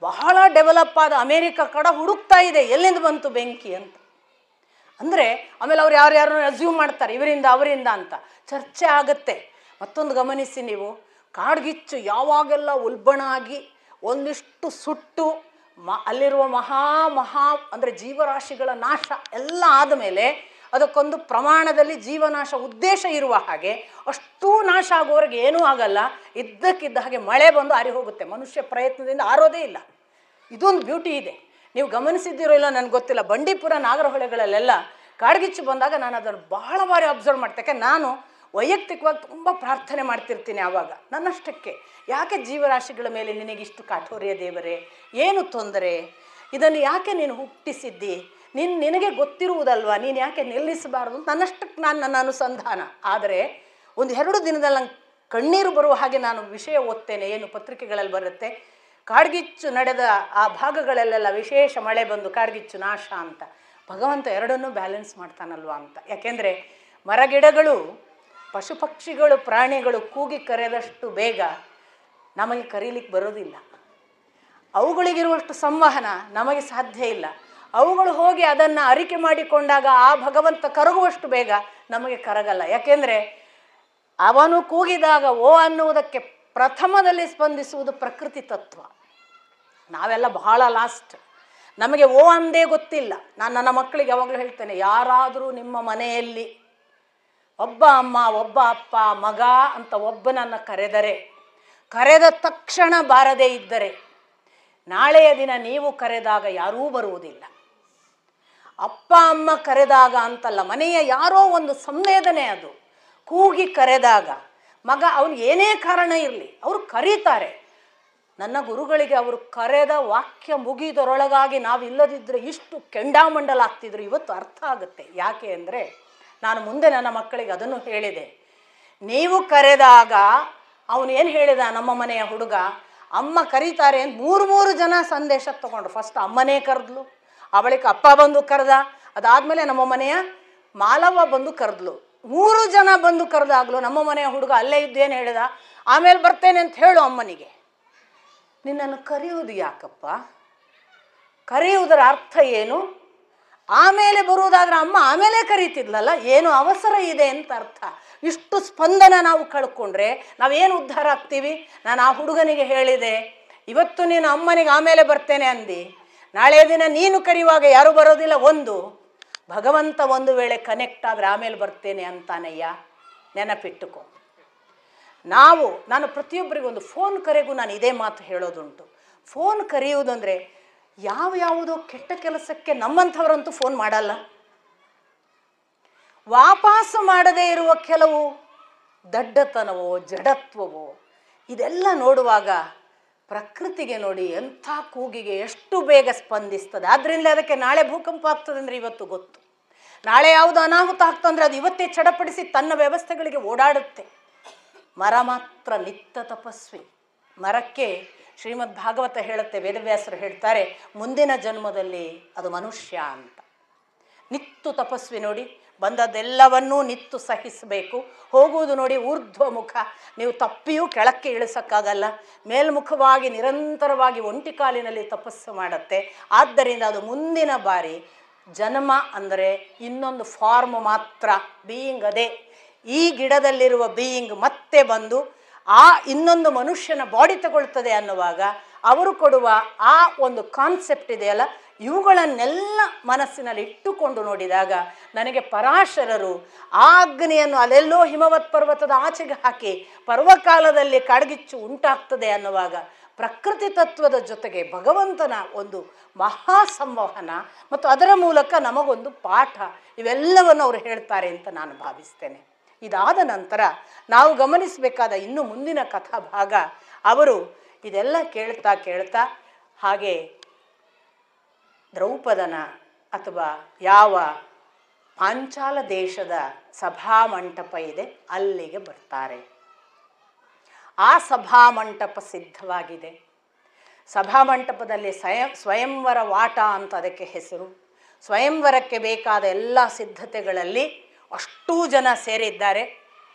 ಬಹಳ ಡೆವಲಪ್ ಆದ ಅಮೇರಿಕಾ ಕಡೆ ಹುಡುಕ್ತಾ ಇದೆ ಎಲ್ಲಿಂದ ಬಂತು ಬೆಂಕಿ ಅಂತ. ಅಂದರೆ ಆಮೇಲೆ ಅವ್ರು ಯಾರ್ಯಾರು ಅಸ್ಯೂಮ್ ಮಾಡ್ತಾರೆ ಇವರಿಂದ ಅವರಿಂದ ಅಂತ ಚರ್ಚೆ ಆಗುತ್ತೆ. ಮತ್ತೊಂದು ಗಮನಿಸಿ ನೀವು, ಕಾಡ್ಗಿಚ್ಚು ಯಾವಾಗೆಲ್ಲ ಉಲ್ಬಣಾಗಿ ಒಂದಿಷ್ಟು ಸುಟ್ಟು ಅಲ್ಲಿರುವ ಮಹಾ ಅಂದರೆ ಜೀವರಾಶಿಗಳ ನಾಶ ಎಲ್ಲ ಆದಮೇಲೆ ಅದಕ್ಕೊಂದು ಪ್ರಮಾಣದಲ್ಲಿ ಜೀವನಾಶ ಉದ್ದೇಶ ಇರುವ ಹಾಗೆ ಅಷ್ಟೂ ನಾಶ ಆಗೋವರೆಗೆ ಏನೂ ಆಗಲ್ಲ, ಇದ್ದಕ್ಕಿದ್ದ ಹಾಗೆ ಮಳೆ ಬಂದು ಆರಿ ಹೋಗುತ್ತೆ. ಮನುಷ್ಯ ಪ್ರಯತ್ನದಿಂದ ಆರೋದೇ ಇಲ್ಲ. ಇದೊಂದು ಬ್ಯೂಟಿ ಇದೆ. ನೀವು ಗಮನಿಸಿದ್ದೀರೋ ಇಲ್ಲ ನನಗೆ ಗೊತ್ತಿಲ್ಲ, ಬಂಡೀಪುರ ನಾಗರಹೊಳೆಗಳಲ್ಲೆಲ್ಲ ಕಾಡ್ಗಿಚ್ಚು ಬಂದಾಗ ನಾನು ಅದನ್ನು ಬಹಳ ಬಾರಿ ಅಬ್ಸರ್ವ್ ಮಾಡ್ತೆ. ಯಾಕೆ ನಾನು ವೈಯಕ್ತಿಕವಾಗಿ ತುಂಬ ಪ್ರಾರ್ಥನೆ ಮಾಡ್ತಿರ್ತೀನಿ ಆವಾಗ ನನ್ನಷ್ಟಕ್ಕೆ, ಯಾಕೆ ಜೀವರಾಶಿಗಳ ಮೇಲೆ ನಿನಗಿಷ್ಟು ಕಾಠೋರ್ಯ ದೇವರೇ, ಏನು ತೊಂದರೆ, ಇದನ್ನು ಯಾಕೆ ನೀನು ಹುಟ್ಟಿಸಿದ್ದಿ, ನಿನಗೆ ಗೊತ್ತಿರುವುದಲ್ವಾ, ನೀನು ಯಾಕೆ ನಿಲ್ಲಿಸಬಾರ್ದು ನನ್ನಷ್ಟಕ್ಕೆ ನನ್ನ ಅನುಸಂಧಾನ. ಆದರೆ ಒಂದು 2 ದಿನದಲ್ಲಿ ನಂಗೆ ಕಣ್ಣೀರು ಬರುವ ಹಾಗೆ ನಾನು ವಿಷಯ ಓದ್ತೇನೆ, ಏನು ಪತ್ರಿಕೆಗಳಲ್ಲಿ ಬರುತ್ತೆ, ಕಾಡ್ಗಿಚ್ಚು ನಡೆದ ಆ ಭಾಗಗಳಲ್ಲೆಲ್ಲ ವಿಶೇಷ ಮಳೆ ಬಂದು ಕಾಡ್ಗಿಚ್ಚು ನಾಶ ಅಂತ. ಭಗವಂತ ಎರಡನ್ನೂ ಬ್ಯಾಲೆನ್ಸ್ ಮಾಡ್ತಾನಲ್ವಾ ಅಂತ. ಯಾಕೆಂದರೆ ಮರಗಿಡಗಳು, ಪಶು ಪಕ್ಷಿಗಳು, ಪ್ರಾಣಿಗಳು ಕೂಗಿ ಕರೆದಷ್ಟು ಬೇಗ ನಮಗೆ ಕರೀಲಿಕ್ಕೆ ಬರೋದಿಲ್ಲ. ಅವುಗಳಿಗಿರುವಷ್ಟು ಸಂವಹನ ನಮಗೆ ಸಾಧ್ಯ ಇಲ್ಲ. ಅವುಗಳು ಹೋಗಿ ಅದನ್ನು ಅರಿಕೆ ಮಾಡಿಕೊಂಡಾಗ ಆ ಭಗವಂತ ಕರಗುವಷ್ಟು ಬೇಗ ನಮಗೆ ಕರಗಲ್ಲ. ಯಾಕೆಂದರೆ ಅವನು ಕೂಗಿದಾಗ ಓ ಅನ್ನುವುದಕ್ಕೆ ಪ್ರಥಮದಲ್ಲಿ ಸ್ಪಂದಿಸುವುದು ಪ್ರಕೃತಿ ತತ್ವ. ನಾವೆಲ್ಲ ಬಹಳ ಲಾಸ್ಟ್, ನಮಗೆ ಓ ಅಂದೇ ಗೊತ್ತಿಲ್ಲ. ನಾನು ನನ್ನ ಮಕ್ಕಳಿಗೆ ಯಾವಾಗಲೂ ಹೇಳ್ತೇನೆ, ಯಾರಾದರೂ ನಿಮ್ಮ ಮನೆಯಲ್ಲಿ ಒಬ್ಬ ಅಮ್ಮ, ಒಬ್ಬ ಅಪ್ಪ, ಮಗ ಅಂತ ಒಬ್ಬನನ್ನು ಕರೆದ ತಕ್ಷಣ ಬಾರದೇ ಇದ್ದರೆ ನಾಳೆಯ ದಿನ ನೀವು ಕರೆದಾಗ ಯಾರೂ ಬರುವುದಿಲ್ಲ. ಅಪ್ಪ ಅಮ್ಮ ಕರೆದಾಗ ಅಂತಲ್ಲ, ಮನೆಯ ಯಾರೋ ಒಂದು ಸಂವೇದನೆ, ಅದು ಕೂಗಿ ಕರೆದಾಗ ಮಗ ಅವನು ಏನೇ ಕಾರಣ ಇರಲಿ ಅವರು ಕರೀತಾರೆ. ನನ್ನ ಗುರುಗಳಿಗೆ ಅವರು ಕರೆದ ವಾಕ್ಯ ಮುಗಿದರೊಳಗಾಗಿ ನಾವಿಲ್ಲದಿದ್ದರೆ ಇಷ್ಟು ಕೆಂಡಾಮಂಡಲಾಗ್ತಿದ್ರು. ಇವತ್ತು ಅರ್ಥ ಆಗುತ್ತೆ. ಯಾಕೆ ಅಂದರೆ ನಾನು ಮುಂದೆ ನನ್ನ ಮಕ್ಕಳಿಗೆ ಅದನ್ನು ಹೇಳಿದೆ. ನೀವು ಕರೆದಾಗ ಅವನು ಏನು ಹೇಳಿದ, ನಮ್ಮ ಮನೆಯ ಹುಡುಗ ಅಮ್ಮ ಕರೀತಾರೆ ಅಂತ 3 ಜನ ಸಂದೇಶ ತಗೊಂಡ್ರು. ಫಸ್ಟ್ ಅಮ್ಮನೇ ಕರೆದ್ಲು, ಅವಳಿಗೆ ಅಪ್ಪ ಬಂದು ಕರೆದ, ಅದಾದಮೇಲೆ ನಮ್ಮ ಮನೆಯ ಮಾಲವ್ವ ಬಂದು ಕರೆದ್ಲು. 3 ಜನ ಬಂದು ಕರೆದಾಗಲೂ ನಮ್ಮ ಮನೆಯ ಹುಡುಗ ಅಲ್ಲೇ ಇದ್ದೇನು ಹೇಳಿದ, ಆಮೇಲೆ ಬರ್ತೇನೆ ಅಂತ ಹೇಳು ಅಮ್ಮನಿಗೆ. ನಿನ್ನನ್ನು ಕರೆಯುವುದು ಯಾಕಪ್ಪ, ಕರೆಯುವುದರ ಅರ್ಥ ಏನು, ಆಮೇಲೆ ಬರುವುದಾದ್ರೆ ಅಮ್ಮ ಆಮೇಲೆ ಕರೀತಿದ್ಲಲ್ಲ, ಏನು ಅವಸರ ಇದೆ ಅಂತ ಅರ್ಥ. ಇಷ್ಟು ಸ್ಪಂದನ ನಾವು ಕಳ್ಕೊಂಡ್ರೆ ನಾವೇನು ಉದ್ಧಾರ ಆಗ್ತೀವಿ. ನಾನು ಆ ಹುಡುಗನಿಗೆ ಹೇಳಿದೆ, ಇವತ್ತು ನೀನು ಅಮ್ಮನಿಗೆ ಆಮೇಲೆ ಬರ್ತೇನೆ ಅಂದು, ನಾಳೆಯ ದಿನ ನೀನು ಕರೆಯುವಾಗ ಯಾರೂ ಬರೋದಿಲ್ಲ. ಭಗವಂತ ಒಂದು ವೇಳೆ ಕನೆಕ್ಟ್ ಆದರೆ ಆಮೇಲೆ ಬರ್ತೇನೆ ಅಂತಾನಯ್ಯ, ನೆನಪಿಟ್ಟುಕೋ. ನಾನು ಪ್ರತಿಯೊಬ್ಬರಿಗೂ ಒಂದು ಫೋನ್ ಕರೆಗೂ ನಾನು ಇದೇ ಮಾತು ಹೇಳೋದುಂಟು. ಫೋನ್ ಕರೆಯುವುದಂದರೆ ಯಾವುದೋ ಕೆಟ್ಟ ಕೆಲಸಕ್ಕೆ ನಮ್ಮಂಥವರಂತೂ ಫೋನ್ ಮಾಡಲ್ಲ. ವಾಪಸ್ಸು ಮಾಡದೇ ಇರುವ ಕೆಲವು ದಡ್ಡತನವೋ ಜಡತ್ವವೋ ಇದೆಲ್ಲ ನೋಡುವಾಗ ಪ್ರಕೃತಿಗೆ ನೋಡಿ ಎಂಥ ಕೂಗಿಗೆ ಎಷ್ಟು ಬೇಗ ಸ್ಪಂದಿಸ್ತದೆ. ಆದ್ದರಿಂದ ಅದಕ್ಕೆ ನಾಳೆ ಭೂಕಂಪ ಆಗ್ತದೆ ಅಂದರೆ ಇವತ್ತು ಗೊತ್ತು, ನಾಳೆ ಯಾವುದು ಅನಾಹುತ ಆಗ್ತಂದ್ರೆ ಅದು ಇವತ್ತೇ ಚಡಪಡಿಸಿ ತನ್ನ ವ್ಯವಸ್ಥೆಗಳಿಗೆ ಓಡಾಡುತ್ತೆ. ಮರ ಮಾತ್ರ ನಿತ್ಯ ತಪಸ್ವಿ. ಮರಕ್ಕೆ ಶ್ರೀಮದ್ ಭಾಗವತ ಹೇಳುತ್ತೆ, ವೇದವ್ಯಾಸರು ಹೇಳ್ತಾರೆ, ಮುಂದಿನ ಜನ್ಮದಲ್ಲಿ ಅದು ಮನುಷ್ಯ ಅಂತ. ನಿತ್ತು ತಪಸ್ವಿ ನೋಡಿ, ಬಂದದ್ದೆಲ್ಲವನ್ನೂ ನಿತ್ತು ಸಹಿಸಬೇಕು. ಹೋಗುವುದು ನೋಡಿ ಊರ್ಧ್ವಮುಖ, ನೀವು ತಪ್ಪಿಯೂ ಕೆಳಕ್ಕೆ ಇಳಿಸೋಕ್ಕಾಗಲ್ಲ. ಮೇಲ್ಮುಖವಾಗಿ ನಿರಂತರವಾಗಿ ಒಂಟಿ ಕಾಲಿನಲ್ಲಿ ತಪಸ್ಸು ಮಾಡುತ್ತೆ. ಆದ್ದರಿಂದ ಅದು ಮುಂದಿನ ಬಾರಿ ಜನ್ಮ ಅಂದರೆ ಇನ್ನೊಂದು ಫಾರ್ಮ್ ಮಾತ್ರ, ಬೀಯಿಂಗ್ ಅದೇ. ಈ ಗಿಡದಲ್ಲಿರುವ ಬೀಯಿಂಗ್ ಮತ್ತೆ ಬಂದು ಆ ಇನ್ನೊಂದು ಮನುಷ್ಯನ ಬಾಡಿ ತಗೊಳ್ತದೆ ಅನ್ನುವಾಗ ಅವರು ಕೊಡುವ ಆ ಒಂದು ಕಾನ್ಸೆಪ್ಟ್ ಇದೆಯಲ್ಲ, ಇವುಗಳನ್ನೆಲ್ಲ ಮನಸ್ಸಿನಲ್ಲಿ ಇಟ್ಟುಕೊಂಡು ನೋಡಿದಾಗ ನನಗೆ ಪರಾಶರರು ಆ ಅಗ್ನಿಯನ್ನು ಅಲ್ಲೆಲ್ಲೋ ಹಿಮವತ್ ಪರ್ವತದ ಆಚೆಗೆ ಹಾಕಿ ಪರ್ವಕಾಲದಲ್ಲಿ ಕಾಡ್ಗಿಚ್ಚು ಉಂಟಾಗ್ತದೆ ಅನ್ನುವಾಗ ಪ್ರಕೃತಿ ತತ್ವದ ಜೊತೆಗೆ ಭಗವಂತನ ಒಂದು ಮಹಾ ಸಂವಹನ ಮತ್ತು ಅದರ ಮೂಲಕ ನಮಗೊಂದು ಪಾಠ, ಇವೆಲ್ಲವನ್ನು ಅವರು ಹೇಳ್ತಾರೆ ಅಂತ ನಾನು ಭಾವಿಸ್ತೇನೆ. ಇದಾದ ನಂತರ ನಾವು ಗಮನಿಸಬೇಕಾದ ಇನ್ನು ಮುಂದಿನ ಕಥಾಭಾಗ, ಅವರು ಇದೆಲ್ಲ ಕೇಳ್ತಾ ಹಾಗೆ ದ್ರೌಪದನ ಅಥವಾ ಯಾವ ಪಾಂಚಾಲ ದೇಶದ ಸಭಾಮಂಟಪ ಇದೆ ಅಲ್ಲಿಗೆ ಬರ್ತಾರೆ. ಆ ಸಭಾಮಂಟಪ ಸಿದ್ಧವಾಗಿದೆ. ಸಭಾಮಂಟಪದಲ್ಲಿ ಸ್ವಯಂವರ ವಾಟ ಅಂತ ಅದಕ್ಕೆ ಹೆಸರು. ಸ್ವಯಂವರಕ್ಕೆ ಬೇಕಾದ ಎಲ್ಲ ಸಿದ್ಧತೆಗಳಲ್ಲಿ ಅಷ್ಟೂ ಜನ ಸೇರಿದ್ದಾರೆ.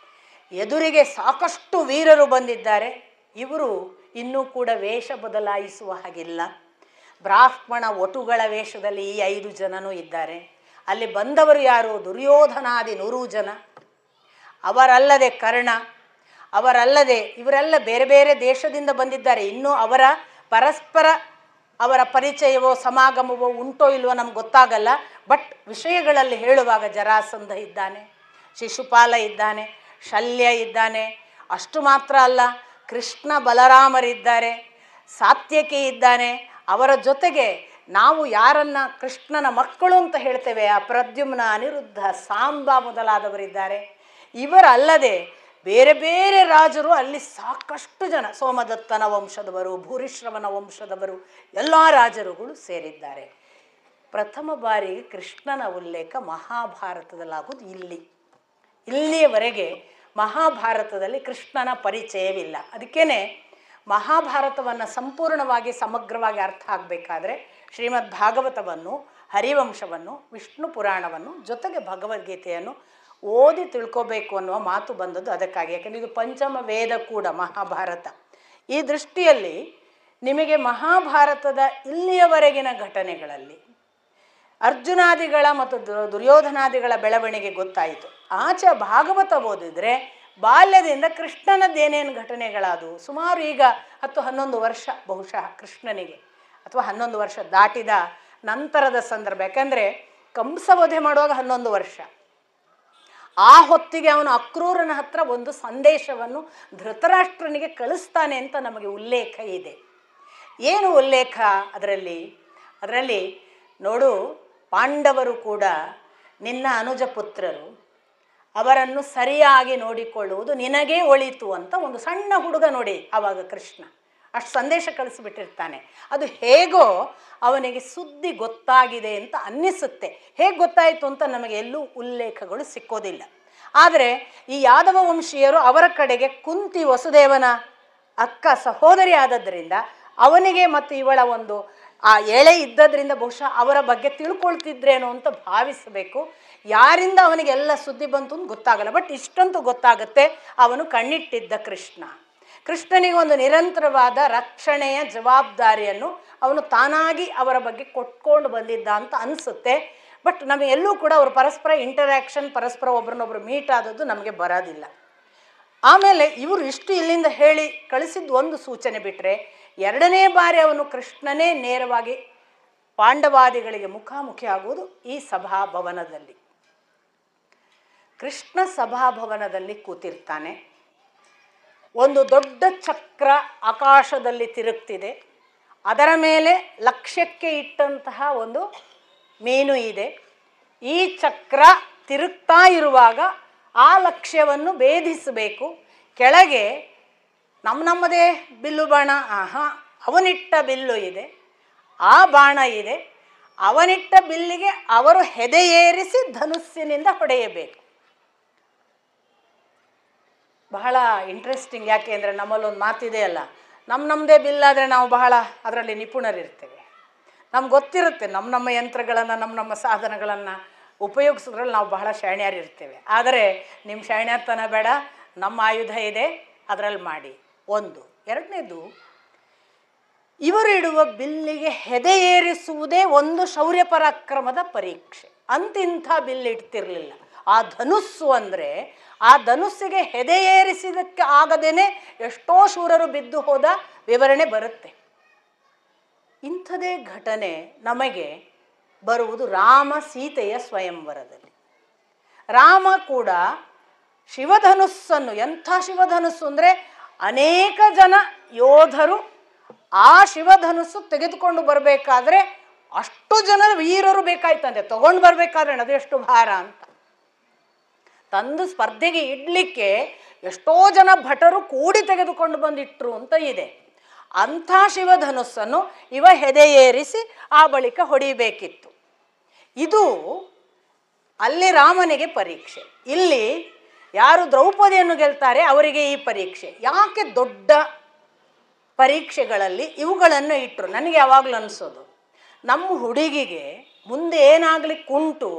ಎದುರಿಗೆ ಸಾಕಷ್ಟು ವೀರರು ಬಂದಿದ್ದಾರೆ. ಇವರು ಇನ್ನೂ ಕೂಡ ವೇಷ ಬದಲಾಯಿಸುವ ಹಾಗಿಲ್ಲ. ಬ್ರಾಹ್ಮಣ ಒಟುಗಳ ವೇಷದಲ್ಲಿ ಈ 5 ಜನನೂ ಇದ್ದಾರೆ. ಅಲ್ಲಿ ಬಂದವರು ಯಾರು? ದುರ್ಯೋಧನಾದಿ 100 ಜನ. ಅವರಲ್ಲದೆ ಕರ್ಣ, ಅವರಲ್ಲದೆ ಇವರೆಲ್ಲ ಬೇರೆ ಬೇರೆ ದೇಶದಿಂದ ಬಂದಿದ್ದಾರೆ. ಇನ್ನೂ ಅವರ ಪರಸ್ಪರ ಅವರ ಪರಿಚಯವೋ ಸಮಾಗಮವೋ ಉಂಟೋ ಇಲ್ವೋ ನಮ್ಗೆ ಗೊತ್ತಾಗಲ್ಲ. ಬಟ್ ವಿಷಯಗಳಲ್ಲಿ ಹೇಳುವಾಗ ಜರಾಸಂಧ ಇದ್ದಾನೆ, ಶಿಶುಪಾಲ ಇದ್ದಾನೆ, ಶಲ್ಯ ಇದ್ದಾನೆ. ಅಷ್ಟು ಮಾತ್ರ ಅಲ್ಲ, ಕೃಷ್ಣ ಬಲರಾಮರಿದ್ದಾರೆ, ಸಾತ್ಯಕಿ ಇದ್ದಾನೆ. ಅವರ ಜೊತೆಗೆ ನಾವು ಯಾರನ್ನ ಕೃಷ್ಣನ ಮಕ್ಕಳು ಅಂತ ಹೇಳ್ತೇವೆ, ಆ ಪ್ರದ್ಯುಮ್ನ, ಅನಿರುದ್ಧ, ಸಾಂಬ ಮೊದಲಾದವರಿದ್ದಾರೆ. ಇವರಲ್ಲದೆ ಬೇರೆ ಬೇರೆ ರಾಜರು ಅಲ್ಲಿ ಸಾಕಷ್ಟು ಜನ, ಸೋಮದತ್ತನ ವಂಶದವರು, ಭೂರಿಶ್ರವನ ವಂಶದವರು, ಎಲ್ಲ ರಾಜರುಗಳು ಸೇರಿದ್ದಾರೆ. ಪ್ರಥಮ ಬಾರಿಗೆ ಕೃಷ್ಣನ ಉಲ್ಲೇಖ ಮಹಾಭಾರತದಲ್ಲಾಗೋದು ಇಲ್ಲಿಯವರೆಗೆ ಮಹಾಭಾರತದಲ್ಲಿ ಕೃಷ್ಣನ ಪರಿಚಯವಿಲ್ಲ. ಅದಕ್ಕೇ ಮಹಾಭಾರತವನ್ನು ಸಂಪೂರ್ಣವಾಗಿ ಸಮಗ್ರವಾಗಿ ಅರ್ಥ ಆಗಬೇಕಾದ್ರೆ ಶ್ರೀಮದ್ ಭಾಗವತವನ್ನು, ಹರಿವಂಶವನ್ನು, ವಿಷ್ಣು ಪುರಾಣವನ್ನು, ಜೊತೆಗೆ ಭಗವದ್ಗೀತೆಯನ್ನು ಓದಿ ತಿಳ್ಕೋಬೇಕು ಅನ್ನುವ ಮಾತು ಬಂದದ್ದು ಅದಕ್ಕಾಗಿ. ಯಾಕೆಂದರೆ ಇದು ಪಂಚಮ ವೇದ ಕೂಡ ಮಹಾಭಾರತ. ಈ ದೃಷ್ಟಿಯಲ್ಲಿ ನಿಮಗೆ ಮಹಾಭಾರತದ ಇಲ್ಲಿಯವರೆಗಿನ ಘಟನೆಗಳಲ್ಲಿ ಅರ್ಜುನಾದಿಗಳ ಮತ್ತು ದುರ್ಯೋಧನಾದಿಗಳ ಬೆಳವಣಿಗೆ ಗೊತ್ತಾಯಿತು. ಆಚೆ ಭಾಗವತ ಓದಿದರೆ ಬಾಲ್ಯದಿಂದ ಕೃಷ್ಣನದ್ದೇನೇನು ಘಟನೆಗಳಾದವು, ಸುಮಾರು ಈಗ 10-11 ವರ್ಷ ಬಹುಶಃ ಕೃಷ್ಣನಿಗೆ, ಅಥವಾ 11 ವರ್ಷ ದಾಟಿದ ನಂತರದ ಸಂದರ್ಭ. ಯಾಕಂದರೆ ಕಂಸವಧೆ ಮಾಡುವಾಗ 11 ವರ್ಷ. ಆ ಹೊತ್ತಿಗೆ ಅವನು ಅಕ್ರೂರನ ಹತ್ರ ಒಂದು ಸಂದೇಶವನ್ನು ಧೃತರಾಷ್ಟ್ರನಿಗೆ ಕಳಿಸ್ತಾನೆ ಅಂತ ನಮಗೆ ಉಲ್ಲೇಖ ಇದೆ. ಏನು ಉಲ್ಲೇಖ ಅದರಲ್ಲಿ ನೋಡು, ಪಾಂಡವರು ಕೂಡ ನಿನ್ನ ಅನುಜ ಪುತ್ರರು, ಅವರನ್ನು ಸರಿಯಾಗಿ ನೋಡಿಕೊಳ್ಳುವುದು ನಿನಗೇ ಒಳಿತು ಅಂತ ಒಂದು ಸಣ್ಣ ಹುಡುಗ ನೋಡಿ ಆವಾಗ ಕೃಷ್ಣ ಅಷ್ಟು ಸಂದೇಶ ಕಳಿಸಿಬಿಟ್ಟಿರ್ತಾನೆ. ಅದು ಹೇಗೋ ಅವನಿಗೆ ಸುದ್ದಿ ಗೊತ್ತಾಗಿದೆ ಅಂತ ಅನ್ನಿಸುತ್ತೆ. ಹೇಗೆ ಗೊತ್ತಾಯಿತು ಅಂತ ನಮಗೆ ಎಲ್ಲೂ ಉಲ್ಲೇಖಗಳು ಸಿಕ್ಕೋದಿಲ್ಲ. ಆದರೆ ಈ ಯಾದವ ವಂಶೀಯರು ಅವರ ಕಡೆಗೆ ಕುಂತಿ ವಸುದೇವನ ಅಕ್ಕ ಸಹೋದರಿ ಆದದ್ದರಿಂದ ಅವನಿಗೆ ಮತ್ತು ಇವಳ ಒಂದು ಆ ಎಳೆ ಇದ್ದದ್ರಿಂದ ಬಹುಶಃ ಅವರ ಬಗ್ಗೆ ತಿಳ್ಕೊಳ್ತಿದ್ರೇನೋ ಅಂತ ಭಾವಿಸಬೇಕು. ಯಾರಿಂದ ಅವನಿಗೆ ಎಲ್ಲ ಸುದ್ದಿ ಬಂತು ಅಂತ ಗೊತ್ತಾಗಲ್ಲ. ಬಟ್ ಇಷ್ಟಂತೂ ಗೊತ್ತಾಗುತ್ತೆ, ಅವನು ಕಣ್ಣಿಟ್ಟಿದ್ದ ಕೃಷ್ಣನಿಗೆ ಒಂದು ನಿರಂತರವಾದ ರಕ್ಷಣೆಯ ಜವಾಬ್ದಾರಿಯನ್ನು ಅವನು ತಾನಾಗಿ ಅವರ ಬಗ್ಗೆ ಕೊಟ್ಕೊಂಡು ಬಂದಿದ್ದ ಅಂತ ಅನಿಸುತ್ತೆ. ಬಟ್ ನಮಗೆಲ್ಲೂ ಕೂಡ ಅವರು ಪರಸ್ಪರ ಇಂಟರ್ಯಾಕ್ಷನ್, ಪರಸ್ಪರ ಒಬ್ಬರನ್ನೊಬ್ಬರು ಮೀಟ್ ಆದದ್ದು ನಮಗೆ ಬರೋದಿಲ್ಲ. ಆಮೇಲೆ ಇವರು ಇಷ್ಟು ಇಲ್ಲಿಂದ ಹೇಳಿ ಕಳಿಸಿದ್ದು ಒಂದು ಸೂಚನೆ ಬಿಟ್ಟರೆ, ಎರಡನೇ ಬಾರಿ ಅವನು ಕೃಷ್ಣನೇ ನೇರವಾಗಿ ಪಾಂಡವಾದಿಗಳಿಗೆ ಮುಖಾಮುಖಿ ಆಗುವುದು ಈ ಸಭಾಭವನದಲ್ಲಿ. ಕೃಷ್ಣ ಸಭಾಭವನದಲ್ಲಿ ಕೂತಿರ್ತಾನೆ. ಒಂದು ದೊಡ್ಡ ಚಕ್ರ ಆಕಾಶದಲ್ಲಿ ತಿರುಗ್ತಿದೆ. ಅದರ ಮೇಲೆ ಲಕ್ಷ್ಯಕ್ಕೆ ಇಟ್ಟಂತಹ ಒಂದು ಮೀನು ಇದೆ. ಈ ಚಕ್ರ ತಿರುಗ್ತಾ ಇರುವಾಗ ಆ ಲಕ್ಷ್ಯವನ್ನು ಭೇದಿಸಬೇಕು. ಕೆಳಗೆ ನಮ್ಮದೇ ಬಿಲ್ಲು ಬಾಣ, ಅವನಿಟ್ಟ ಬಿಲ್ಲು ಇದೆ, ಆ ಬಾಣ ಇದೆ. ಅವನಿಟ್ಟ ಬಿಲ್ಲಿಗೆ ಅವರು ಹೆದೆಯೇರಿಸಿ ಧನುಸ್ಸಿನಿಂದ ಹೊಡೆಯಬೇಕು. ಬಹಳ ಇಂಟ್ರೆಸ್ಟಿಂಗ್. ಯಾಕೆ ಅಂದರೆ ನಮ್ಮಲ್ಲೊಂದು ಮಾತಿದೆ ಅಲ್ಲ, ನಮ್ಮದೇ ಬಿಲ್ಲಾದರೆ ನಾವು ಬಹಳ ಅದರಲ್ಲಿ ನಿಪುಣರಿರ್ತೇವೆ. ನಮ್ಗೆ ಗೊತ್ತಿರುತ್ತೆ ನಮ್ಮ ಯಂತ್ರಗಳನ್ನು, ನಮ್ಮ ಸಾಧನಗಳನ್ನು ಉಪಯೋಗಿಸೋದ್ರಲ್ಲಿ ನಾವು ಬಹಳ ಶಾಣ್ಯರಿರ್ತೇವೆ. ಆದರೆ ನಿಮ್ಮ ಶಾಣ್ಯತನ ಬೇಡ, ನಮ್ಮ ಆಯುಧ ಇದೆ, ಅದರಲ್ಲಿ ಮಾಡಿ. ಒಂದು. ಎರಡನೇದು, ಇವರು ಇಡುವ ಬಿಲ್ಲಿಗೆ ಹೆದೆಯೇರಿಸುವುದೇ ಒಂದು ಶೌರ್ಯ ಪರಾಕ್ರಮದ ಪರೀಕ್ಷೆ. ಅಂತಿಂಥ ಬಿಲ್ಲು ಇಡ್ತಿರಲಿಲ್ಲ. ಆ ಧನುಸ್ಸು ಅಂದರೆ ಆ ಧನುಸ್ಸಿಗೆ ಹೆದೆಯೇರಿಸಿದಕ್ಕೆ ಆಗದೇನೆ ಎಷ್ಟೋ ಶೂರರು ಬಿದ್ದು ಹೋದ ವಿವರಣೆ ಬರುತ್ತೆ. ಇಂಥದೇ ಘಟನೆ ನಮಗೆ ಬರುವುದು ರಾಮ ಸೀತೆಯ ಸ್ವಯಂವರದಲ್ಲಿ. ರಾಮ ಕೂಡ ಶಿವಧನುಸ್ಸನ್ನು, ಎಂಥ ಶಿವಧನುಸ್ಸು ಅಂದರೆ ಅನೇಕ ಜನ ಯೋಧರು ಆ ಶಿವಧನುಸ್ಸು ತೆಗೆದುಕೊಂಡು ಬರಬೇಕಾದ್ರೆ ಅಷ್ಟು ಜನ ವೀರರು ಬೇಕಾಯ್ತಂತೆ. ತಗೊಂಡು ಬರಬೇಕಾದ್ರೆ ಅದೆಷ್ಟು ಭಾರ ಅಂತ ತಂದು ಸ್ಪರ್ಧೆಗೆ ಇಡಲಿಕ್ಕೆ ಎಷ್ಟೋ ಜನ ಭಟರು ಕೂಡಿ ತೆಗೆದುಕೊಂಡು ಬಂದಿಟ್ರು ಅಂತ ಇದೆ. ಅಂಥ ಶಿವಧನುಸ್ಸನ್ನು ಇವ ಹೆದೆಯೇರಿಸಿ ಆ ಬಳಿಕ ಹೊಡಿಬೇಕಿತ್ತು. ಇದು ಅಲ್ಲಿ ರಾಮನಿಗೆ ಪರೀಕ್ಷೆ. ಇಲ್ಲಿ ಯಾರು ದ್ರೌಪದಿಯನ್ನು ಗೆಲ್ತಾರೆ ಅವರಿಗೆ ಈ ಪರೀಕ್ಷೆ. ಯಾಕೆ ದೊಡ್ಡ ಪರೀಕ್ಷೆಗಳಲ್ಲಿ ಇವುಗಳನ್ನು ಇಟ್ಟರು? ನನಗೆ ಯಾವಾಗಲೂ ಅನಿಸೋದು, ನಮ್ಮ ಹುಡುಗಿಗೆ ಮುಂದೆ ಏನಾಗಲಿಕ್ಕುಂಟು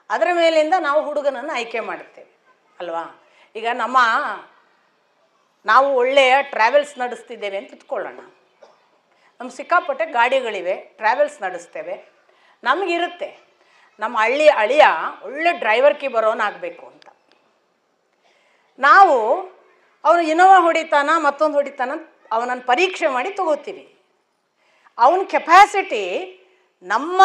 ಅದರ ಮೇಲಿಂದ ನಾವು ಹುಡುಗನನ್ನು ಆಯ್ಕೆ ಮಾಡುತ್ತೇವೆ ಅಲ್ವಾ. ಈಗ ನಾವು ಒಳ್ಳೆಯ ಟ್ರಾವೆಲ್ಸ್ ನಡೆಸ್ತಿದ್ದೇವೆ ಅಂತ ಇಟ್ಕೊಳ್ಳೋಣ. ನಮ್ಮ ಸಿಕ್ಕಾಪಟ್ಟೆ ಗಾಡಿಗಳಿವೆ, ಟ್ರಾವೆಲ್ಸ್ ನಡೆಸ್ತೇವೆ, ನಮಗಿರುತ್ತೆ. ನಮ್ಮ ಹಳ್ಳಿ ಅಳಿಯ ಒಳ್ಳೆ ಡ್ರೈವರ್ಗೆ ಬರೋನಾಗಬೇಕು ಅಂತ. ನಾವು ಅವನು ಇನೋವಾ ಹೊಡಿತಾನ ಮತ್ತೊಂದು ಹೊಡಿತಾನ ಅವನನ್ನು ಪರೀಕ್ಷೆ ಮಾಡಿ ತಗೋತೀವಿ. ಅವನ ಕೆಪಾಸಿಟಿ ನಮ್ಮ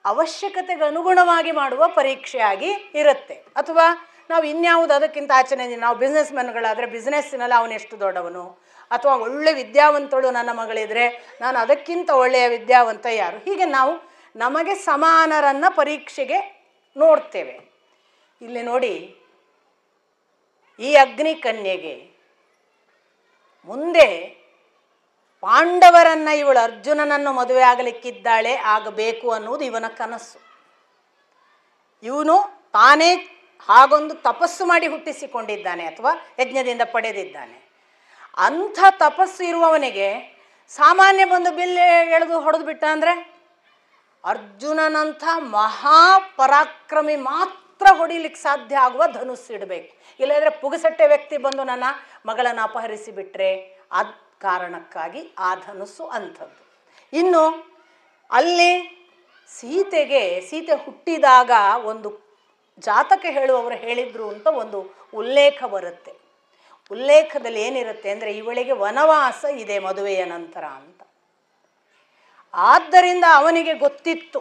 ಅವಶ್ಯಕತೆಗೆ ಅನುಗುಣವಾಗಿ ಮಾಡುವ ಪರೀಕ್ಷೆಯಾಗಿ ಇರುತ್ತೆ. ಅಥವಾ ನಾವು ಇನ್ಯಾವುದು ಅದಕ್ಕಿಂತ ಆಚೆನೆ, ನಾವು ಬಿಸ್ನೆಸ್ ಮೆನ್ಗಳಾದರೆ ಬಿಸ್ನೆಸ್ಸಿನಲ್ಲಿ ಅವನೆಷ್ಟು ದೊಡ್ಡವನು, ಅಥವಾ ಒಳ್ಳೆ ವಿದ್ಯಾವಂತಳು ನನ್ನ ಮಗಳಿದ್ರೆ ನಾನು ಅದಕ್ಕಿಂತ ಒಳ್ಳೆಯ ವಿದ್ಯಾವಂತ ಯಾರು, ಹೀಗೆ ನಾವು ನಮಗೆ ಸಮಾನರನ್ನು ಪರೀಕ್ಷೆಗೆ ನೋಡ್ತೇವೆ. ಇಲ್ಲಿ ನೋಡಿ, ಈ ಅಗ್ನಿ ಕನ್ಯೆಗೆ ಮುಂದೆ ಪಾಂಡವರನ್ನು ಇವಳು ಅರ್ಜುನನನ್ನು ಮದುವೆ ಆಗಲಿಕ್ಕಿದ್ದಾಳೆ, ಆಗಬೇಕು ಅನ್ನುವುದು ಇವನ ಕನಸು. ಇವನು ತಾನೇ ಹಾಗೊಂದು ತಪಸ್ಸು ಮಾಡಿ ಹುಟ್ಟಿಸಿಕೊಂಡಿದ್ದಾನೆ ಅಥವಾ ಯಜ್ಞದಿಂದ ಪಡೆದಿದ್ದಾನೆ. ಅಂಥ ತಪಸ್ಸು ಇರುವವನಿಗೆ ಸಾಮಾನ್ಯ ಬಂದು ಬಿಲ್ಲೆ ಎಳೆದು ಹೊಡೆದು ಬಿಟ್ಟ ಅಂದರೆ ಅರ್ಜುನನಂಥ ಮಹಾಪರಾಕ್ರಮಿ ಮಾತ್ರ ಹೊಡಿಲಿಕ್ಕೆ ಸಾಧ್ಯ ಆಗುವ ಧನುಸ್ಸು ಇಡಬೇಕು. ಇಲ್ಲದ್ರೆ ಪುಗಸಟ್ಟೆ ವ್ಯಕ್ತಿ ಬಂದು ನನ್ನ ಮಗಳನ್ನು ಅಪಹರಿಸಿ ಬಿಟ್ಟರೆ ಅದ್ ಕಾರಣಕ್ಕಾಗಿ ಆ ಧನುಸ್ಸು ಅಂಥದ್ದು. ಇನ್ನು ಅಲ್ಲಿ ಸೀತೆ ಹುಟ್ಟಿದಾಗ ಒಂದು ಜಾತಕ ಹೇಳುವವರು ಹೇಳಿದ್ರು ಅಂತ ಒಂದು ಉಲ್ಲೇಖ ಬರುತ್ತೆ. ಉಲ್ಲೇಖದಲ್ಲಿ ಏನಿರುತ್ತೆ ಅಂದರೆ ಇವಳಿಗೆ ವನವಾಸ ಇದೆ ಮದುವೆಯ ನಂತರ ಅಂತ. ಆದ್ದರಿಂದ ಅವನಿಗೆ ಗೊತ್ತಿತ್ತು,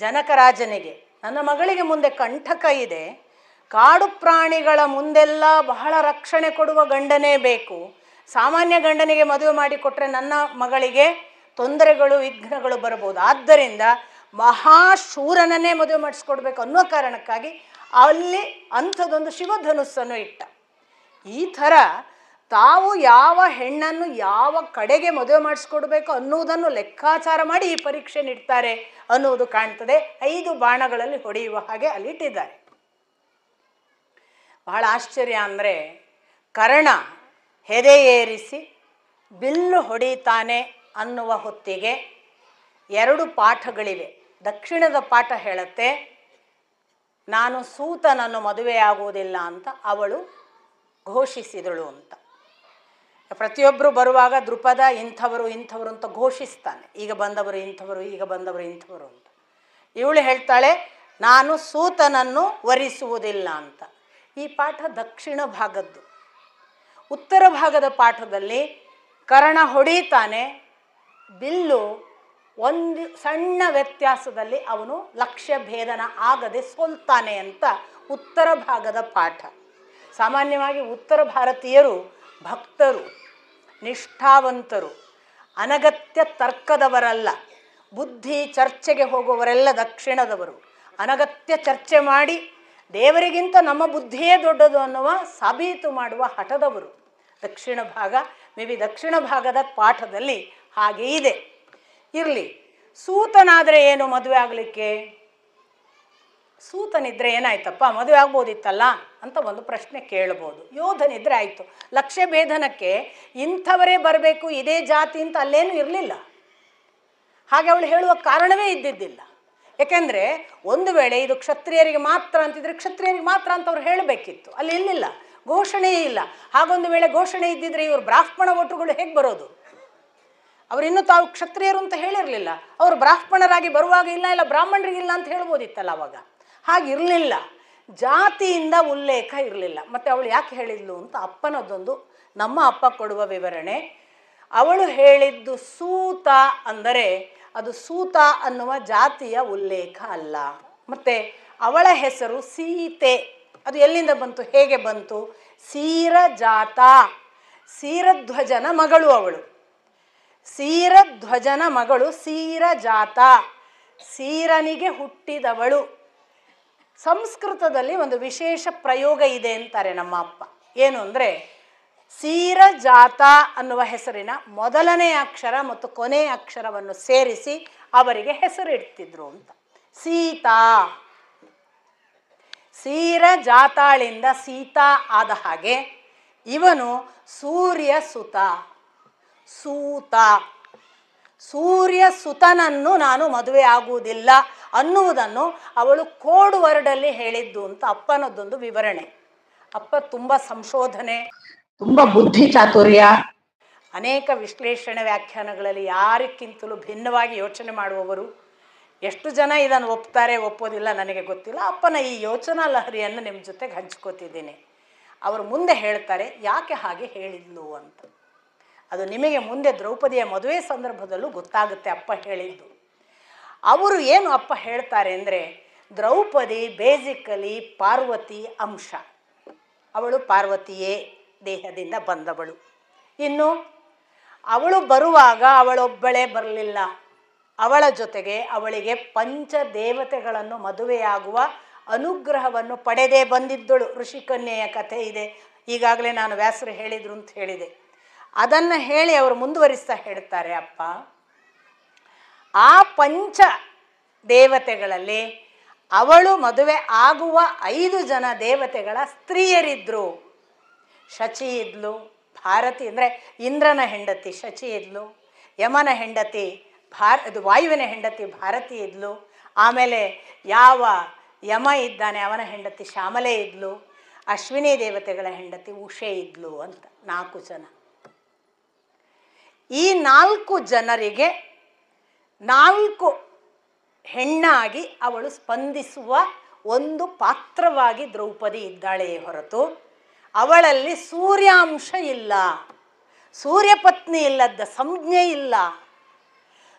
ಜನಕರಾಜನಿಗೆ, ನನ್ನ ಮಗಳಿಗೆ ಮುಂದೆ ಕಂಟಕ ಇದೆ, ಕಾಡು ಪ್ರಾಣಿಗಳ ಮುಂದೆಲ್ಲ ಬಹಳ ರಕ್ಷಣೆ ಕೊಡುವ ಗಂಡನೇ ಬೇಕು, ಸಾಮಾನ್ಯ ಗಂಡನಿಗೆ ಮದುವೆ ಮಾಡಿಕೊಟ್ರೆ ನನ್ನ ಮಗಳಿಗೆ ತೊಂದರೆಗಳು ವಿಘ್ನಗಳು ಬರಬಹುದು, ಆದ್ದರಿಂದ ಮಹಾಶೂರನನ್ನೇ ಮದುವೆ ಮಾಡಿಸ್ಕೊಡ್ಬೇಕು ಅನ್ನೋ ಕಾರಣಕ್ಕಾಗಿ ಅಲ್ಲಿ ಅಂಥದ್ದೊಂದು ಶಿವಧನುಸ್ಸನ್ನು ಇಟ್ಟ. ಈ ಥರ ತಾವು ಯಾವ ಹೆಣ್ಣನ್ನು ಯಾವ ಕಡೆಗೆ ಮದುವೆ ಮಾಡಿಸ್ಕೊಡ್ಬೇಕು ಅನ್ನುವುದನ್ನು ಲೆಕ್ಕಾಚಾರ ಮಾಡಿ ಈ ಪರೀಕ್ಷೆ ನೀಡ್ತಾರೆ ಅನ್ನುವುದು ಕಾಣ್ತದೆ. 5 ಬಾಣಗಳಲ್ಲಿ ಹೊಡೆಯುವ ಹಾಗೆ ಅಲ್ಲಿ ಇಟ್ಟಿದ್ದಾರೆ. ಬಹಳ ಆಶ್ಚರ್ಯ ಅಂದರೆ, ಕರ್ಣ ಹೆದೆ ಏರಿಸಿ ಬಿಲ್ಲು ಹೊಡಿತಾನೆ ಅನ್ನುವ ಹೊತ್ತಿಗೆ 2 ಪಾಠಗಳಿವೆ. ದಕ್ಷಿಣದ ಪಾಠ ಹೇಳುತ್ತೆ, ನಾನು ಸೂತನನ್ನು ಮದುವೆಯಾಗುವುದಿಲ್ಲ ಅಂತ ಅವಳು ಘೋಷಿಸಿದಳು ಅಂತ. ಪ್ರತಿಯೊಬ್ಬರು ಬರುವಾಗ ದೃಪದ ಇಂಥವರು ಇಂಥವರು ಅಂತ ಘೋಷಿಸ್ತಾನೆ, ಈಗ ಬಂದವರು ಇಂಥವರು, ಈಗ ಬಂದವರು ಇಂಥವರು ಅಂತ. ಇವಳು ಹೇಳ್ತಾಳೆ, ನಾನು ಸೂತನನ್ನು ವರಿಸುವುದಿಲ್ಲ ಅಂತ. ಈ ಪಾಠ ದಕ್ಷಿಣ ಭಾಗದ್ದು. ಉತ್ತರ ಭಾಗದ ಪಾಠದಲ್ಲಿ ಕರ್ಣ ಹೊಡೀತಾನೆ, ಬಿಲ್ಲು ಒಂದು ಸಣ್ಣ ವ್ಯತ್ಯಾಸದಲ್ಲಿ ಅವನು ಲಕ್ಷ್ಯ ಭೇದನ ಆಗದೆ ಸೋಲ್ತಾನೆ ಅಂತ ಉತ್ತರ ಭಾಗದ ಪಾಠ. ಸಾಮಾನ್ಯವಾಗಿ ಉತ್ತರ ಭಾರತೀಯರು ಭಕ್ತರು, ನಿಷ್ಠಾವಂತರು, ಅನಗತ್ಯ ತರ್ಕದವರಲ್ಲ, ಬುದ್ಧಿ ಚರ್ಚೆಗೆ ಹೋಗುವವರೆಲ್ಲ ದಕ್ಷಿಣದವರು. ಅನಗತ್ಯ ಚರ್ಚೆ ಮಾಡಿ ದೇವರಿಗಿಂತ ನಮ್ಮ ಬುದ್ಧಿಯೇ ದೊಡ್ಡದು ಅನ್ನುವ ಸಾಬೀತು ಮಾಡುವ ಹಠದವರು ದಕ್ಷಿಣ ಭಾಗ. ದಕ್ಷಿಣ ಭಾಗದ ಪಾಠದಲ್ಲಿ ಹಾಗೆ ಇದೆ. ಇರಲಿ, ಸೂತನಾದರೆ ಏನು ಮದುವೆ ಆಗಲಿಕ್ಕೆ? ಸೂತನಿದ್ರೆ ಏನಾಯ್ತಪ್ಪ, ಮದುವೆ ಆಗ್ಬೋದಿತ್ತಲ್ಲ ಅಂತ ಒಂದು ಪ್ರಶ್ನೆ ಕೇಳ್ಬೋದು. ಯೋಧನಿದ್ರೆ ಆಯಿತು. ಲಕ್ಷ್ಯ ಭೇದನಕ್ಕೆ ಇಂಥವರೇ ಬರಬೇಕು, ಇದೇ ಜಾತಿ ಅಂತ ಅಲ್ಲೇನೂ ಇರಲಿಲ್ಲ. ಹಾಗೆ ಅವಳು ಹೇಳುವ ಕಾರಣವೇ ಇದ್ದಿದ್ದಿಲ್ಲ. ಯಾಕೆಂದರೆ ಒಂದು ವೇಳೆ ಇದು ಕ್ಷತ್ರಿಯರಿಗೆ ಮಾತ್ರ ಅಂತಿದ್ರೆ ಕ್ಷತ್ರಿಯರಿಗೆ ಮಾತ್ರ ಅಂತ ಅವ್ರು ಹೇಳಬೇಕಿತ್ತು. ಅಲ್ಲಿ ಇರಲಿಲ್ಲ, ಘೋಷಣೆಯೇ ಇಲ್ಲ. ಹಾಗೊಂದು ವೇಳೆ ಘೋಷಣೆ ಇದ್ದಿದ್ರೆ ಇವರು ಬ್ರಾಹ್ಮಣ ಒಟ್ಟುಗಳು ಹೇಗೆ ಬರೋದು? ಅವರಿನ್ನೂ ತಾವು ಕ್ಷತ್ರಿಯರು ಅಂತ ಹೇಳಿರಲಿಲ್ಲ. ಅವರು ಬ್ರಾಹ್ಮಣರಾಗಿ ಬರುವಾಗ ಇಲ್ಲ ಬ್ರಾಹ್ಮಣರಿಗಿಲ್ಲ ಅಂತ ಹೇಳ್ಬೋದಿತ್ತಲ್ಲ ಅವಾಗ. ಹಾಗಿರಲಿಲ್ಲ, ಜಾತಿಯಿಂದ ಉಲ್ಲೇಖ ಇರಲಿಲ್ಲ. ಮತ್ತು ಅವಳು ಯಾಕೆ ಹೇಳಿದ್ಲು ಅಂತ ಅಪ್ಪನದೊಂದು ನಮ್ಮ ಅಪ್ಪ ಕೊಡುವ ವಿವರಣೆ. ಅವಳು ಹೇಳಿದ್ದು ಸೂತ ಅಂದರೆ ಅದು ಸೂತ ಅನ್ನುವ ಜಾತಿಯ ಉಲ್ಲೇಖ ಅಲ್ಲ. ಮತ್ತು ಅವಳ ಹೆಸರು ಸೀತೆ, ಅದು ಎಲ್ಲಿಂದ ಬಂತು, ಹೇಗೆ ಬಂತು? ಸೀರಜಾತ, ಸೀರಧ್ವಜನ ಮಗಳು ಅವಳು. ಸೀರಧ್ವಜನ ಮಗಳು ಸೀರಜಾತ, ಸೀರನಿಗೆ ಹುಟ್ಟಿದವಳು. ಸಂಸ್ಕೃತದಲ್ಲಿ ಒಂದು ವಿಶೇಷ ಪ್ರಯೋಗ ಇದೆ ಅಂತಾರೆ ನಮ್ಮ ಅಪ್ಪ. ಏನು ಅಂದರೆ, ಸೀರಜಾತ ಅನ್ನುವ ಹೆಸರಿನ ಮೊದಲನೇ ಅಕ್ಷರ ಮತ್ತು ಕೊನೆಯ ಅಕ್ಷರವನ್ನು ಸೇರಿಸಿ ಅವರಿಗೆ ಹೆಸರಿಡ್ತಿದ್ರು ಅಂತ. ಸೀತಾ, ಸೀರಜಾತಾಳಿಂದ ಸೀತಾ ಆದ ಹಾಗೆ ಇವನು ಸೂರ್ಯ ಸುತ, ಸೂತ, ಸೂರ್ಯ ಸುತನನ್ನು ನಾನು ಮದುವೆ ಆಗುವುದಿಲ್ಲ ಅನ್ನುವುದನ್ನು ಅವಳು ಕೋಡ್ ವರ್ಡಲ್ಲಿ ಹೇಳಿದ್ದು ಅಂತ ಅಪ್ಪನದ್ದೊಂದು ವಿವರಣೆ. ಅಪ್ಪ ತುಂಬ ಸಂಶೋಧನೆ, ತುಂಬ ಬುದ್ಧಿ ಚಾತುರ್ಯ, ಅನೇಕ ವಿಶ್ಲೇಷಣೆ ವ್ಯಾಖ್ಯಾನಗಳಲ್ಲಿ ಯಾರಕ್ಕಿಂತಲೂ ಭಿನ್ನವಾಗಿ ಯೋಚನೆ ಮಾಡುವವರು. ಎಷ್ಟು ಜನ ಇದನ್ನು ಒಪ್ತಾರೆ ಒಪ್ಪೋದಿಲ್ಲ ನನಗೆ ಗೊತ್ತಿಲ್ಲ. ಅಪ್ಪನ ಈ ಯೋಚನಾ ಲಹರಿಯನ್ನು ನಿಮ್ಮ ಜೊತೆಗೆ ಹಂಚ್ಕೋತಿದ್ದೀನಿ. ಅವರು ಮುಂದೆ ಹೇಳ್ತಾರೆ ಯಾಕೆ ಹಾಗೆ ಹೇಳಿದ್ಲು ಅಂತ. ಅದು ನಿಮಗೆ ಮುಂದೆ ದ್ರೌಪದಿಯ ಮದುವೆ ಸಂದರ್ಭದಲ್ಲೂ ಗೊತ್ತಾಗುತ್ತೆ ಅಪ್ಪ ಹೇಳಿದ್ದು. ಅವರು ಏನು ಅಪ್ಪ ಹೇಳ್ತಾರೆ ಅಂದರೆ, ದ್ರೌಪದಿ ಬೇಸಿಕಲಿ ಪಾರ್ವತಿ ಅಂಶ, ಅವಳು ಪಾರ್ವತಿಯೇ ದೇಹದಿಂದ ಬಂದವಳು. ಇನ್ನು ಅವಳು ಬರುವಾಗ ಅವಳೊಬ್ಬಳೇ ಬರಲಿಲ್ಲ, ಅವಳ ಜೊತೆಗೆ ಅವಳಿಗೆ ಪಂಚದೇವತೆಗಳನ್ನು ಮದುವೆಯಾಗುವ ಅನುಗ್ರಹವನ್ನು ಪಡೆದೇ ಬಂದಿದ್ದಳು. ಋಷಿಕನ್ಯೆಯ ಕಥೆ ಇದೆ, ಈಗಾಗಲೇ ನಾನು ವ್ಯಾಸರು ಹೇಳಿದರು ಅಂತ ಹೇಳಿದೆ. ಅದನ್ನು ಹೇಳಿ ಅವರು ಮುಂದುವರಿಸ್ತಾ ಹೇಳ್ತಾರೆ, ಅಪ್ಪ ಆ ಪಂಚ ದೇವತೆಗಳಲ್ಲಿ ಅವಳು ಮದುವೆ ಆಗುವ 5 ಜನ ದೇವತೆಗಳ ಸ್ತ್ರೀಯರಿದ್ದರು. ಶಚಿ ಇದ್ಲು, ಭಾರತಿ ಅಂದರೆ ಇಂದ್ರನ ಹೆಂಡತಿ ಶಚಿ ಇದ್ಲು, ಯಮನ ಹೆಂಡತಿ ವಾಯುವಿನ ಹೆಂಡತಿ ಭಾರತಿ ಇದ್ಲು, ಆಮೇಲೆ ಯಾವ ಯಮ ಇದ್ದಾನೆ ಅವನ ಹೆಂಡತಿ ಶ್ಯಾಮಲೆ ಇದ್ಲು, ಅಶ್ವಿನಿ ದೇವತೆಗಳ ಹೆಂಡತಿ ಉಷೆ ಇದ್ಲು ಅಂತ 4 ಜನ. ಈ 4 ಜನರಿಗೆ 4 ಹೆಣ್ಣಾಗಿ ಅವಳು ಸ್ಪಂದಿಸುವ ಒಂದು ಪಾತ್ರವಾಗಿ ದ್ರೌಪದಿ ಇದ್ದಾಳೆಯೇ ಹೊರತು ಅವಳಲ್ಲಿ ಸೂರ್ಯಾಂಶ ಇಲ್ಲ, ಸೂರ್ಯಪತ್ನಿ ಇಲ್ಲದ ಸಂಜ್ಞೆ ಇಲ್ಲ.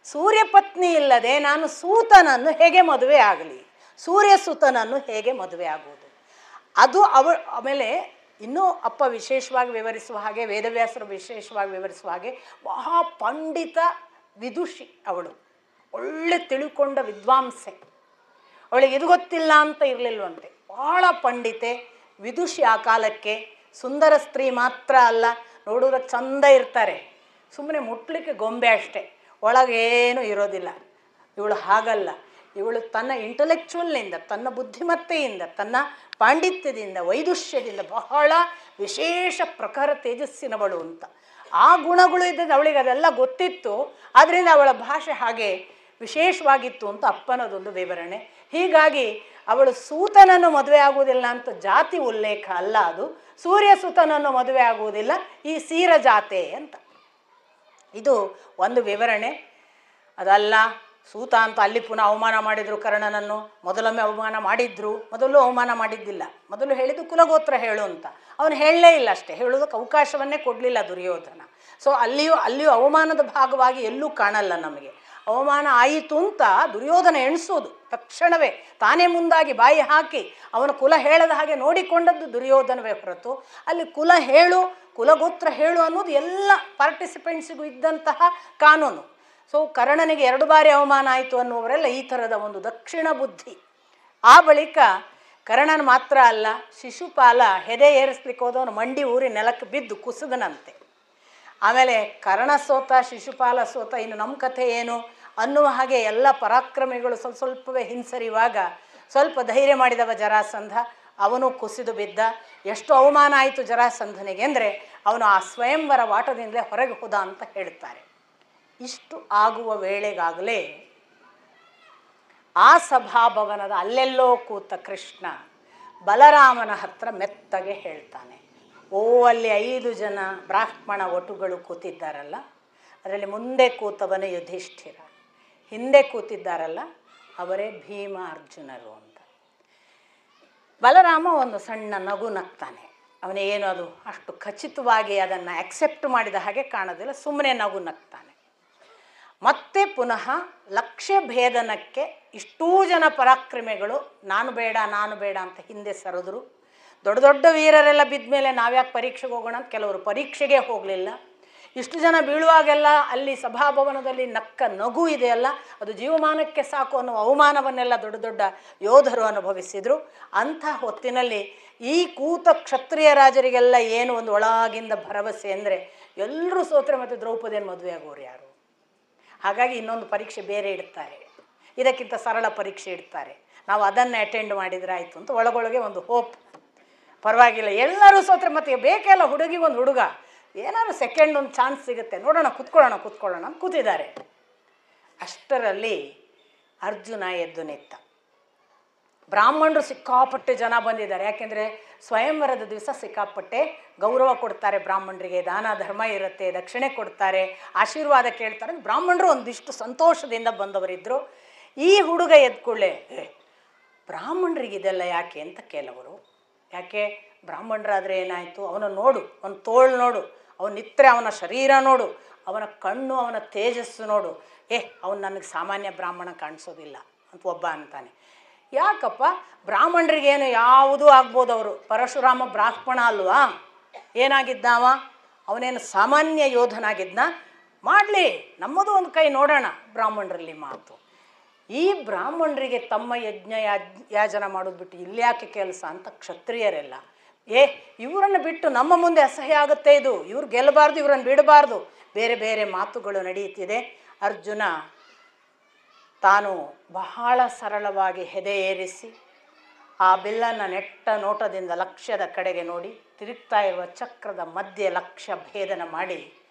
ಸೂರ್ಯಪತ್ನಿ ಇಲ್ಲದೆ ನಾನು ಸೂತನನ್ನು ಹೇಗೆ ಮದುವೆ ಆಗಲಿ, ಸೂರ್ಯಸೂತನನ್ನು ಹೇಗೆ ಮದುವೆ ಆಗುವುದು? ಅದು ಆಮೇಲೆ ಇನ್ನೂ ಅಪ್ಪ ವಿಶೇಷವಾಗಿ ವಿವರಿಸುವ ಹಾಗೆ, ವೇದವ್ಯಾಸರು ವಿಶೇಷವಾಗಿ ವಿವರಿಸುವ ಹಾಗೆ, ಮಹಾ ಪಂಡಿತ ವಿದುಷಿ ಅವಳು, ಒಳ್ಳೆ ತಿಳ್ಕೊಂಡ ವಿದ್ವಾಂಸೆ. ಅವಳಿಗೆ ಇದು ಗೊತ್ತಿಲ್ಲ ಅಂತ ಇರಲಿಲ್ವಂತೆ, ಭಾಳ ಪಂಡಿತೆ ವಿದುಷಿ. ಆ ಕಾಲಕ್ಕೆ ಸುಂದರ ಸ್ತ್ರೀ ಮಾತ್ರ ಅಲ್ಲ, ನೋಡೋದಕ್ಕೆ ಚಂದ ಇರ್ತಾರೆ, ಸುಮ್ಮನೆ ಮುಟ್ಲಿಕ್ಕೆ ಗೊಂಬೆ ಅಷ್ಟೇ, ಒಳಗೇನೂ ಇರೋದಿಲ್ಲ. ಇವಳು ಹಾಗಲ್ಲ, ಇವಳು ತನ್ನ ಇಂಟಲೆಕ್ಚುವಲ್ನಿಂದ, ತನ್ನ ಬುದ್ಧಿಮತ್ತೆಯಿಂದ, ತನ್ನ ಪಾಂಡಿತ್ಯದಿಂದ, ವೈದುಷ್ಯದಿಂದ ಬಹಳ ವಿಶೇಷ ಪ್ರಖರ ತೇಜಸ್ಸಿನವಳು ಅಂತ. ಆ ಗುಣಗಳು ಇದ್ದದ್ದು ಅವಳಿಗೆ ಅದೆಲ್ಲ ಗೊತ್ತಿತ್ತು, ಆದ್ದರಿಂದ ಅವಳ ಭಾಷೆ ಹಾಗೆ ವಿಶೇಷವಾಗಿತ್ತು ಅಂತ ಅಪ್ಪನದೊಂದು ವಿವರಣೆ. ಹೀಗಾಗಿ ಅವಳು ಸೂತನನ್ನು ಮದುವೆ ಆಗುವುದಿಲ್ಲ ಅಂತ ಜಾತಿ ಉಲ್ಲೇಖ ಅಲ್ಲ, ಅದು ಸೂರ್ಯಸೂತನನ್ನು ಮದುವೆ ಆಗುವುದಿಲ್ಲ, ಈ ಸೀರಜಾತೆ ಅಂತ. ಇದು ಒಂದು ವಿವರಣೆ. ಅದಲ್ಲ ಸೂತ ಅಂತ ಅಲ್ಲಿ ಪುನಃ ಅವಮಾನ ಮಾಡಿದರು ಕರ್ಣನನ್ನು. ಮೊದಲೊಮ್ಮೆ ಅವಮಾನ ಮಾಡಿದ್ರು, ಮೊದಲು ಅವಮಾನ ಮಾಡಿದ್ದಿಲ್ಲ. ಮೊದಲು ಹೇಳಿದ್ದು ಕುಲಗೋತ್ರ ಹೇಳು ಅಂತ, ಅವನು ಹೇಳಲೇ ಇಲ್ಲ ಅಷ್ಟೇ, ಹೇಳೋದಕ್ಕೆ ಅವಕಾಶವನ್ನೇ ಕೊಡಲಿಲ್ಲ ದುರ್ಯೋಧನ. ಸೊ ಅಲ್ಲಿಯೂ ಅವಮಾನದ ಭಾಗವಾಗಿ ಎಲ್ಲೂ ಕಾಣಲ್ಲ ನಮಗೆ. ಅವಮಾನ ಆಯಿತು ಅಂತ ದುರ್ಯೋಧನ ಎಣಿಸೋದು ತಕ್ಷಣವೇ, ತಾನೇ ಮುಂದಾಗಿ ಬಾಯಿ ಹಾಕಿ ಅವನ ಕುಲ ಹೇಳದ ಹಾಗೆ ನೋಡಿಕೊಂಡದ್ದು ದುರ್ಯೋಧನವೇ ಹೊರತು ಅಲ್ಲಿ ಕುಲ ಹೇಳು, ಕುಲಗೋತ್ರ ಹೇಳು ಅನ್ನೋದು ಎಲ್ಲ ಪಾರ್ಟಿಸಿಪೆಂಟ್ಸಿಗೂ ಇದ್ದಂತಹ ಕಾನೂನು. ಸೊ ಕರ್ಣನಿಗೆ 2 ಬಾರಿ ಅವಮಾನ ಆಯಿತು ಅನ್ನುವರೆಲ್ಲ ಈ ಥರದ ಒಂದು ದಕ್ಷಿಣ ಬುದ್ಧಿ. ಆ ಬಳಿಕ ಕರ್ಣನ ಮಾತ್ರ ಅಲ್ಲ, ಶಿಶುಪಾಲ ಹೆದೆ ಏರಿಸ್ಲಿಕ್ಕೆ ಹೋದವನು ಮಂಡಿ ಊರಿ ನೆಲಕ್ಕೆ ಬಿದ್ದು ಕುಸಿದನಂತೆ. ಆಮೇಲೆ ಕರ್ಣ ಸೋತ, ಶಿಶುಪಾಲ ಸೋತ, ಇನ್ನು ನಮ್ಮ ಕಥೆ ಏನು ಅನ್ನುವ ಹಾಗೆ ಎಲ್ಲ ಪರಾಕ್ರಮಿಗಳು ಸ್ವಲ್ಪವೇ ಹಿಂಸರಿಯುವಾಗ ಸ್ವಲ್ಪ ಧೈರ್ಯ ಮಾಡಿದವ ಜರಾಸಂಧ, ಅವನು ಕುಸಿದು ಬಿದ್ದ. ಎಷ್ಟು ಅವಮಾನ ಆಯಿತು ಜರಾಸಂಧನಿಗೆ ಅಂದರೆ ಅವನು ಆ ಸ್ವಯಂವರ ವಾಟದಿಂದಲೇ ಹೊರಗೆ ಹೋದ ಅಂತ ಹೇಳ್ತಾರೆ. ಇಷ್ಟು ಆಗುವ ವೇಳೆಗಾಗಲೇ ಆ ಸಭಾಭವನದ ಅಲ್ಲೆಲ್ಲೋ ಕೂತ ಕೃಷ್ಣ ಬಲರಾಮನ ಹತ್ರ ಮೆತ್ತಗೆ ಹೇಳ್ತಾನೆ, ಓ ಅಲ್ಲಿ 5 ಜನ ಬ್ರಾಹ್ಮಣ ವಟುಗಳು ಕೂತಿದ್ದಾರಲ್ಲ, ಅದರಲ್ಲಿ ಮುಂದೆ ಕೂತವನೇ ಯುಧಿಷ್ಠಿರ, ಹಿಂದೆ ಕೂತಿದ್ದಾರಲ್ಲ ಅವರೇ ಭೀಮ ಅರ್ಜುನರು ಅಂತ. ಬಲರಾಮ ಒಂದು ಸಣ್ಣ ನಗು ನಗ್ತಾನೆ. ಅವನೇನು ಅದು ಅಷ್ಟು ಖಚಿತವಾಗಿ ಅದನ್ನು ಆಕ್ಸೆಪ್ಟ್ ಮಾಡಿದ ಹಾಗೆ ಕಾಣೋದಿಲ್ಲ, ಸುಮ್ಮನೆ ನಗು ನಗ್ತಾನೆ. ಮತ್ತೆ ಪುನಃ ಲಕ್ಷ್ಯ ಭೇದನಕ್ಕೆ ಇಷ್ಟೂ ಜನ ಪರಾಕ್ರಮಿಗಳು ನಾನು ಬೇಡ ಅಂತ ಹಿಂದೆ ಸರಿದ್ರು. ದೊಡ್ಡ ದೊಡ್ಡ ವೀರರೆಲ್ಲ ಬಿದ್ದ ಮೇಲೆ ನಾವ್ಯಾಕೆ ಪರೀಕ್ಷೆಗೆ ಹೋಗೋಣ ಅಂತ ಕೆಲವರು ಪರೀಕ್ಷೆಗೆ ಹೋಗಲಿಲ್ಲ. ಇಷ್ಟು ಜನ ಬೀಳುವಾಗೆಲ್ಲ ಅಲ್ಲಿ ಸಭಾಭವನದಲ್ಲಿ ನಕ್ಕ ನಗು ಇದೆಯಲ್ಲ, ಅದು ಜೀವಮಾನಕ್ಕೆ ಸಾಕು ಅನ್ನೋ ಅವಮಾನವನ್ನೆಲ್ಲ ದೊಡ್ಡ ದೊಡ್ಡ ಯೋಧರು ಅನುಭವಿಸಿದರು. ಅಂಥ ಹೊತ್ತಿನಲ್ಲಿ ಈ ಕೂತ ಕ್ಷತ್ರಿಯ ರಾಜರಿಗೆಲ್ಲ ಏನು ಒಂದು ಒಳಗಿಂದ ಭರವಸೆ ಅಂದರೆ, ಎಲ್ಲರೂ ಸೋತ್ರೆ ಮತ್ತು ದ್ರೌಪದಿಯನ್ನು ಮದುವೆ ಆಗೋರು ಯಾರು? ಹಾಗಾಗಿ ಇನ್ನೊಂದು ಪರೀಕ್ಷೆ ಬೇರೆ ಇಡ್ತಾರೆ, ಇದಕ್ಕಿಂತ ಸರಳ ಪರೀಕ್ಷೆ ಇಡ್ತಾರೆ, ನಾವು ಅದನ್ನೇ ಅಟೆಂಡ್ ಮಾಡಿದರೆ ಆಯಿತು ಅಂತ ಒಳಗೊಳಗೆ ಒಂದು ಹೋಪ್. ಪರವಾಗಿಲ್ಲ, ಎಲ್ಲರೂ ಸೋತ್ರೆ ಮತ್ತೆ ಬೇಕೆಲ್ಲ ಹುಡುಗಿಗೊಂದು ಹುಡುಗ, ಏನಾದ್ರು ಸೆಕೆಂಡ್ ಒಂದು ಚಾನ್ಸ್ ಸಿಗುತ್ತೆ, ನೋಡೋಣ ಕೂತ್ಕೊಳ್ಳೋಣ ಅಂತ ಕೂತಿದ್ದಾರೆ. ಅಷ್ಟರಲ್ಲಿ ಅರ್ಜುನ ಎದ್ದು ನಿಂತ. ಬ್ರಾಹ್ಮಣರು ಸಿಕ್ಕಾಪಟ್ಟೆ ಜನ ಬಂದಿದ್ದಾರೆ, ಯಾಕೆಂದರೆ ಸ್ವಯಂವರದ ದಿವಸ ಸಿಕ್ಕಾಪಟ್ಟೆ ಗೌರವ ಕೊಡ್ತಾರೆ ಬ್ರಾಹ್ಮಣರಿಗೆ, ದಾನ ಧರ್ಮ ಇರುತ್ತೆ, ದಕ್ಷಿಣೆ ಕೊಡ್ತಾರೆ, ಆಶೀರ್ವಾದ ಕೇಳ್ತಾರೆ. ಬ್ರಾಹ್ಮಣರು ಒಂದಿಷ್ಟು ಸಂತೋಷದಿಂದ ಬಂದವರಿದ್ದರು. ಈ ಹುಡುಗ ಎದ್ಕೊಳ್ಳೆ ಬ್ರಾಹ್ಮಣರಿಗೆ ಇದೆಲ್ಲ ಯಾಕೆ ಅಂತ ಕೆಲವರು. ಯಾಕೆ ಬ್ರಾಹ್ಮಣರಾದರೆ ಏನಾಯಿತು, ಅವನ ನೋಡು, ಅವನ ತೋಳು ನೋಡು, ಅವನಿತ್ತರೆ ಅವನ ಶರೀರ ನೋಡು, ಅವನ ಕಣ್ಣು, ಅವನ ತೇಜಸ್ಸು ನೋಡು, ಅವನು ನನಗೆ ಸಾಮಾನ್ಯ ಬ್ರಾಹ್ಮಣ ಕಾಣಿಸೋದಿಲ್ಲ ಅಂತ ಒಬ್ಬ ಅಂತಾನೆ. ಯಾಕಪ್ಪ, ಬ್ರಾಹ್ಮಣರಿಗೇನು ಯಾವುದೂ ಆಗ್ಬೋದು. ಅವರು ಪರಶುರಾಮ ಬ್ರಾಹ್ಮಣ ಅಲ್ವಾ, ಏನಾಗಿದ್ದಾವ, ಅವನೇನು ಸಾಮಾನ್ಯ ಯೋಧನಾಗಿದ್ನ, ಮಾಡಲಿ, ನಮ್ಮದು ಒಂದು ಕೈ ನೋಡೋಣ ಬ್ರಾಹ್ಮಣರಲ್ಲಿ ಮಾತು. ಈ ಬ್ರಾಹ್ಮಣರಿಗೆ ತಮ್ಮ ಯಜ್ಞ ಯಾಜನ ಮಾಡೋದು ಬಿಟ್ಟು ಇಲ್ಯಾಕೆ ಕೆಲಸ ಅಂತ ಕ್ಷತ್ರಿಯರೆಲ್ಲ, ಇವರನ್ನು ಬಿಟ್ಟು ನಮ್ಮ ಮುಂದೆ ಅಸಹ್ಯ ಆಗುತ್ತೆ, ಇದು ಇವ್ರು ಗೆಲ್ಲಬಾರ್ದು, ಇವರನ್ನು ಬಿಡಬಾರ್ದು, ಬೇರೆ ಬೇರೆ ಮಾತುಗಳು ನಡೆಯುತ್ತಿದೆ. ಅರ್ಜುನ ತಾನು ಬಹಳ ಸರಳವಾಗಿ ಹೆದೆ ಏರಿಸಿ ಆ ಬಿಲ್ಲನ್ನು ನೆಟ್ಟ ನೋಟದಿಂದ ಲಕ್ಷ್ಯದ ಕಡೆಗೆ ನೋಡಿ ತಿರುಗ್ತಾ ಇರುವ ಚಕ್ರದ ಮಧ್ಯೆ ಲಕ್ಷ್ಯ ಭೇದನ ಮಾಡಿ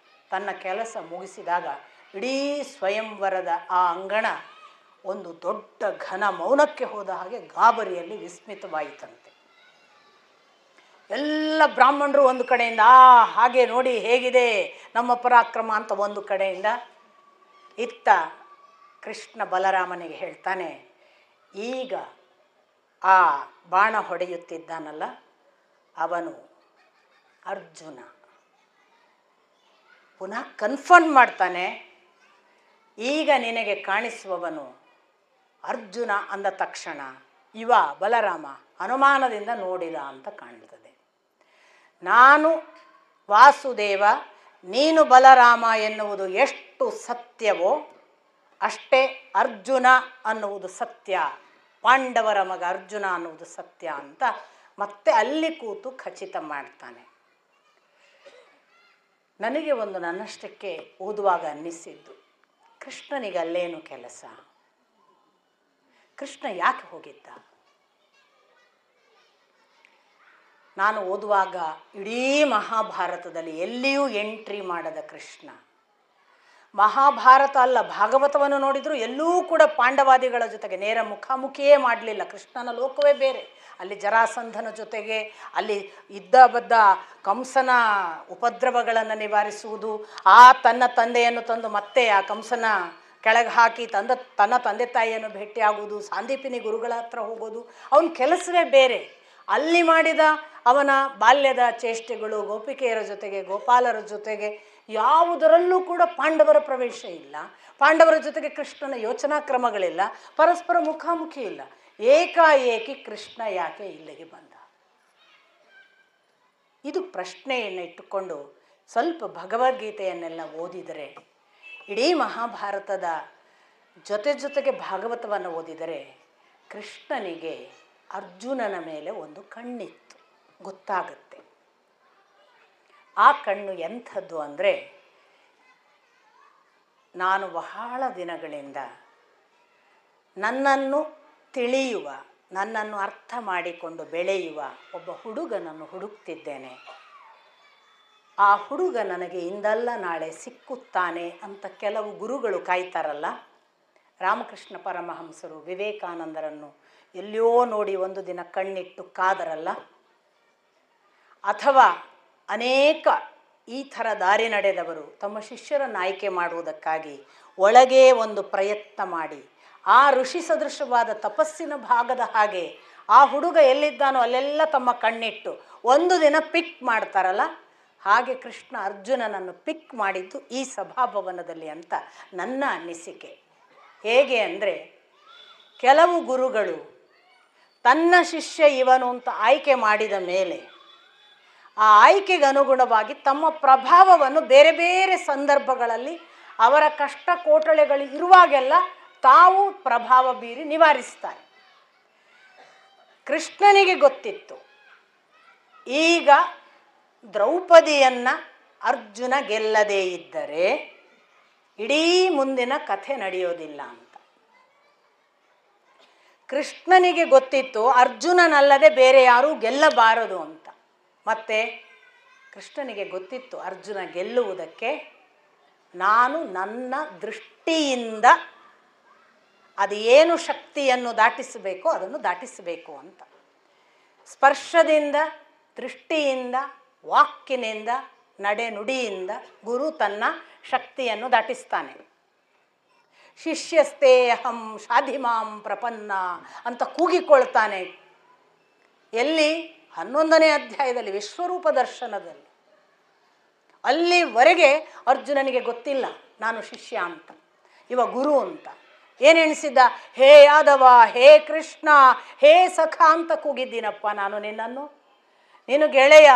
ತನ್ನ ಕೆಲಸ ಮುಗಿಸಿದಾಗ ಇಡೀ ಸ್ವಯಂವರದ ಆ ಅಂಗಣ ಒಂದು ದೊಡ್ಡ ಘನ ಮೌನಕ್ಕೆ ಹೋದ ಹಾಗೆ ಗಾಬರಿಯಲ್ಲಿ ವಿಸ್ಮಿತವಾಯಿತಂತೆ. ಎಲ್ಲ ಬ್ರಾಹ್ಮಣರು ಒಂದು ಕಡೆಯಿಂದ ಹಾಗೆ ನೋಡಿ ಹೇಗಿದೆ ನಮ್ಮ ಪರಾಕ್ರಮ ಅಂತ ಒಂದು ಕಡೆಯಿಂದ, ಇತ್ತ ಕೃಷ್ಣ ಬಲರಾಮನಿಗೆ ಹೇಳ್ತಾನೆ, ಈಗ ಆ ಬಾಣ ಹೊಡೆಯುತ್ತಿದ್ದಾನಲ್ಲ ಅವನು ಅರ್ಜುನ. ಪುನಃ ಕನ್ಫರ್ಮ್ ಮಾಡ್ತಾನೆ, ಈಗ ನಿನಗೆ ಕಾಣಿಸುವವನು ಅರ್ಜುನ ಅಂದ ತಕ್ಷಣ ಇವ ಬಲರಾಮ ಅನುಮಾನದಿಂದ ನೋಡಿದ ಅಂತ ಕಾಣ್ತದೆ. ನಾನು ವಾಸುದೇವ, ನೀನು ಬಲರಾಮ ಎನ್ನುವುದು ಎಷ್ಟು ಸತ್ಯವೋ ಅಷ್ಟೇ ಅರ್ಜುನ ಅನ್ನುವುದು ಸತ್ಯ, ಪಾಂಡವರ ಮಗ ಅರ್ಜುನ ಅನ್ನುವುದು ಸತ್ಯ ಅಂತ ಮತ್ತೆ ಅಲ್ಲಿ ಕೂತು ಖಚಿತ ಮಾಡ್ತಾನೆ. ನನಗೆ ಒಂದು ನನ್ನಷ್ಟಕ್ಕೆ ಓದುವಾಗ ಅನ್ನಿಸಿದ್ದು, ಕೃಷ್ಣನಿಗೆ ಅಲ್ಲೇನು ಕೆಲಸ, ಕೃಷ್ಣ ಯಾಕೆ ಹೋಗಿದ್ದ? ನಾನು ಓದುವಾಗ ಇಡೀ ಮಹಾಭಾರತದಲ್ಲಿ ಎಲ್ಲಿಯೂ ಎಂಟ್ರಿ ಮಾಡದ ಕೃಷ್ಣ, ಮಹಾಭಾರತ ಅಲ್ಲ ಭಾಗವತವನ್ನು ನೋಡಿದರೂ ಎಲ್ಲೂ ಕೂಡ ಪಾಂಡವಾದಿಗಳ ಜೊತೆಗೆ ನೇರ ಮುಖಾಮುಖಿಯೇ ಮಾಡಲಿಲ್ಲ. ಕೃಷ್ಣನ ಲೋಕವೇ ಬೇರೆ, ಅಲ್ಲಿ ಜರಾಸಂಧನ ಜೊತೆಗೆ ಅಲ್ಲಿ ಇದ್ದ ಬದ್ದ ಕಂಸನ ಉಪದ್ರವಗಳನ್ನು ನಿವಾರಿಸುವುದು, ಆ ತನ್ನ ತಂದೆಯನ್ನು ತಂದು ಮತ್ತೆ ಆ ಕಂಸನ ಕೆಳಗೆ ಹಾಕಿ ತನ್ನ ತಂದೆ ತಾಯಿಯನ್ನು ಭೇಟಿಯಾಗುವುದು, ಸಾಂದೀಪಿನಿ ಗುರುಗಳ ಹತ್ರ ಹೋಗೋದು, ಅವನ ಕೆಲಸವೇ ಬೇರೆ. ಅಲ್ಲಿ ಮಾಡಿದ ಅವನ ಬಾಲ್ಯದ ಚೇಷ್ಟೆಗಳು, ಗೋಪಿಕೆಯರ ಜೊತೆಗೆ ಗೋಪಾಲರ ಜೊತೆಗೆ ಯಾವುದರಲ್ಲೂ ಕೂಡ ಪಾಂಡವರ ಪ್ರವೇಶ ಇಲ್ಲ, ಪಾಂಡವರ ಜೊತೆಗೆ ಕೃಷ್ಣನ ಯೋಚನಾ ಕ್ರಮಗಳಿಲ್ಲ, ಪರಸ್ಪರ ಮುಖಾಮುಖಿ ಇಲ್ಲ. ಏಕಾಏಕಿ ಕೃಷ್ಣ ಯಾಕೆ ಇಲ್ಲಿಗೆ ಬಂದ? ಇದು ಪ್ರಶ್ನೆಯನ್ನು ಇಟ್ಟುಕೊಂಡು ಸ್ವಲ್ಪ ಭಗವದ್ಗೀತೆಯನ್ನೆಲ್ಲ ಓದಿದರೆ, ಇಡೀ ಮಹಾಭಾರತದ ಜೊತೆಗೆ ಭಾಗವತವನ್ನು ಓದಿದರೆ ಕೃಷ್ಣನಿಗೆ ಅರ್ಜುನನ ಮೇಲೆ ಒಂದು ಕಣ್ಣಿತ್ತು, ಗೊತ್ತಾಗುತ್ತೆ. ಆ ಕಣ್ಣು ಎಂಥದ್ದು ಅಂದರೆ, ನಾನು ಬಹಳ ದಿನಗಳಿಂದ ನನ್ನನ್ನು ತಿಳಿಯುವ, ನನ್ನನ್ನು ಅರ್ಥ ಮಾಡಿಕೊಂಡು ಬೆಳೆಯುವ ಒಬ್ಬ ಹುಡುಗನನ್ನು ಹುಡುಕ್ತಿದ್ದೇನೆ. ಆ ಹುಡುಗ ನನಗೆ ಇಂದಲ್ಲ ನಾಳೆ ಸಿಕ್ಕುತ್ತಾನೆ ಅಂತ ಕೆಲವು ಗುರುಗಳು ಕಾಯ್ತಾರಲ್ಲ. ರಾಮಕೃಷ್ಣ ಪರಮಹಂಸರು ವಿವೇಕಾನಂದರನ್ನು ಎಲ್ಲಿಯೋ ನೋಡಿ ಒಂದು ದಿನ ಕಣ್ಣಿಟ್ಟು ಕಾದರಲ್ಲ, ಅಥವಾ ಅನೇಕ ಈ ಥರ ದಾರಿ ನಡೆದವರು ತಮ್ಮ ಶಿಷ್ಯರನ್ನು ಆಯ್ಕೆ ಮಾಡುವುದಕ್ಕಾಗಿ ಒಳಗೇ ಒಂದು ಪ್ರಯತ್ನ ಮಾಡಿ ಆ ಋಷಿ ಸದೃಶವಾದ ತಪಸ್ಸಿನ ಭಾಗದ ಹಾಗೆ ಆ ಹುಡುಗ ಎಲ್ಲಿದ್ದಾನೋ ಅಲ್ಲೆಲ್ಲ ತಮ್ಮ ಕಣ್ಣಿಟ್ಟು ಒಂದು ದಿನ ಪಿಕ್ ಮಾಡ್ತಾರಲ್ಲ, ಹಾಗೆ ಕೃಷ್ಣ ಅರ್ಜುನನನ್ನು ಪಿಕ್ ಮಾಡಿದ್ದು ಈ ಸಭಾಭವನದಲ್ಲಿ ಅಂತ ನನ್ನ ಅನಿಸಿಕೆ. ಹೇಗೆ ಅಂದರೆ, ಕೆಲವು ಗುರುಗಳು ತನ್ನ ಶಿಷ್ಯ ಇವನು ಅಂತ ಆಯ್ಕೆ ಮಾಡಿದ ಮೇಲೆ ಆ ಆಯ್ಕೆಗೆ ಅನುಗುಣವಾಗಿ ತಮ್ಮ ಪ್ರಭಾವವನ್ನು ಬೇರೆ ಬೇರೆ ಸಂದರ್ಭಗಳಲ್ಲಿ ಅವರ ಕಷ್ಟ ಕೋಟಳೆಗಳು ಇರುವಾಗೆಲ್ಲ ತಾವು ಪ್ರಭಾವ ಬೀರಿ ನಿವಾರಿಸ್ತಾರೆ. ಕೃಷ್ಣನಿಗೆ ಗೊತ್ತಿತ್ತು, ಈಗ ದ್ರೌಪದಿಯನ್ನು ಅರ್ಜುನ ಗೆಲ್ಲದೇ ಇದ್ದರೆ ಇಡೀ ಮುಂದಿನ ಕಥೆ ನಡೆಯೋದಿಲ್ಲ ಅಂತ. ಕೃಷ್ಣನಿಗೆ ಗೊತ್ತಿತ್ತು ಅರ್ಜುನನಲ್ಲದೆ ಬೇರೆ ಯಾರೂ ಗೆಲ್ಲಬಾರದು ಅಂತ. ಮತ್ತು ಕೃಷ್ಣನಿಗೆ ಗೊತ್ತಿತ್ತು ಅರ್ಜುನ ಗೆಲ್ಲುವುದಕ್ಕೆ ನಾನು ನನ್ನ ದೃಷ್ಟಿಯಿಂದ ಅದು ಏನು ಶಕ್ತಿಯನ್ನು ದಾಟಿಸಬೇಕೋ ಅದನ್ನು ದಾಟಿಸಬೇಕು ಅಂತ. ಸ್ಪರ್ಶದಿಂದ, ದೃಷ್ಟಿಯಿಂದ, ವಾಕ್ಕಿನಿಂದ, ನಡೆನುಡಿಯಿಂದ ಗುರು ತನ್ನ ಶಕ್ತಿಯನ್ನು ದಾಟಿಸ್ತಾನೆ. ಶಿಷ್ಯಸ್ತೆ ಅಹಂ ಶಾಧಿಮಾಂ ಪ್ರಪನ್ನ ಅಂತ ಕೂಗಿಕೊಳ್ತಾನೆ. ಎಲ್ಲಿ? 11ನೇ ಅಧ್ಯಾಯದಲ್ಲಿ, ವಿಶ್ವರೂಪ ದರ್ಶನದಲ್ಲಿ. ಅಲ್ಲಿವರೆಗೆ ಅರ್ಜುನನಿಗೆ ಗೊತ್ತಿಲ್ಲ ನಾನು ಶಿಷ್ಯ ಅಂತ, ಇವ ಗುರು ಅಂತ. ಏನೆಣಿಸಿದ್ದ? ಹೇ ಯಾದವ, ಹೇ ಕೃಷ್ಣ, ಹೇ ಸಖ ಅಂತ ಕೂಗಿದ್ದೀನಪ್ಪ ನಾನು ನಿನ್ನನ್ನು. ನೀನು ಗೆಳೆಯ,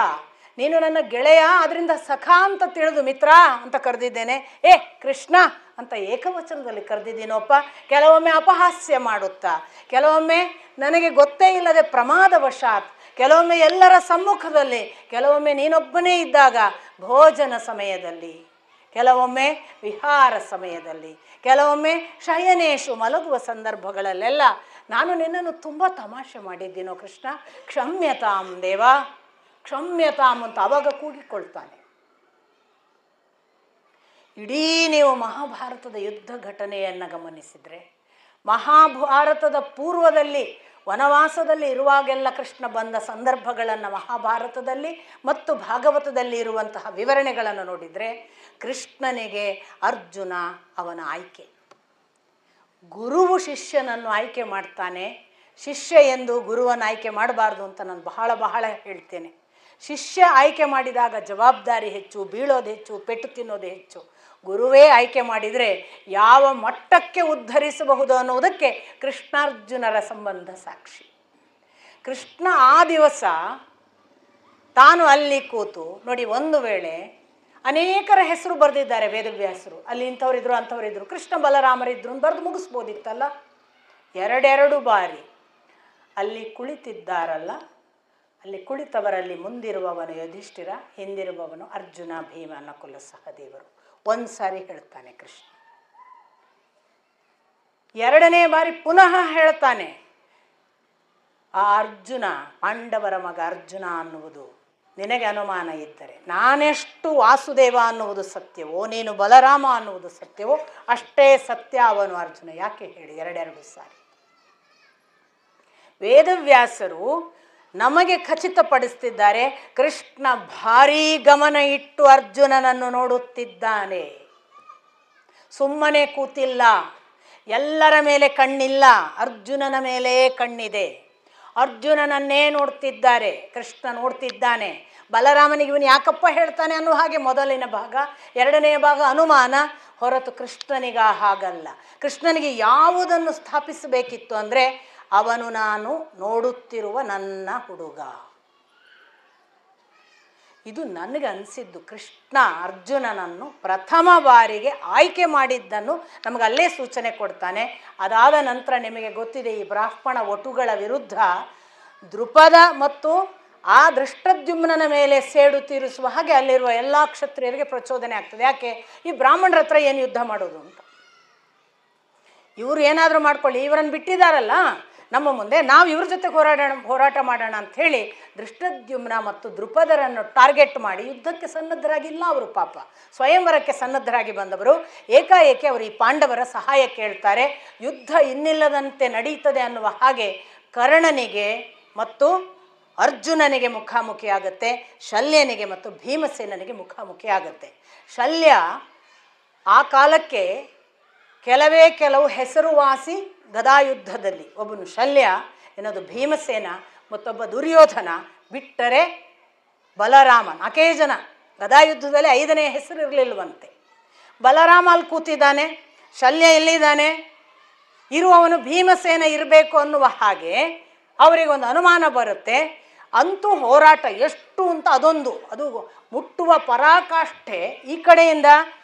ನೀನು ನನ್ನ ಗೆಳೆಯ, ಅದರಿಂದ ಸಖ ಅಂತ ತಿಳಿದು ಮಿತ್ರ ಅಂತ ಕರೆದಿದ್ದೇನೆ. ಏ ಕೃಷ್ಣ ಅಂತ ಏಕವಚನದಲ್ಲಿ ಕರೆದಿದ್ದೀನೋಪ್ಪ. ಕೆಲವೊಮ್ಮೆ ಅಪಹಾಸ್ಯ ಮಾಡುತ್ತಾ, ಕೆಲವೊಮ್ಮೆ ನನಗೆ ಗೊತ್ತೇ ಇಲ್ಲದೆ ಪ್ರಮಾದವಶಾತ್, ಕೆಲವೊಮ್ಮೆ ಎಲ್ಲರ ಸಮ್ಮುಖದಲ್ಲಿ, ಕೆಲವೊಮ್ಮೆ ನೀನೊಬ್ಬನೇ ಇದ್ದಾಗ ಭೋಜನ ಸಮಯದಲ್ಲಿ, ಕೆಲವೊಮ್ಮೆ ವಿಹಾರ ಸಮಯದಲ್ಲಿ, ಕೆಲವೊಮ್ಮೆ ಶಯನೇಶು ಮಲಗುವ ಸಂದರ್ಭಗಳಲ್ಲೆಲ್ಲ ನಾನು ನಿನ್ನನ್ನು ತುಂಬ ತಮಾಷೆ ಮಾಡಿದ್ದೀನೋ ಕೃಷ್ಣ, ಕ್ಷಮ್ಯತಾಂ ದೇವ, ಕ್ಷಮ್ಯತಾಂ ಅಂತ ಆವಾಗ ಕೂಗಿಕೊಳ್ತಾನೆ. ಇಡೀ ನೀವು ಮಹಾಭಾರತದ ಯುದ್ಧ ಘಟನೆಯನ್ನು ಗಮನಿಸಿದರೆ, ಮಹಾಭಾರತದ ಪೂರ್ವದಲ್ಲಿ ವನವಾಸದಲ್ಲಿ ಇರುವಾಗೆಲ್ಲ ಕೃಷ್ಣ ಬಂದ ಸಂದರ್ಭಗಳನ್ನು ಮಹಾಭಾರತದಲ್ಲಿ ಮತ್ತು ಭಾಗವತದಲ್ಲಿ ಇರುವಂತಹ ವಿವರಣೆಗಳನ್ನು ನೋಡಿದರೆ, ಕೃಷ್ಣನಿಗೆ ಅರ್ಜುನ ಅವನ ಆಯ್ಕೆ. ಗುರುವು ಶಿಷ್ಯನನ್ನು ಆಯ್ಕೆ ಮಾಡ್ತಾನೆ, ಶಿಷ್ಯ ಎಂದು ಗುರುವನ್ನು ಆಯ್ಕೆ ಮಾಡಬಾರ್ದು ಅಂತ ನಾನು ಬಹಳ ಹೇಳ್ತೇನೆ. ಶಿಷ್ಯ ಆಯ್ಕೆ ಮಾಡಿದಾಗ ಜವಾಬ್ದಾರಿ ಹೆಚ್ಚು, ಬೀಳೋದು ಹೆಚ್ಚು, ಪೆಟ್ಟು ತಿನ್ನೋದು ಹೆಚ್ಚು. ಗುರುವೇ ಆಯ್ಕೆ ಮಾಡಿದರೆ ಯಾವ ಮಟ್ಟಕ್ಕೆ ಉದ್ಧರಿಸಬಹುದು ಅನ್ನೋದಕ್ಕೆ ಕೃಷ್ಣಾರ್ಜುನರ ಸಂಬಂಧ ಸಾಕ್ಷಿ. ಕೃಷ್ಣ ಆ ದಿವಸ ತಾನು ಅಲ್ಲಿ ಕೂತು ನೋಡಿ, ಒಂದು ವೇಳೆ ಅನೇಕರ ಹೆಸರು ಬರೆದಿದ್ದಾರೆ ವೇದವ್ಯಾಸರು, ಅಲ್ಲಿ ಇಂಥವರಿದ್ರು ಅಂಥವರಿದ್ರು, ಕೃಷ್ಣ ಬಲರಾಮರಿದ್ರು ಅಂತ ಬರೆದು ಮುಗಿಸ್ಬೋದಿತ್ತಲ್ಲ. 2 ಬಾರಿ ಅಲ್ಲಿ ಕುಳಿತಿದ್ದಾರಲ್ಲ, ಅಲ್ಲಿ ಕುಳಿತವರಲ್ಲಿ ಮುಂದಿರುವವನು ಯುಧಿಷ್ಠಿರ, ಹಿಂದಿರುವವನು ಅರ್ಜುನ, ಭೀಮ, ನಕುಲ, ಸಹದೇವರು. ಒಂದು ಸಾರಿ ಹೇಳ್ತಾನೆ ಕೃಷ್ಣ, 2ನೇ ಬಾರಿ ಪುನಃ ಹೇಳ್ತಾನೆ, ಆ ಅರ್ಜುನ, ಪಾಂಡವರ ಮಗ ಅರ್ಜುನ ಅನ್ನುವುದು ನಿನಗೆ ಅನುಮಾನ ಇದ್ದರೆ, ನಾನೆಷ್ಟು ವಾಸುದೇವ ಅನ್ನುವುದು ಸತ್ಯವೋ, ನೀನು ಬಲರಾಮ ಅನ್ನುವುದು ಸತ್ಯವೋ ಅಷ್ಟೇ ಸತ್ಯ ಅವನು ಅರ್ಜುನ. ಯಾಕೆ ಹೇಳಿ 2 ಸಾರಿ? ವೇದವ್ಯಾಸರು ನಮಗೆ ಖಚಿತಪಡಿಸ್ತಿದ್ದಾರೆ, ಕೃಷ್ಣ ಭಾರೀ ಗಮನ ಇಟ್ಟು ಅರ್ಜುನನನ್ನು ನೋಡುತ್ತಿದ್ದಾನೆ, ಸುಮ್ಮನೆ ಕೂತಿಲ್ಲ. ಎಲ್ಲರ ಮೇಲೆ ಕಣ್ಣಿಲ್ಲ, ಅರ್ಜುನನ ಮೇಲೇ ಕಣ್ಣಿದೆ. ಅರ್ಜುನನನ್ನೇ ನೋಡ್ತಿದ್ದಾರೆ, ಕೃಷ್ಣ ನೋಡ್ತಿದ್ದಾನೆ. ಬಲರಾಮನಿಗೆ ಇವನು ಯಾಕಪ್ಪ ಹೇಳ್ತಾನೆ ಅನ್ನೋ ಹಾಗೆ ಮೊದಲಿನ ಭಾಗ. 2ನೇ ಭಾಗ ಅನುಮಾನ, ಹೊರತು ಕೃಷ್ಣನಿಗ ಹಾಗಲ್ಲ. ಕೃಷ್ಣನಿಗೆ ಯಾವುದನ್ನು ಸ್ಥಾಪಿಸಬೇಕಿತ್ತು ಅಂದರೆ, ಅವನು ನಾನು ನೋಡುತ್ತಿರುವ ನನ್ನ ಹುಡುಗ. ಇದು ನನಗೆ ಅನಿಸಿದ್ದು. ಕೃಷ್ಣ ಅರ್ಜುನನನ್ನು ಪ್ರಥಮ ಬಾರಿಗೆ ಆಯ್ಕೆ ಮಾಡಿದ್ದನ್ನು ನಮಗೆ ಅಲ್ಲೇ ಸೂಚನೆ ಕೊಡ್ತಾನೆ. ಅದಾದ ನಂತರ ನಿಮಗೆ ಗೊತ್ತಿದೆ, ಈ ಬ್ರಾಹ್ಮಣ ಒಟುಗಳ ವಿರುದ್ಧ ದೃಪದ ಮತ್ತು ಆ ದೃಷ್ಟದ್ಯುಮ್ನನ ಮೇಲೆ ಸೇಡು ತೀರಿಸುವ ಹಾಗೆ ಅಲ್ಲಿರುವ ಎಲ್ಲ ಕ್ಷತ್ರಿಯರಿಗೆ ಪ್ರಚೋದನೆ ಆಗ್ತದೆ. ಯಾಕೆ? ಈ ಬ್ರಾಹ್ಮಣರ ಹತ್ರ ಏನು ಯುದ್ಧ ಮಾಡೋದು ಅಂತ. ಇವರು ಏನಾದರೂ ಮಾಡ್ಕೊಳ್ಳಿ, ಇವರನ್ನು ಬಿಟ್ಟಿದ್ದಾರಲ್ಲ ನಮ್ಮ ಮುಂದೆ, ನಾವು ಇವ್ರ ಜೊತೆ ಹೋರಾಟ ಮಾಡೋಣ ಅಂಥೇಳಿ ದೃಷ್ಟದ್ಯುಮ್ನ ಮತ್ತು ದೃಪದರನ್ನು ಟಾರ್ಗೆಟ್ ಮಾಡಿ ಯುದ್ಧಕ್ಕೆ ಸನ್ನದ್ಧರಾಗಿಲ್ಲ ಅವರು. ಪಾಪ ಸ್ವಯಂವರಕ್ಕೆ ಸನ್ನದ್ಧರಾಗಿ ಬಂದವರು ಏಕಾಏಕಿ ಅವರು ಈ ಪಾಂಡವರ ಸಹಾಯ ಕೇಳ್ತಾರೆ. ಯುದ್ಧ ಇನ್ನಿಲ್ಲದಂತೆ ನಡೀತದೆ ಅನ್ನುವ ಹಾಗೆ ಕರ್ಣನಿಗೆ ಮತ್ತು ಅರ್ಜುನನಿಗೆ ಮುಖಾಮುಖಿ ಆಗುತ್ತೆ, ಶಲ್ಯನಿಗೆ ಮತ್ತು ಭೀಮಸೇನನಿಗೆ ಮುಖಾಮುಖಿ ಆಗುತ್ತೆ. ಶಲ್ಯ ಆ ಕಾಲಕ್ಕೆ ಕೆಲವು ಹೆಸರುವಾಸಿ ಗದಾಯುದ್ಧದಲ್ಲಿ, ಒಬ್ಬನು ಶಲ್ಯ, ಇನ್ನೊಂದು ಭೀಮಸೇನ, ಮತ್ತೊಬ್ಬ ದುರ್ಯೋಧನ, ಬಿಟ್ಟರೆ ಬಲರಾಮ. 4 ಜನ ಗದಾಯುದ್ಧದಲ್ಲಿ 5ನೇ ಹೆಸರು ಇರಲಿಲ್ವಂತೆ. ಬಲರಾಮ ಅಲ್ಲಿ ಕೂತಿದ್ದಾನೆ, ಶಲ್ಯ ಎಲ್ಲಿದ್ದಾನೆ, ಇರುವವನು ಭೀಮಸೇನ ಇರಬೇಕು ಅನ್ನುವ ಹಾಗೆ ಅವರಿಗೊಂದು ಅನುಮಾನ ಬರುತ್ತೆ. ಅಂತೂ ಹೋರಾಟ ಎಷ್ಟು ಅಂತ ಅದು ಮುಟ್ಟುವ ಪರಾಕಾಷ್ಠೆ. ಈ ಕಡೆಯಿಂದ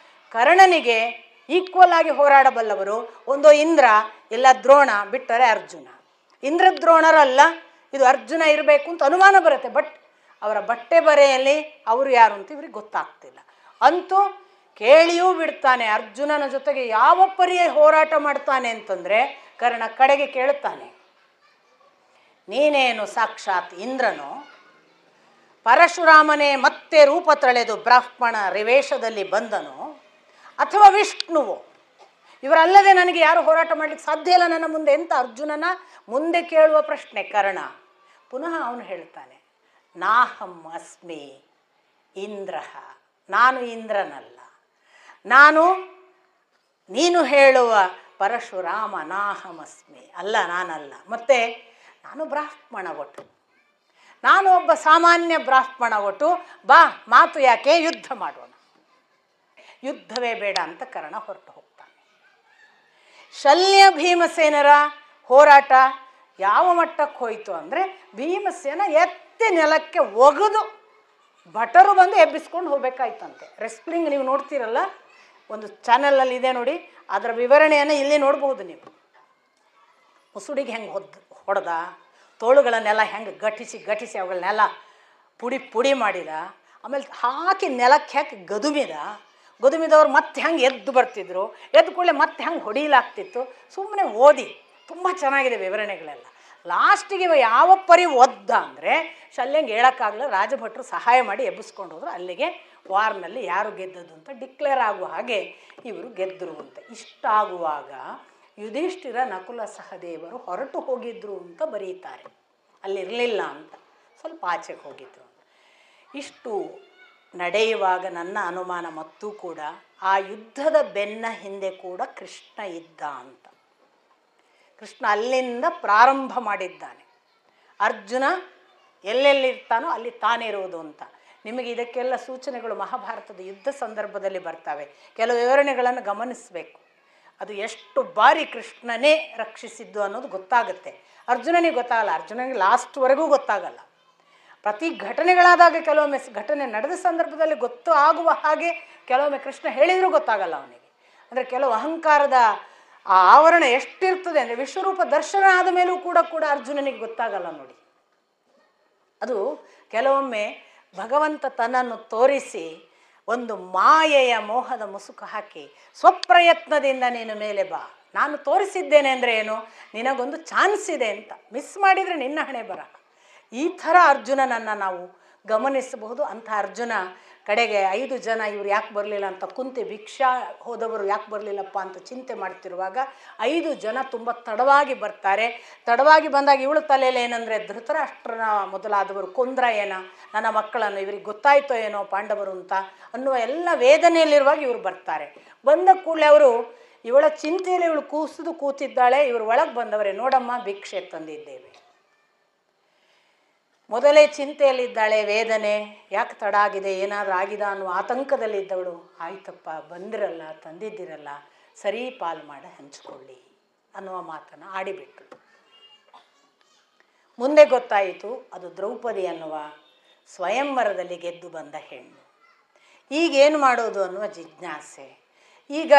ಕರ್ಣನಿಗೆ ಈಕ್ವಲ್ ಆಗಿ ಹೋರಾಡಬಲ್ಲವರು ಒಂದು ಇಂದ್ರ, ಇಲ್ಲ ದ್ರೋಣ, ಬಿಟ್ಟರೆ ಅರ್ಜುನ. ಇಂದ್ರದ್ರೋಣರಲ್ಲ, ಇದು ಅರ್ಜುನ ಇರಬೇಕು ಅಂತ ಅನುಮಾನ ಬರುತ್ತೆ. ಬಟ್ ಅವರ ಬಟ್ಟೆ ಬರೆಯಲ್ಲಿ ಅವರು ಯಾರು ಅಂತ ಇವ್ರಿಗೆ ಗೊತ್ತಾಗ್ತಿಲ್ಲ. ಅಂತೂ ಕೇಳಿಯೂ ಬಿಡ್ತಾನೆ. ಅರ್ಜುನನ ಜೊತೆಗೆ ಯಾವ ಪರಿಯ ಹೋರಾಟ ಮಾಡ್ತಾನೆ ಅಂತಂದರೆ, ಕರ್ಣ ಕಡೆಗೆ ಕೇಳುತ್ತಾನೆ, ನೀನೇನು ಸಾಕ್ಷಾತ್ ಇಂದ್ರನೋ, ಪರಶುರಾಮನೇ ಮತ್ತೆ ರೂಪ ತಳೆದು ಬ್ರಾಹ್ಮಣ ರಿವೇಶದಲ್ಲಿ ಬಂದನೋ, ಅಥವಾ ವಿಷ್ಣುವು? ಇವರಲ್ಲದೆ ನನಗೆ ಯಾರು ಹೋರಾಟ ಮಾಡಲಿಕ್ಕೆ ಸಾಧ್ಯ ಇಲ್ಲ ನನ್ನ ಮುಂದೆ ಅಂತ ಅರ್ಜುನನ ಮುಂದೆ ಕೇಳುವ ಪ್ರಶ್ನೆ ಕರ್ಣ. ಪುನಃ ಅವನು ಹೇಳ್ತಾನೆ, ನಾಹಂ ಅಸ್ಮಿ ಇಂದ್ರ, ನಾನು ಇಂದ್ರನಲ್ಲ, ನಾನು ನೀನು ಹೇಳುವ ಪರಶುರಾಮ ನಾಹಮಸ್ಮಿ, ಅಲ್ಲ ನಾನಲ್ಲ. ಮತ್ತು ನಾನು ಬ್ರಾಹ್ಮಣ ಒಟ್ಟು, ನಾನು ಒಬ್ಬ ಸಾಮಾನ್ಯ ಬ್ರಾಹ್ಮಣ ಒಟ್ಟು, ಬಾ ಮಾತು ಯಾಕೆ, ಯುದ್ಧ ಮಾಡೋಣ. ಯುದ್ಧವೇ ಬೇಡ ಅಂತ ಕರ್ಣ ಹೊರಟು ಹೋಗ್ತಾನೆ. ಶಲ್ಯ ಭೀಮಸೇನರ ಹೋರಾಟ ಯಾವ ಮಟ್ಟಕ್ಕೆ ಹೋಯಿತು ಅಂದರೆ, ಭೀಮಸೇನ ಎತ್ತಿ ನೆಲಕ್ಕೆ ಒಗೆದು ಭಟರು ಬಂದು ಎಬ್ಬಿಸ್ಕೊಂಡು ಹೋಗ್ಬೇಕಾಯ್ತಂತೆ. ರೆಸ್ಲಿಂಗ್ ನೀವು ನೋಡ್ತೀರಲ್ಲ, ಒಂದು ಚಾನಲಲ್ಲಿ ಇದೆ ನೋಡಿ, ಅದರ ವಿವರಣೆಯನ್ನು ಇಲ್ಲಿ ನೋಡ್ಬೋದು ನೀವು. ಮುಸುಡಿಗೆ ಹೆಂಗೆ ಹೊಡೆದ, ತೋಳುಗಳನ್ನೆಲ್ಲ ಹೆಂಗೆ ಗಟ್ಟಿಸಿ ಅವುಗಳನ್ನೆಲ್ಲ ಪುಡಿ ಮಾಡಿದ, ಆಮೇಲೆ ಹಾಕಿ ನೆಲಕ್ಕೆ ಹಾಕಿ ಗದುಮಿದವ್ರು ಮತ್ತೆ ಹೆಂಗೆ ಎದ್ದು ಬರ್ತಿದ್ರು, ಎದ್ದು ಕೂಡಲೇ ಮತ್ತೆ ಹೆಂಗೆ ಹೊಡೀಲಾಗ್ತಿತ್ತು. ಸುಮ್ಮನೆ ಓದಿ, ತುಂಬ ಚೆನ್ನಾಗಿದೆ ವಿವರಣೆಗಳೆಲ್ಲ. ಲಾಸ್ಟಿಗೆ ಯಾವ ಪರಿ ಒದ್ದ ಅಂದರೆ ಶಲ್ಯಂಗೆ ಹೇಳೋಕ್ಕಾಗಲ್ಲ, ರಾಜಭಟ್ರು ಸಹಾಯ ಮಾಡಿ ಎಬ್ಬಿಸ್ಕೊಂಡು ಹೋದ್ರು. ಅಲ್ಲಿಗೆ ವಾರ್ನಲ್ಲಿ ಯಾರು ಗೆದ್ದದ್ದು ಅಂತ ಡಿಕ್ಲೇರ್ ಆಗುವ ಹಾಗೆ ಇವರು ಗೆದ್ದರು ಅಂತ. ಇಷ್ಟಾಗುವಾಗ ಯುಧಿಷ್ಠಿರ ನಕುಲ ಸಹದೇವರು ಹೊರಟು ಹೋಗಿದ್ರು ಅಂತ ಬರೀತಾರೆ, ಅಲ್ಲಿರಲಿಲ್ಲ ಅಂತ, ಸ್ವಲ್ಪ ಆಚೆಗೆ ಹೋಗಿದ್ರು. ಇಷ್ಟು ನಡೆಯುವಾಗ ನನ್ನ ಅನುಮಾನ ಮತ್ತೂ ಕೂಡ ಆ ಯುದ್ಧದ ಬೆನ್ನ ಹಿಂದೆ ಕೂಡ ಕೃಷ್ಣ ಇದ್ದ ಅಂತ. ಕೃಷ್ಣ ಅಲ್ಲಿಂದ ಪ್ರಾರಂಭ ಮಾಡಿದ್ದಾನೆ. ಅರ್ಜುನ ಎಲ್ಲೆಲ್ಲಿರ್ತಾನೋ ಅಲ್ಲಿ ತಾನಿರುವುದು ಅಂತ. ನಿಮಗೆ ಇದಕ್ಕೆಲ್ಲ ಸೂಚನೆಗಳು ಮಹಾಭಾರತದ ಯುದ್ಧ ಸಂದರ್ಭದಲ್ಲಿ ಬರ್ತವೆ. ಕೆಲವು ವಿವರಣೆಗಳನ್ನು ಗಮನಿಸಬೇಕು. ಅದು ಎಷ್ಟು ಬಾರಿ ಕೃಷ್ಣನೇ ರಕ್ಷಿಸಿದ್ದು ಅನ್ನೋದು ಗೊತ್ತಾಗುತ್ತೆ. ಅರ್ಜುನನಿಗೆ ಗೊತ್ತಾಗಲ್ಲ, ಅರ್ಜುನನಿಗೆ ಲಾಸ್ಟ್ವರೆಗೂ ಗೊತ್ತಾಗಲ್ಲ. ಪ್ರತಿ ಘಟನೆಗಳಾದಾಗ ಕೆಲವೊಮ್ಮೆ ಘಟನೆ ನಡೆದ ಸಂದರ್ಭದಲ್ಲಿ ಗೊತ್ತು ಆಗುವ ಹಾಗೆ ಕೆಲವೊಮ್ಮೆ ಕೃಷ್ಣ ಹೇಳಿದರೂ ಗೊತ್ತಾಗಲ್ಲ ಅವನಿಗೆ. ಅಂದರೆ ಕೆಲವು ಅಹಂಕಾರದ ಆ ಆವರಣ ಎಷ್ಟಿರ್ತದೆ ಅಂದರೆ ವಿಶ್ವರೂಪ ದರ್ಶನ ಆದ ಮೇಲೂ ಕೂಡ ಅರ್ಜುನನಿಗೆ ಗೊತ್ತಾಗಲ್ಲ ನೋಡಿ. ಅದು ಕೆಲವೊಮ್ಮೆ ಭಗವಂತ ತನ್ನನ್ನು ತೋರಿಸಿ ಒಂದು ಮಾಯೆಯ ಮೋಹದ ಮುಸುಕು ಹಾಕಿ ಸ್ವಪ್ರಯತ್ನದಿಂದ ನೀನು ಮೇಲೆ ಬಾ, ನಾನು ತೋರಿಸಿದ್ದೇನೆ ಅಂದರೆ ಏನು, ನಿನಗೊಂದು ಚಾನ್ಸ್ ಇದೆ ಅಂತ, ಮಿಸ್ ಮಾಡಿದರೆ ನಿನ್ನ ಹಣೆ ಬರಹ. ಈ ಥರ ಅರ್ಜುನನನ್ನು ನಾವು ಗಮನಿಸಬಹುದು. ಅಂಥ ಅರ್ಜುನ ಕಡೆಗೆ 5 ಜನ ಇವ್ರು ಯಾಕೆ ಬರಲಿಲ್ಲ ಅಂತ ಕುಂತಿ ಭಿಕ್ಷಾ ಹೋದವರು ಯಾಕೆ ಬರಲಿಲ್ಲಪ್ಪ ಅಂತ ಚಿಂತೆ ಮಾಡ್ತಿರುವಾಗ 5 ಜನ ತುಂಬ ತಡವಾಗಿ ಬರ್ತಾರೆ. ತಡವಾಗಿ ಬಂದಾಗ ಇವಳು ತಲೆಯಲ್ಲಿ ಏನಂದರೆ, ಧೃತರಾಷ್ಟ್ರನ ಮೊದಲಾದವರು ಕೊಂದ್ರ ಏನೋ ನನ್ನ ಮಕ್ಕಳನ್ನು, ಇವರಿಗೆ ಗೊತ್ತಾಯ್ತೋ ಏನೋ ಪಾಂಡವರು ಅಂತ ಅನ್ನುವ ಎಲ್ಲ ವೇದನೆಯಲ್ಲಿರುವಾಗ ಇವರು ಬರ್ತಾರೆ. ಬಂದ ಕೂಡಲೇ ಅವರು ಇವಳ ಚಿಂತೆಯಲ್ಲಿ ಇವಳು ಕೂತಿದ್ದಾಳೆ. ಇವರು ಒಳಗೆ ಬಂದವರೇ, ನೋಡಮ್ಮ ಭಿಕ್ಷೆ ತಂದಿದ್ದೇವೆ. ಮೊದಲೇ ಚಿಂತೆಯಲ್ಲಿದ್ದಾಳೆ, ವೇದನೆ, ಯಾಕೆ ತಡ ಆಗಿದೆ, ಏನಾದರೂ ಆಗಿದೆ ಅನ್ನುವ ಆತಂಕದಲ್ಲಿದ್ದವಳು, ಆಯ್ತಪ್ಪ ಬಂದಿರಲ್ಲ, ತಂದಿದ್ದಿರಲ್ಲ, ಸರಿ ಪಾಲು ಮಾಡಿ ಹಂಚಿಕೊಳ್ಳಿ ಅನ್ನುವ ಮಾತನ್ನು ಆಡಿಬಿಟ್ರು. ಮುಂದೆ ಗೊತ್ತಾಯಿತು ಅದು ದ್ರೌಪದಿ ಅನ್ನುವ ಸ್ವಯಂವರದಲ್ಲಿ ಗೆದ್ದು ಬಂದ ಹೆಣ್ಣು. ಈಗೇನು ಮಾಡೋದು ಅನ್ನುವ ಜಿಜ್ಞಾಸೆ, ಈಗ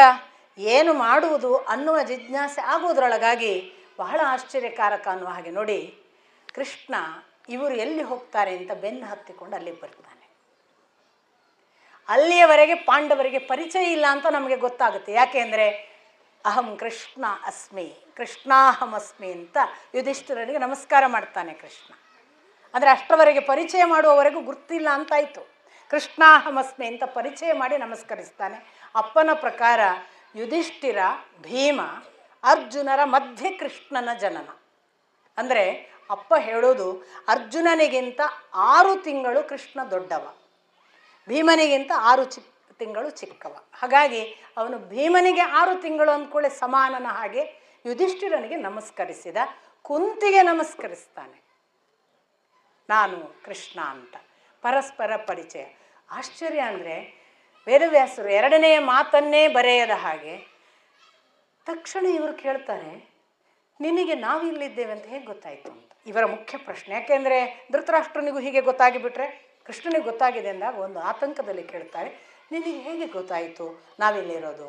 ಏನು ಮಾಡುವುದು ಅನ್ನುವ ಜಿಜ್ಞಾಸೆ ಆಗೋದ್ರೊಳಗಾಗಿ ಬಹಳ ಆಶ್ಚರ್ಯಕಾರಕ ಅನ್ನುವ ಹಾಗೆ ನೋಡಿ, ಕೃಷ್ಣ ಇವರು ಎಲ್ಲಿ ಹೋಗ್ತಾರೆ ಅಂತ ಬೆನ್ನು ಹತ್ತಿಕೊಂಡು ಅಲ್ಲಿಗೆ ಬರ್ತಾನೆ. ಅಲ್ಲಿಯವರೆಗೆ ಪಾಂಡವರಿಗೆ ಪರಿಚಯ ಇಲ್ಲ ಅಂತ ನಮಗೆ ಗೊತ್ತಾಗುತ್ತೆ. ಯಾಕೆ ಅಂದರೆ ಅಹಂ ಕೃಷ್ಣ ಅಸ್ಮಿ, ಕೃಷ್ಣಾಹಮಸ್ಮಿ ಅಂತ ಯುಧಿಷ್ಠಿರನಿಗೆ ನಮಸ್ಕಾರ ಮಾಡ್ತಾನೆ ಕೃಷ್ಣ. ಅಂದರೆ ಅಷ್ಟರವರೆಗೆ ಪರಿಚಯ ಮಾಡುವವರೆಗೂ ಗುರ್ತಿಲ್ಲ ಅಂತಾಯಿತು. ಕೃಷ್ಣಾಹಮಸ್ಮಿ ಅಂತ ಪರಿಚಯ ಮಾಡಿ ನಮಸ್ಕರಿಸ್ತಾನೆ. ಅಪ್ಪನ ಪ್ರಕಾರ ಯುಧಿಷ್ಠಿರ, ಭೀಮ, ಅರ್ಜುನರ ಮಧ್ಯೆ ಕೃಷ್ಣನ ಜನನ. ಅಂದರೆ ಅಪ್ಪ ಹೇಳೋದು ಅರ್ಜುನನಿಗಿಂತ 6 ತಿಂಗಳು ಕೃಷ್ಣ ದೊಡ್ಡವ, ಭೀಮನಿಗಿಂತ 6 ತಿಂಗಳು ಚಿಕ್ಕವ. ಹಾಗಾಗಿ ಅವನು ಭೀಮನಿಗೆ 6 ತಿಂಗಳು ಅಂದ್ಕೊಳ್ಳೆ ಸಮಾನನ ಹಾಗೆ ಯುಧಿಷ್ಠಿರನಿಗೆ ನಮಸ್ಕರಿಸಿದ. ಕುಂತಿಗೆ ನಮಸ್ಕರಿಸ್ತಾನೆ, ನಾನು ಕೃಷ್ಣ ಅಂತ. ಪರಸ್ಪರ ಪರಿಚಯ. ಆಶ್ಚರ್ಯ ಅಂದರೆ ವೇದವ್ಯಾಸರು 2ನೆಯ ಮಾತನ್ನೇ ಬರೆಯದ ಹಾಗೆ ತಕ್ಷಣ ಇವರು ಕೇಳ್ತಾರೆ, ನಿನಗೆ ನಾವಿಲ್ಲಿದ್ದೇವೆ ಅಂತ ಹೇಗೆ ಗೊತ್ತಾಯಿತು ಅಂತ. ಇವರ ಮುಖ್ಯ ಪ್ರಶ್ನೆ. ಯಾಕೆಂದರೆ ಧೃತರಾಷ್ಟ್ರನಿಗೂ ಹೀಗೆ ಗೊತ್ತಾಗಿಬಿಟ್ರೆ ಕೃಷ್ಣನಿಗೆ ಗೊತ್ತಾಗಿದೆ ಅಂದಾಗ ಒಂದು ಆತಂಕದಲ್ಲಿ ಕೇಳ್ತಾರೆ, ನಿನಗೆ ಹೇಗೆ ಗೊತ್ತಾಯಿತು ನಾವಿಲ್ಲಿರೋದು?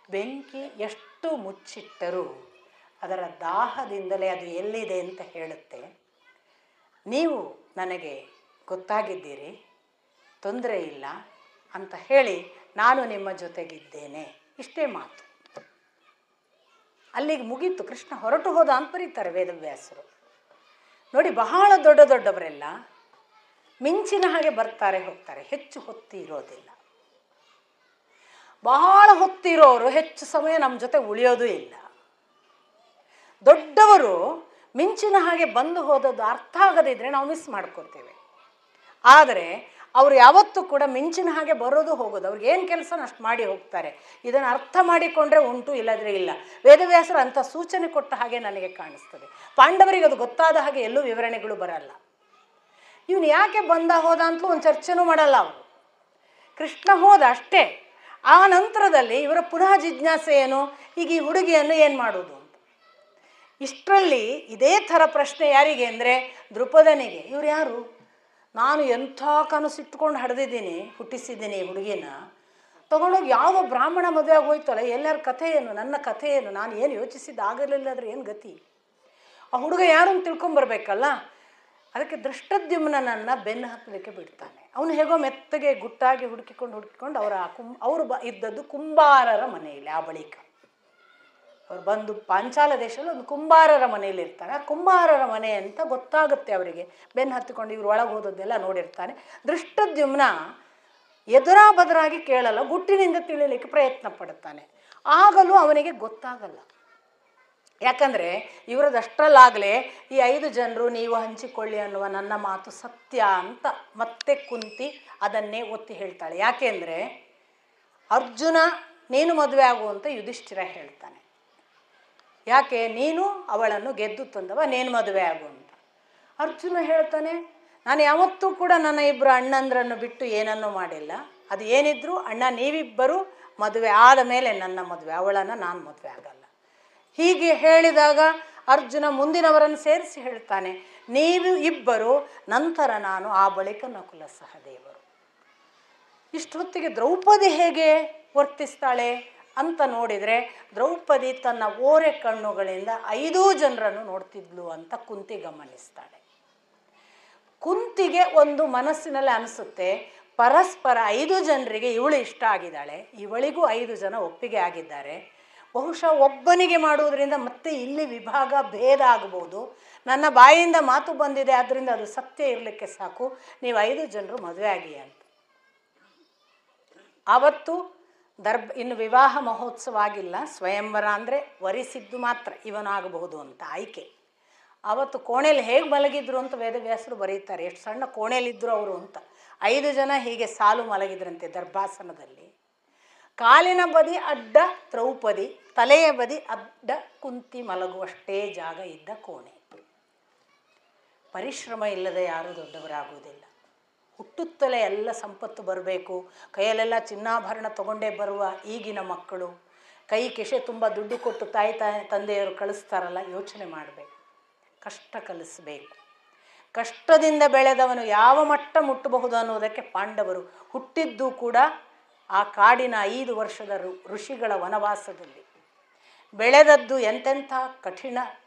ಬೆಂಕಿ ಎಷ್ಟು ಮುಚ್ಚಿಟ್ಟರೂ ಅದರ ದಾಹದಿಂದಲೇ ಅದು ಎಲ್ಲಿದೆ ಅಂತ ಹೇಳುತ್ತೆ. ನೀವು ನನಗೆ ಗೊತ್ತಾಗಿದ್ದೀರಿ, ತೊಂದರೆ ಇಲ್ಲ ಅಂತ ಹೇಳಿ ನಾನು ನಿಮ್ಮ ಜೊತೆಗಿದ್ದೇನೆ. ಇಷ್ಟೇ ಮಾತು. ಅಲ್ಲಿಗೆ ಮುಗೀತು. ಕೃಷ್ಣ ಹೊರಟು ಹೋದ ಅಂತ ಬರೀತಾರೆ ವೇದವ್ಯಾಸರು. ನೋಡಿ, ಬಹಳ ದೊಡ್ಡವರೆಲ್ಲ ಮಿಂಚಿನ ಹಾಗೆ ಬರ್ತಾರೆ ಹೋಗ್ತಾರೆ, ಹೆಚ್ಚು ಹೊತ್ತು ಇರೋದಿಲ್ಲ. ಬಹಳ ಹೊತ್ತಿರೋರು ಹೆಚ್ಚು ಸಮಯ ನಮ್ಮ ಜೊತೆ ಉಳಿಯೋದು ಇಲ್ಲ. ದೊಡ್ಡವರು ಮಿಂಚಿನ ಹಾಗೆ ಬಂದು ಹೋದದ್ದು ಅರ್ಥ ಆಗದಿದ್ದರೆ ನಾವು ಮಿಸ್ ಮಾಡ್ಕೋತೇವೆ. ಆದರೆ ಅವರು ಯಾವತ್ತೂ ಕೂಡ ಮಿಂಚಿನ ಹಾಗೆ ಬರೋದು ಹೋಗೋದು, ಅವ್ರಿಗೆ ಏನು ಕೆಲಸನ ಅಷ್ಟು ಮಾಡಿ ಹೋಗ್ತಾರೆ. ಇದನ್ನು ಅರ್ಥ ಮಾಡಿಕೊಂಡ್ರೆ ಉಂಟು, ಇಲ್ಲದ್ರೆ ಇಲ್ಲ. ವೇದವ್ಯಾಸರು ಅಂಥ ಸೂಚನೆ ಕೊಟ್ಟ ಹಾಗೆ ನನಗೆ ಕಾಣಿಸ್ತದೆ. ಪಾಂಡವರಿಗೆ ಅದು ಗೊತ್ತಾದ ಹಾಗೆ ಎಲ್ಲೂ ವಿವರಣೆಗಳು ಬರಲ್ಲ. ಇವನು ಯಾಕೆ ಬಂದ ಹೋದ ಅಂತಲೂ ಒಂದು ಚರ್ಚೆನೂ ಮಾಡಲ್ಲ ಅವರು. ಕೃಷ್ಣ ಹೋದ ಅಷ್ಟೇ. ಆ ನಂತರದಲ್ಲಿ ಇವರ ಪುನಃ ಜಿಜ್ಞಾಸೆ ಏನು, ಈಗ ಈ ಹುಡುಗಿಯನ್ನು ಏನು ಮಾಡೋದು ಅಂತ. ಇಷ್ಟರಲ್ಲಿ ಇದೇ ಥರ ಪ್ರಶ್ನೆ ಯಾರಿಗೆ ಅಂದರೆ ದ್ರುಪದನಿಗೆ. ಇವ್ರು ಯಾರು, ನಾನು ಎಂಥ ಕನಸಿಟ್ಕೊಂಡು ಹಡ್ದಿದ್ದೀನಿ, ಹುಟ್ಟಿಸಿದ್ದೀನಿ ಈ ಹುಡುಗಿನ, ತೊಗೊಂಡೋಗಿ ಯಾವುದೋ ಬ್ರಾಹ್ಮಣ ಮದುವೆ ಆಗೋಯ್ತಲ್ಲ, ಎಲ್ಲರ ಕಥೆ ಏನು, ನನ್ನ ಕಥೆ ಏನು, ನಾನು ಏನು ಯೋಚಿಸಿದ್ದು ಆಗಲಿಲ್ಲ ಆದರೆ ಏನು ಗತಿ. ಆ ಹುಡುಗ ಯಾರು ಅಂತ ತಿಳ್ಕೊಂಬರ್ಬೇಕಲ್ಲ. ಅದಕ್ಕೆ ದೃಷ್ಟದ್ಯುಮ್ನನ್ನು ಬೆನ್ನು ಹತ್ತಲಿಕ್ಕೆ ಬಿಡ್ತಾನೆ. ಅವನು ಹೇಗೋ ಮೆತ್ತಗೆ ಗುಟ್ಟಾಗಿ ಹುಡುಕಿಕೊಂಡು ಅವರು ಇದ್ದದ್ದು ಕುಂಬಾರರ ಮನೆಯಲ್ಲಿ. ಆ ಬಳಿಕ ಅವ್ರು ಬಂದು ಪಾಂಚಾಲ ದೇಶದಲ್ಲಿ ಒಂದು ಕುಂಬಾರರ ಮನೆಯಲ್ಲಿ ಇರ್ತಾರೆ. ಆ ಕುಂಬಾರರ ಮನೆ ಅಂತ ಗೊತ್ತಾಗುತ್ತೆ ಅವರಿಗೆ. ಬೆನ್ನು ಹತ್ತಿಕೊಂಡು ಇವ್ರು ಒಳಗೆ ಹೋದದ್ದೆಲ್ಲ ನೋಡಿರ್ತಾನೆ. ದೃಷ್ಟದ್ಯುಮ್ನ ಎದುರಾಬದರಾಗಿ ಕೇಳಲ್ಲ, ಗುಟ್ಟಿನಿಂದ ತಿಳಿಯಲಿಕ್ಕೆ ಪ್ರಯತ್ನ ಪಡುತ್ತಾನೆ. ಆಗಲೂ ಅವನಿಗೆ ಗೊತ್ತಾಗಲ್ಲ. ಯಾಕಂದರೆ ಇವರದಷ್ಟರಲ್ಲಾಗಲೇ ಈ 5 ಜನರು ನೀವು ಹಂಚಿಕೊಳ್ಳಿ ಅನ್ನುವ ನನ್ನ ಮಾತು ಸತ್ಯ ಅಂತ ಮತ್ತೆ ಕುಂತಿ ಅದನ್ನೇ ಒತ್ತಿ ಹೇಳ್ತಾಳೆ. ಯಾಕೆಂದರೆ ಅರ್ಜುನ ನೀನು ಮದುವೆ ಆಗುವಂತ ಯುಧಿಷ್ಠಿರ ಹೇಳ್ತಾನೆ. ಯಾಕೆ, ನೀನು ಅವಳನ್ನು ಗೆದ್ದು ತಂದವ, ನೀನು ಮದುವೆ ಆಗು ಅಂತ. ಅರ್ಜುನ ಹೇಳ್ತಾನೆ, ನಾನು ಯಾವತ್ತೂ ಕೂಡ ನನ್ನ ಇಬ್ಬರು ಅಣ್ಣಂದ್ರನ್ನು ಬಿಟ್ಟು ಏನನ್ನೂ ಮಾಡಿಲ್ಲ. ಅದು ಏನಿದ್ರು ಅಣ್ಣ ನೀವಿಬ್ಬರು ಮದುವೆ ಆದ ಮೇಲೆ ನನ್ನ ಮದುವೆ, ಅವಳನ್ನು ನಾನು ಮದುವೆ ಆಗಲ್ಲ. ಹೀಗೆ ಹೇಳಿದಾಗ ಅರ್ಜುನ ಮುಂದಿನವರನ್ನು ಸೇರಿಸಿ ಹೇಳ್ತಾನೆ, ನೀವು ಇಬ್ಬರು, ನಂತರ ನಾನು, ಆ ಬಳಿಕ ನಕುಲ ಸಹದೇವರು. ಇಷ್ಟೊತ್ತಿಗೆ ದ್ರೌಪದಿ ಹೇಗೆ ವರ್ತಿಸ್ತಾಳೆ ಅಂತ ನೋಡಿದರೆ, ದ್ರೌಪದಿ ತನ್ನ ಓರೆ ಕಣ್ಣುಗಳಿಂದ 5 ಜನರನ್ನು ನೋಡ್ತಿದ್ಲು ಅಂತ ಕುಂತಿ ಗಮನಿಸ್ತಾಳೆ. ಕುಂತಿಗೆ ಒಂದು ಮನಸ್ಸಿನಲ್ಲಿ ಅನಿಸುತ್ತೆ, ಪರಸ್ಪರ 5 ಜನರಿಗೆ ಇವಳು ಇಷ್ಟ ಆಗಿದ್ದಾಳೆ, ಇವಳಿಗೂ 5 ಜನ ಒಪ್ಪಿಗೆ ಆಗಿದ್ದಾರೆ. ಬಹುಶಃ ಒಬ್ಬನಿಗೆ ಮಾಡುವುದರಿಂದ ಮತ್ತೆ ಇಲ್ಲಿ ವಿಭಾಗ ಭೇದ ಆಗ್ಬೋದು. ನನ್ನ ಬಾಯಿಯಿಂದ ಮಾತು ಬಂದಿದೆ, ಆದ್ದರಿಂದ ಅದು ಸತ್ಯ ಇರಲಿಕ್ಕೆ ಸಾಕು, ನೀವು 5 ಜನರು ಮದುವೆ ಆಗಿ ಅಂತ. ಆವತ್ತು ಇನ್ನು ವಿವಾಹ ಮಹೋತ್ಸವ ಆಗಿಲ್ಲ, ಸ್ವಯಂವರ ಅಂದರೆ ವರಿಸಿದ್ದು ಮಾತ್ರ ಇವನಾಗಬಹುದು ಅಂತ ಆಯ್ಕೆ. ಆವತ್ತು ಕೋಣೆಯಲ್ಲಿ ಹೇಗೆ ಮಲಗಿದ್ರು ಅಂತ ವೇದವ್ಯಾಸರು ಬರೀತಾರೆ, ಎಷ್ಟು ಸಣ್ಣ ಕೋಣೆಯಲ್ಲಿದ್ದರು ಅವರು ಅಂತ. 5 ಜನ ಹೀಗೆ ಸಾಲು ಮಲಗಿದ್ರಂತೆ ದರ್ಭಾಸನದಲ್ಲಿ. ಕಾಲಿನ ಬದಿ ಅಡ್ಡ ದ್ರೌಪದಿ, ತಲೆಯ ಬದಿ ಅಡ್ಡ ಕುಂತಿ ಮಲಗುವಷ್ಟೇ ಜಾಗ ಇದ್ದ ಕೋಣೆ. ಪರಿಶ್ರಮ ಇಲ್ಲದೆ ಯಾರೂ ದೊಡ್ಡವರಾಗುವುದಿಲ್ಲ. ಹುಟ್ಟುತ್ತಲೇ ಎಲ್ಲ ಸಂಪತ್ತು ಬರಬೇಕು, ಕೈಯಲ್ಲೆಲ್ಲ ಚಿನ್ನಾಭರಣ ತಗೊಂಡೇ ಬರುವ ಈಗಿನ ಮಕ್ಕಳು ಕೈ ಕೆಸೆ ತುಂಬ ದುಡ್ಡು ಕೊಟ್ಟು ತಾಯಿ ತಂದೆಯವರು ಕಳಿಸ್ತಾರಲ್ಲ, ಯೋಚನೆ ಮಾಡಬೇಕು. ಕಷ್ಟ ಕಲಿಸಬೇಕು. ಕಷ್ಟದಿಂದ ಬೆಳೆದವನು ಯಾವ ಮಟ್ಟ ಮುಟ್ಟಬಹುದು ಅನ್ನೋದಕ್ಕೆ ಪಾಂಡವರು ಹುಟ್ಟಿದ್ದು ಕೂಡ ಆ ಕಾಡಿನ 5 ವರ್ಷದ ಋಷಿಗಳ ವನವಾಸದಲ್ಲಿ. ಬೆಳೆದದ್ದು ಎಂತೆಂಥ ಕಠಿಣ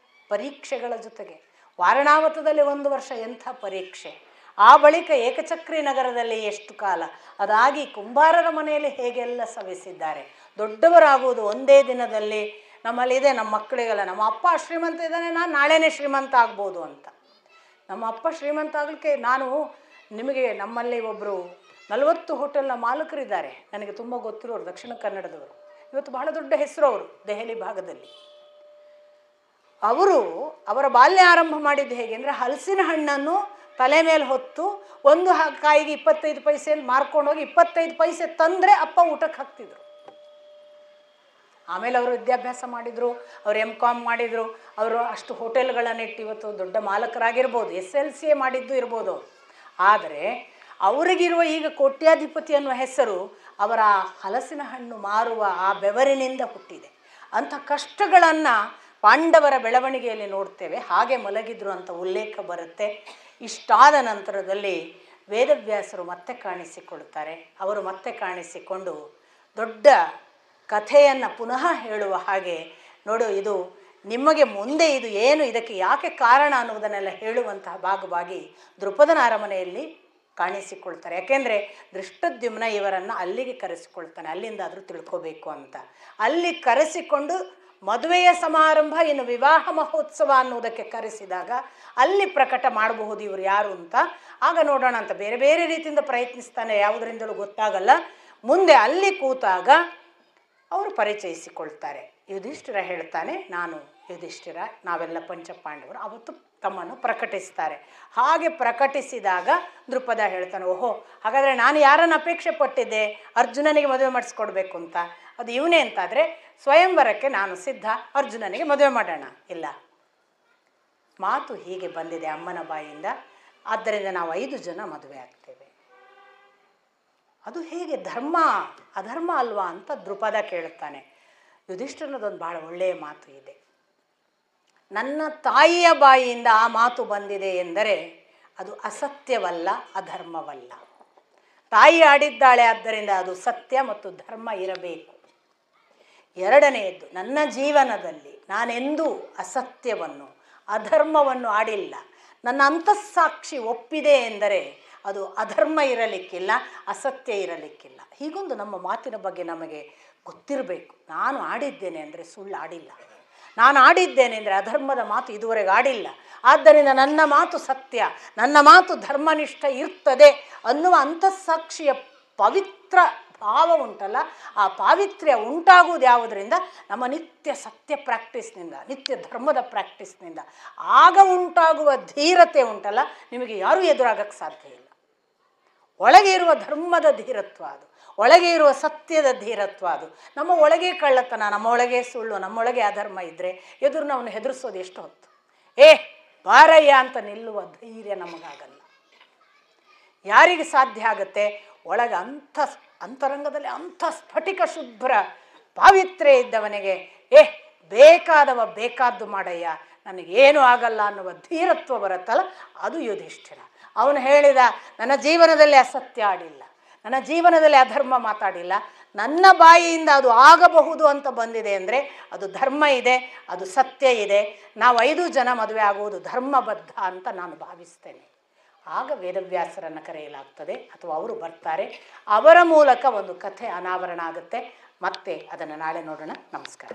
ಪರೀಕ್ಷೆಗಳ ಜೊತೆಗೆ. ವಾರಣಾವತದಲ್ಲಿ 1 ವರ್ಷ ಎಂಥ ಪರೀಕ್ಷೆ, ಆ ಬಳಿಕ ಏಕಚಕ್ರಿ ನಗರದಲ್ಲಿ ಎಷ್ಟು ಕಾಲ, ಅದಾಗಿ ಕುಂಬಾರರ ಮನೆಯಲ್ಲಿ ಹೇಗೆಲ್ಲ ಸವಿಸಿದ್ದಾರೆ. ದೊಡ್ಡವರಾಗುವುದು ಒಂದೇ ದಿನದಲ್ಲಿ. ನಮ್ಮಲ್ಲಿದೆ, ನಮ್ಮ ಮಕ್ಕಳಿಗೆಲ್ಲ ನಮ್ಮ ಅಪ್ಪ ಶ್ರೀಮಂತ ಇದ್ದಾನೆ, ನಾನು ನಾಳೆನೇ ಶ್ರೀಮಂತ ಆಗ್ಬೋದು ಅಂತ. ನಮ್ಮ ಅಪ್ಪ ಶ್ರೀಮಂತ ಆಗಲಿಕ್ಕೆ ನಿಮಗೆ ನಮ್ಮಲ್ಲಿ ಒಬ್ಬರು 40 ಹೋಟೆಲ್ನ ಮಾಲಕರಿದ್ದಾರೆ, ನನಗೆ ತುಂಬ ಗೊತ್ತಿರೋರು, ದಕ್ಷಿಣ ಕನ್ನಡದವರು. ಇವತ್ತು ಬಹಳ ದೊಡ್ಡ ಹೆಸರು ಅವರು ದೆಹಲಿ ಭಾಗದಲ್ಲಿ. ಅವರ ಬಾಲ್ಯ ಆರಂಭ ಮಾಡಿದ್ದು ಹೇಗೆ ಅಂದರೆ, ಹಲಸಿನ ಹಣ್ಣನ್ನು ತಲೆ ಮೇಲೆ ಹೊತ್ತು ಒಂದು ಕಾಯಿಗೆ 25 ಪೈಸೆ ಅಂತ ಮಾರ್ಕೊಂಡೋಗಿ 25 ಪೈಸೆ ತಂದರೆ ಅಪ್ಪ ಊಟಕ್ಕೆ ಹಾಕ್ತಿದ್ರು. ಆಮೇಲೆ ಅವರು ವಿದ್ಯಾಭ್ಯಾಸ ಮಾಡಿದರು, ಅವರು M.Com ಮಾಡಿದರು, ಅವರು ಅಷ್ಟು ಹೋಟೆಲ್ಗಳನ್ನಿಟ್ಟು ಇವತ್ತು ದೊಡ್ಡ ಮಾಲಕರಾಗಿರ್ಬೋದು, SLCA ಮಾಡಿದ್ದು ಇರ್ಬೋದು. ಆದರೆ ಅವರಿಗಿರುವ ಈಗ ಕೋಟ್ಯಾಧಿಪತಿ ಅನ್ನುವ ಹೆಸರು ಅವರ ಹಲಸಿನ ಹಣ್ಣು ಮಾರುವ ಆ ಬೆವರಿನಿಂದ ಹುಟ್ಟಿದೆ. ಅಂಥ ಕಷ್ಟಗಳನ್ನು ಪಾಂಡವರ ಬೆಳವಣಿಗೆಯಲ್ಲಿ ನೋಡ್ತೇವೆ. ಹಾಗೆ ಮಲಗಿದ್ರು ಅಂತ ಉಲ್ಲೇಖ ಬರುತ್ತೆ. ಇಷ್ಟಾದ ನಂತರದಲ್ಲಿ ವೇದವ್ಯಾಸರು ಮತ್ತೆ ಕಾಣಿಸಿಕೊಳ್ತಾರೆ. ಅವರು ಮತ್ತೆ ಕಾಣಿಸಿಕೊಂಡು ದೊಡ್ಡ ಕಥೆಯನ್ನು ಪುನಃ ಹೇಳುವ ಹಾಗೆ, ನೋಡು ಇದು ನಿಮಗೆ ಮುಂದೆ ಇದು ಏನು, ಇದಕ್ಕೆ ಯಾಕೆ ಕಾರಣ ಅನ್ನುವುದನ್ನೆಲ್ಲ ಹೇಳುವಂತಹ ಭಾಗವಾಗಿ ದ್ರುಪದನ ಅರಮನೆಯಲ್ಲಿ ಕಾಣಿಸಿಕೊಳ್ತಾರೆ. ಯಾಕೆಂದರೆ ದೃಷ್ಟದ್ಯುಮ್ನ ಇವರನ್ನು ಅಲ್ಲಿಗೆ ಕರೆಸಿಕೊಳ್ತಾನೆ, ಅಲ್ಲಿಂದಾದರೂ ತಿಳ್ಕೋಬೇಕು ಅಂತ. ಅಲ್ಲಿ ಕರೆಸಿಕೊಂಡು ಮದುವೆಯ ಸಮಾರಂಭ, ಇನ್ನು ವಿವಾಹ ಮಹೋತ್ಸವ ಅನ್ನುವುದಕ್ಕೆ ಕರೆಸಿದಾಗ ಅಲ್ಲಿ ಪ್ರಕಟ ಮಾಡಬಹುದು ಇವರು ಯಾರು ಅಂತ. ಆಗ ನೋಡೋಣ ಅಂತ ಬೇರೆ ಬೇರೆ ರೀತಿಯಿಂದ ಪ್ರಯತ್ನಿಸ್ತಾನೆ, ಯಾವುದರಿಂದಲೂ ಗೊತ್ತಾಗಲ್ಲ. ಮುಂದೆ ಅಲ್ಲಿ ಕೂತಾಗ ಅವರು ಪರಿಚಯಿಸಿಕೊಳ್ತಾರೆ. ಯುಧಿಷ್ಠಿರ ಹೇಳ್ತಾನೆ, ನಾನು ಯುಧಿಷ್ಠಿರ ನಾವೆಲ್ಲ ಪಂಚಪಾಂಡವರು ಅವತ್ತು ತಮ್ಮನ್ನು ಪ್ರಕಟಿಸ್ತಾರೆ. ಹಾಗೆ ಪ್ರಕಟಿಸಿದಾಗ ದೃಪದ ಹೇಳ್ತಾನೆ, ಓಹೋ ಹಾಗಾದರೆ ನಾನು ಯಾರನ್ನು ಅಪೇಕ್ಷೆ ಪಟ್ಟಿದ್ದೆ ಅರ್ಜುನನಿಗೆ ಮದುವೆ ಮಾಡಿಸ್ಕೊಡ್ಬೇಕು ಅಂತ, ಅದು ಇವನೇ ಅಂತಾದರೆ ಸ್ವಯಂವರಕ್ಕೆ ನಾನು ಸಿದ್ಧ, ಅರ್ಜುನನಿಗೆ ಮದುವೆ ಮಾಡೋಣ. ಇಲ್ಲ, ಮಾತು ಹೀಗೆ ಬಂದಿದೆ ಅಮ್ಮನ ಬಾಯಿಂದ, ಆದ್ದರಿಂದ ನಾವು 5 ಜನ ಮದುವೆ ಆಗ್ತೇವೆ. ಅದು ಹೇಗೆ ಧರ್ಮ ಅಧರ್ಮ ಅಲ್ವಾ ಅಂತ ದೃಪದ ಕೇಳುತ್ತಾನೆ. ಯುಧಿಷ್ಠಿರನದೊಂದು ಭಾಳ ಒಳ್ಳೆಯ ಮಾತು ಇದೆ. ನನ್ನ ತಾಯಿಯ ಬಾಯಿಯಿಂದ ಆ ಮಾತು ಬಂದಿದೆ ಎಂದರೆ ಅದು ಅಸತ್ಯವಲ್ಲ, ಅಧರ್ಮವಲ್ಲ. ತಾಯಿ ಆಡಿದ್ದಾಳೆ, ಆದ್ದರಿಂದ ಅದು ಸತ್ಯ ಮತ್ತು ಧರ್ಮ ಇರಬೇಕು. ಎರಡನೆಯದ್ದು, ನನ್ನ ಜೀವನದಲ್ಲಿ ನಾನೆಂದೂ ಅಸತ್ಯವನ್ನು ಅಧರ್ಮವನ್ನು ಆಡಿಲ್ಲ. ನನ್ನ ಅಂತಸ್ಸಾಕ್ಷಿ ಒಪ್ಪಿದೆ ಎಂದರೆ ಅದು ಅಧರ್ಮ ಇರಲಿಕ್ಕಿಲ್ಲ, ಅಸತ್ಯ ಇರಲಿಕ್ಕಿಲ್ಲ. ಹೀಗೊಂದು ನಮ್ಮ ಮಾತಿನ ಬಗ್ಗೆ ನಮಗೆ ಗೊತ್ತಿರಬೇಕು. ನಾನು ಆಡಿದ್ದೇನೆ ಅಂದರೆ ಸುಳ್ಳು ಆಡಿಲ್ಲ, ನಾನು ಆಡಿದ್ದೇನೆ ಅಂದರೆ ಅಧರ್ಮದ ಮಾತು ಇದುವರೆಗೆ ಆಡಿಲ್ಲ. ಆದ್ದರಿಂದ ನನ್ನ ಮಾತು ಸತ್ಯ, ನನ್ನ ಮಾತು ಧರ್ಮನಿಷ್ಠ ಇರ್ತದೆ ಅನ್ನುವ ಅಂತಸ್ಸಾಕ್ಷಿಯ ಪವಿತ್ರ ಭಾವ ಉಂಟಲ್ಲ, ಆ ಪಾವಿತ್ರ್ಯ ಉಂಟಾಗುವುದು ಯಾವುದರಿಂದ? ನಮ್ಮ ನಿತ್ಯ ಸತ್ಯ ಪ್ರಾಕ್ಟೀಸ್ನಿಂದ, ನಿತ್ಯ ಧರ್ಮದ ಪ್ರಾಕ್ಟೀಸ್ನಿಂದ. ಆಗ ಉಂಟಾಗುವ ಧೀರತೆ ಉಂಟಲ್ಲ, ನಿಮಗೆ ಯಾರೂ ಎದುರಾಗಕ್ಕೆ ಸಾಧ್ಯ ಇಲ್ಲ. ಒಳಗೆ ಇರುವ ಧರ್ಮದ ಧೀರತ್ವ ಅದು, ಒಳಗೆ ಇರುವ ಸತ್ಯದ ಧೀರತ್ವ ಅದು. ನಮ್ಮ ಒಳಗೆ ಕಳ್ಳತನ, ನಮ್ಮ ಒಳಗೆ ಸುಳ್ಳು, ನಮ್ಮೊಳಗೆ ಅಧರ್ಮ ಇದ್ದರೆ ಎದುರು ನಾವು ಹೆದರಿಸೋದು ಎಷ್ಟು ಹೊತ್ತು? ಬಾರಯ್ಯ ಅಂತ ನಿಲ್ಲುವ ಧೈರ್ಯ ನಮಗಾಗಲ್ಲ. ಯಾರಿಗೆ ಸಾಧ್ಯ ಆಗುತ್ತೆ? ಒಳಗೆ ಅಂತರಂಗದಲ್ಲಿ ಅಂಥ ಸ್ಫಟಿಕ ಶುಭ್ರ ಪಾವಿತ್ರ್ಯ ಇದ್ದವನಿಗೆ ಬೇಕಾದವ ಬೇಕಾದ್ದು ಮಾಡಯ್ಯ, ನನಗೇನು ಆಗಲ್ಲ ಅನ್ನುವ ಧೀರತ್ವ ಬರುತ್ತಲ್ಲ, ಅದು ಯುಧಿಷ್ಠಿರ. ಅವನು ಹೇಳಿದ, ನನ್ನ ಜೀವನದಲ್ಲಿ ಅಸತ್ಯ ಆಡಿಲ್ಲ, ನನ್ನ ಜೀವನದಲ್ಲಿ ಅಧರ್ಮ ಮಾತಾಡಿಲ್ಲ, ನನ್ನ ಬಾಯಿಯಿಂದ ಅದು ಆಗಬಹುದು ಅಂತ ಬಂದಿದೆ ಅಂದರೆ ಅದು ಧರ್ಮ ಇದೆ, ಅದು ಸತ್ಯ ಇದೆ. ನಾವು 5 ಜನ ಮದುವೆ ಆಗುವುದು ಧರ್ಮಬದ್ಧ ಅಂತ ನಾನು ಭಾವಿಸ್ತೇನೆ. ಆಗ ವೇದವ್ಯಾಸರನ್ನು ಕರೆಯಲಾಗ್ತದೆ, ಅಥವಾ ಅವರು ಬರ್ತಾರೆ. ಅವರ ಮೂಲಕ ಒಂದು ಕಥೆ ಅನಾವರಣ ಆಗುತ್ತೆ. ಮತ್ತೆ ಅದನ್ನು ನಾಳೆ ನೋಡೋಣ. ನಮಸ್ಕಾರ.